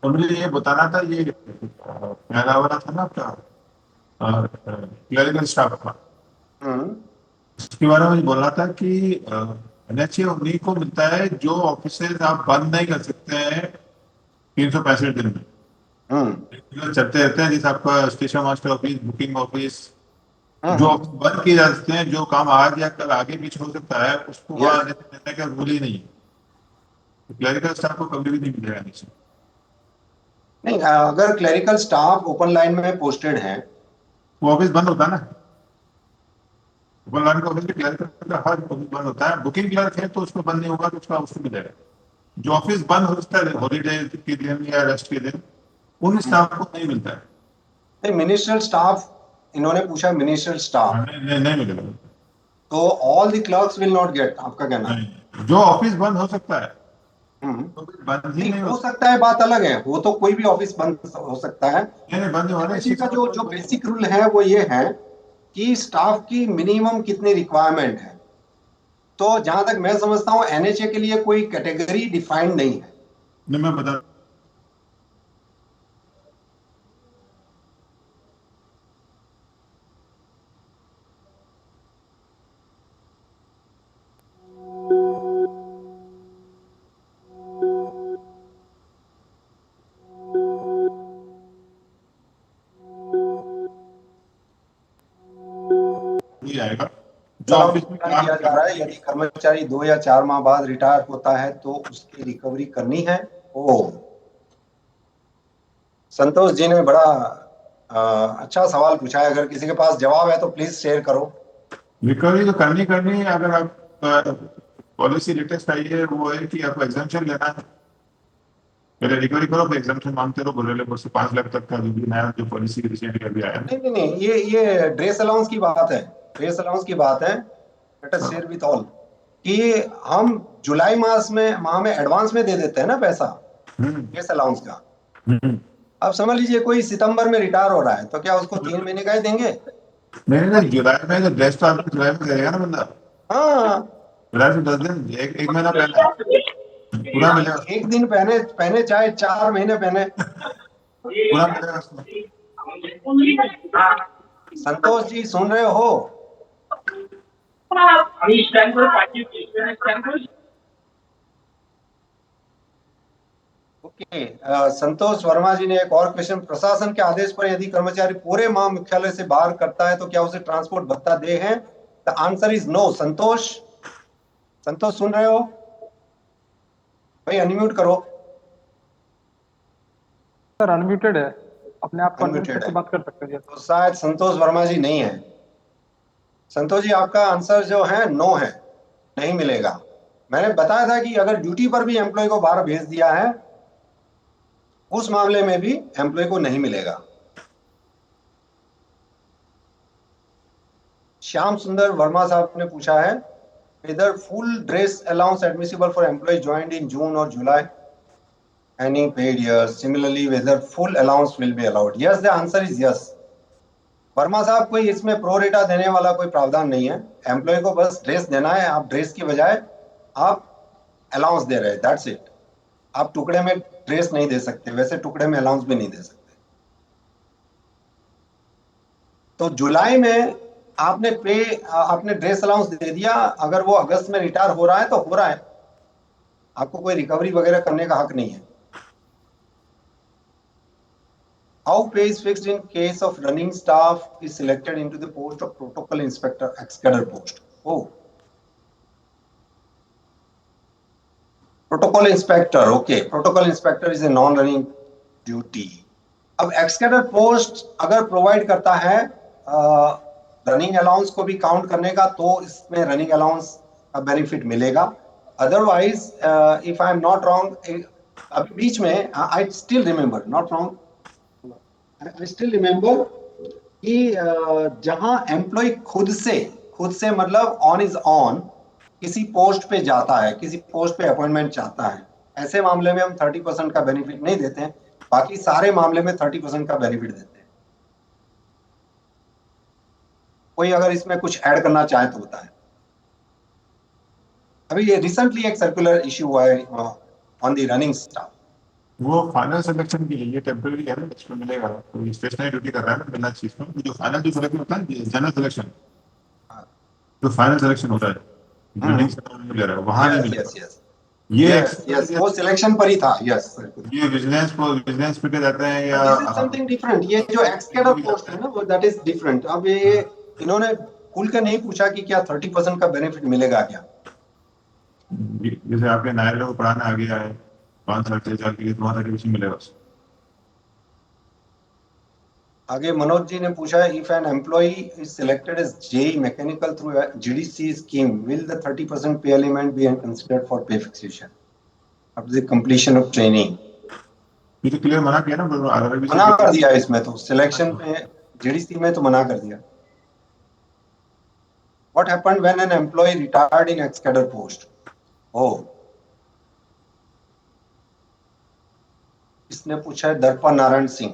तो मुझे ये बताना था, ये पहला वाला था ना आपका क्लरिकल स्टाफ का, उसके बारे में मुझे बोलना था कि एनएचए उन्हीं को मिलता है जो ऑफिसेज आप बंद नहीं कर सकते हैं 365 दिन में. चलते रहते हैं, जैसे आपका station master office, booking office, जो ऑफिस बंद किए जा सकते हैं, जो काम आज या कल आगे पीछे हो सकता है, उसको वहां देने का रूल ही नहीं है. क्लरिकल स्टाफ को कभी भी नहीं मिलेगा नीचे. नहीं, अगर क्लरिकल स्टाफ ओपन लाइन में पोस्टेड है वो ऑफिस बंद होता है ना. ओपन लाइन का ऑफिस क्लरिकल का हर ऑफिस बंद होता है. बुकिंग क्लर्क है तो उसको बंद नहीं होगा तो उसका उसको मिलेगा. जो ऑफिस बंद हो सकता है हॉलीडे के दिन या रेस्ट के दिन, उन स्टाफ को नहीं मिलता है. नहीं, मिनिस्ट्रियल स्टाफ इन्होंने पूछा, मिनिस्ट्रियल स्टाफ नहीं मिलेगा. तो all the clerks will not gate, आपका कहना है? जो ऑफिस बंद हो सकता है तो बंद ही नहीं हो सकता है, बात अलग है. वो तो कोई भी ऑफिस बंद हो सकता है. नहीं बंद होने का जो बेसिक रूल है वो ये है कि स्टाफ की मिनिमम कितनी रिक्वायरमेंट है. तो जहां तक मैं समझता हूँ एनएचए के लिए कोई कैटेगरी डिफाइंड नहीं है. नहीं, मैं बता. आएगा जो अलाउंस ऑफिस में प्लान काम किया जा रहा है, यदि कर्मचारी 2 या 4 माह बाद रिटायर होता है तो उसकी रिकवरी करनी है। ओ, संतोष जी ने बड़ा अच्छा सवाल पूछा है। अगर किसी के पास जवाब है तो प्लीज शेयर करो। रिकवरी तो करनी है। अगर आप पॉलिसी लेटेस्ट आई है वो है कि आपको एग्जाम्पशन लेना है, पहले रिकवरी करो फिर एग्जाम्पशन मांगते रहो, बोले ले से 5 लाख तक का जो भी नया जो पॉलिसी रिसेंटली अभी आया नहीं नहीं नहीं, ये ड्रेस अलाउंस की बात है। ड्रेस अलाउंस की बात है। Let us share with all कि हम जुलाई माह में एडवांस में दे देते हैं ना पैसा हम्म ड्रेस अलाउंस का। हम्म। अब समझ लीजिए कोई सितंबर में रिटायर हो रहा है तो क्या उसको 3 महीने का ही देंगे? नहीं, जुलाई में तो ड्रेस तो आपको जुलाई में करेगा ना बंदा, हाँ, जुलाई से 10 दिन, एक महीना पहले पूरा मिलेगा, एक दिन पहने पहने चाहे 4 महीने पहने। पूरा मिलेगा उसको। संतोष जी सुन रहे हो? ओके, संतोष वर्मा जी ने एक और क्वेश्चन, प्रशासन के आदेश पर यदि कर्मचारी पूरे माह मुख्यालय से बाहर करता है तो क्या उसे ट्रांसपोर्ट भत्ता दे हैं? The answer is no. Santosh, Santosh सुन रहे हो भाई? अनम्यूट करो। सर अनम्यूटेड है, अपने आप को अनम्यूट अनम्यूटेड करके है बात कर सकते हैं। तो शायद संतोष वर्मा जी नहीं है। संतोष जी आपका आंसर जो है नो है, नहीं मिलेगा। मैंने बताया था कि अगर ड्यूटी पर भी एम्प्लॉय को बाहर भेज दिया है उस मामले में भी एम्प्लॉय को नहीं मिलेगा। श्याम सुंदर वर्मा साहब ने पूछा है whether full dress allowance admissible for employees joined in June or July any paid years. Similarly, whether full allowance will be allowed. Yes, the answer is yes. Verma साहब, कोई इसमें प्रो रेटा देने वाला कोई प्रावधान नहीं है। एम्प्लॉय को बस ड्रेस देना है, आप ड्रेस की बजाय आप अलाउंस दे रहे हैं, दैट्स इट। आप टुकड़े में ड्रेस नहीं दे सकते, वैसे टुकड़े में अलाउंस भी नहीं दे सकते। तो जुलाई में आपने ड्रेस अलाउंस दे दिया, अगर वो अगस्त में रिटायर हो रहा है तो हो रहा है, आपको कोई रिकवरी वगैरह करने का हक नहीं है। How pay is fixed in case of running staff is selected into the post of protocol inspector, ex-cadre post? Oh, protocol inspector, okay, protocol inspector is a non-running duty. अब ex-cadre post अगर provide करता है running allowance को भी count करने का तो इसमें रनिंग अलाउंस का बेनिफिट मिलेगा। Otherwise if I am not wrong, अभी बीच में I still remember, not wrong, I still remember कि जहां एम्प्लॉय खुद से मतलब ऑन इज ऑन किसी पोस्ट पे जाता है, किसी पोस्ट पे अपॉइंटमेंट चाहता है, ऐसे मामले में हम 30% का बेनिफिट नहीं देते हैं, बाकी सारे मामले में 30% का बेनिफिट देते हैं। कोई अगर इसमें कुछ ऐड करना चाहे तो बताएं। अभी ये रिसेंटली एक सर्कुलर इश्यू हुआ है ऑन द रनिंग स्टाफ। वो फाइनल सिलेक्शन के लिए टेम्पररी है ना, इसमें मिलेगा, तो स्टेशनरी ड्यूटी कर रहा है ना बिना चीज में, जो फाइनल जो सिलेक्शन होता है जनरल सिलेक्शन, जो फाइनल सिलेक्शन होता है बिल्डिंग से ले रहा है वहां नहीं मिलेगा। यस यस ये यस, वो सिलेक्शन पर ही था। यस, ये बिजनेस पे जाते हैं या दिस इज समथिंग डिफरेंट। ये जो एक्स कैडर पोस्ट है ना, वो दैट इज डिफरेंट। अब ये इन्होंने खुल के नहीं पूछा कि क्या 30% का बेनिफिट मिलेगा क्या। जैसे आपके नायर को पढ़ाना आ गया है 5 साल 6 साल के लिए, तुम्हारा सर्टिफिकेशन मिलेगा। आगे मनोज जी ने पूछा है if an employee is selected as JE mechanical through GDC scheme will the 30% pay element be considered for pay fixation after the completion of training? ये तो क्लियर मना किया ना, मना कर दिया इसमें, तो सिलेक्शन पे जीडीसी में तो मना कर दिया। What happened when an employee retired in ex-cadre post? Oh, इसने पूछा है दर्पा नारायण सिंह।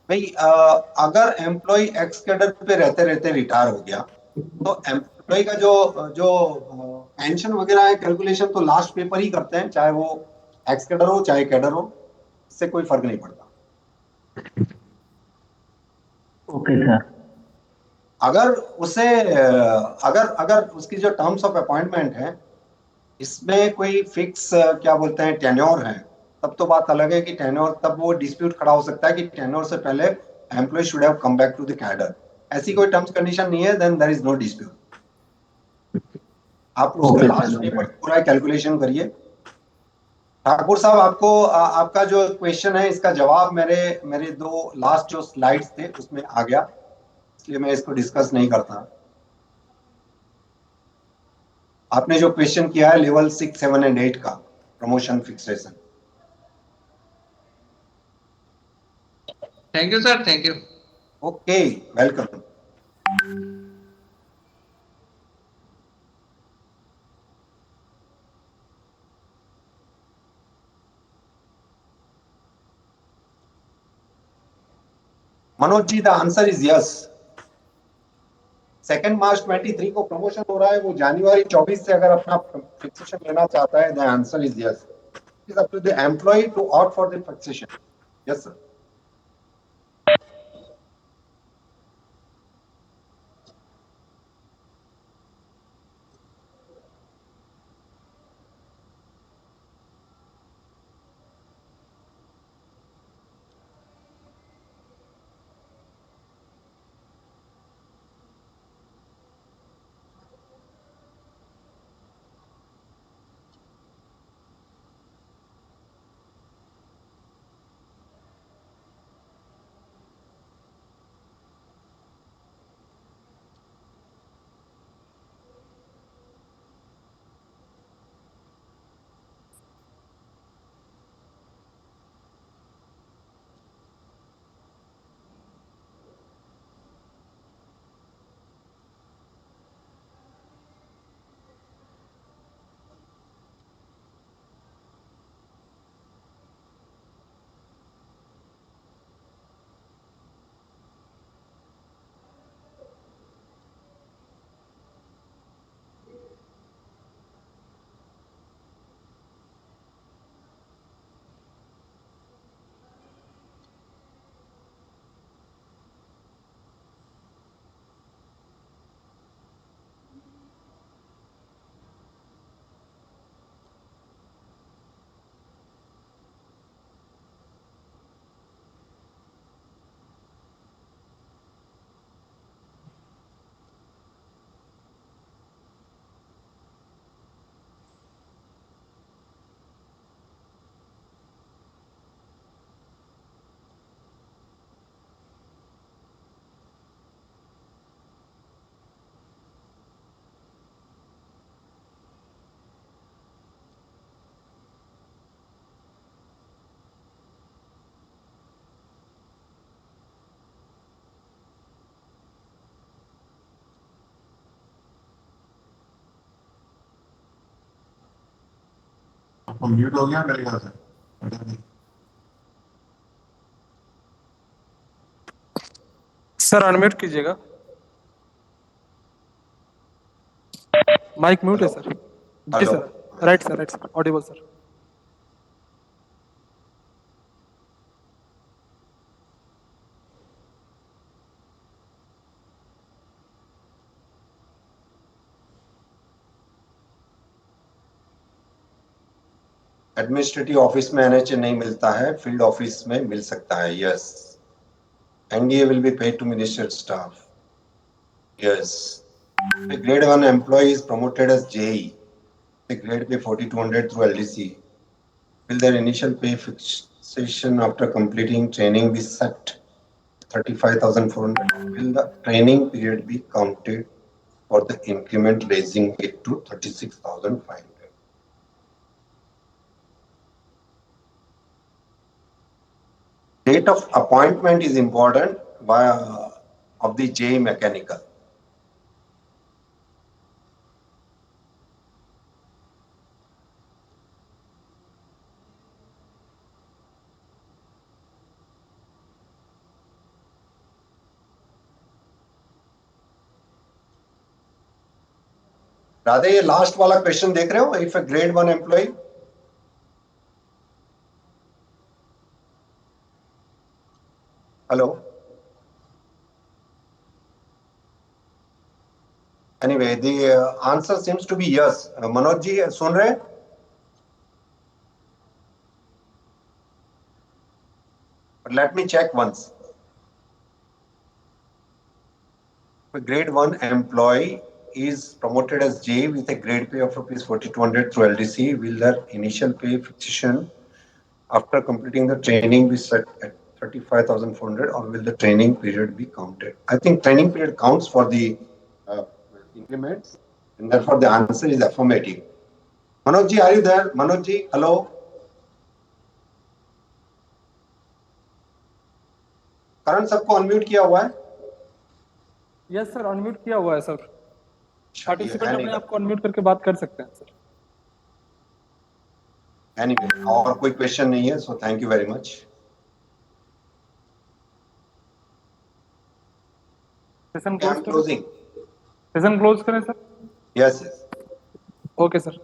भाई अगर एम्प्लॉय एक्स कैडर पे रहते रहते रिटायर हो गया तो एम्प्लॉय का जो पेंशन वगैरह है कैलकुलेशन तो लास्ट पेपर ही करते हैं, चाहे वो एक्स कैडर हो चाहे कैडर हो, इससे कोई फर्क नहीं पड़ता। Okay sir. अगर उसे अगर उसकी जो टर्म्स ऑफ अपॉइंटमेंट है इसमें कोई फिक्स क्या बोलते हैं टेन्योर है, तब तो बात अलग है कि टेन्योर, तब वो डिस्प्यूट खड़ा हो सकता है कि टेन्योर से पहले employee should have come back to the cadre. ऐसी कोई टर्म्स कंडीशन नहीं है, then there is no dispute. आप उसका लास्ट पेपर पूरा कैलकुलेशन करिए। ठाकुर साहब, आपको आपका जो क्वेश्चन है इसका जवाब मेरे मेरे दो लास्ट जो स्लाइड्स थे उसमें आ गया, इसलिए मैं इसको डिस्कस नहीं करता। आपने जो क्वेश्चन किया है लेवल 6, 7 एंड 8 का promotion fixation. Thank you sir, thank you. Okay, welcome. Manoj ji, the answer is yes. 2 March 23 को प्रमोशन हो रहा है, वो जनवरी 24 से अगर अपना फिक्सेशन लेना चाहता है, the answer is yes. It is up to the employee to opt for the fixation. Yes sir. आपको म्यूट हो गया मेरे ख्याल से। सर अनम्यूट कीजिएगा, माइक म्यूट है हेलो सर। जी hello. Sir, right sir, right sir, audible sir. Administrative office में एनएचए नहीं मिलता है, फील्ड ऑफिस में मिल सकता है। Yes. NDA will be paid to minister staff. Yes. A grade 1 employee is promoted as JE. The grade pay 4200 through LDC. Will their initial pay fixation after completing training be set 35,400? Will the training period be counted for the increment, raising it to 36,500? Date of appointment is important of the JE mechanical. Radhe, ये last वाला question देख रहे हो? If A grade 1 employee, hello, anyway the answer seems to be yes. Manoj ji सुन रहे हैं? But let me check once. A grade 1 employee is promoted as J with a grade pay of rupees 4,200 through LDC, will their initial pay fixation after completing the training be set at 35,400, or will the training period be counted? I think training period counts for the increments, and therefore the answer is affirmative. Manoj ji, are you there? Manoj ji, hello. करण सबको unmute किया हुआ है? Yes sir, unmute किया हुआ है sir. Participant है अपने नहीं। आप को अनम्यूट करके बात कर सकते हैं सर। Anyway, और कोई क्वेश्चन नहीं है, so thank you very much. Session I'm closing. Session close करें sir. Yes, yes. Okay sir.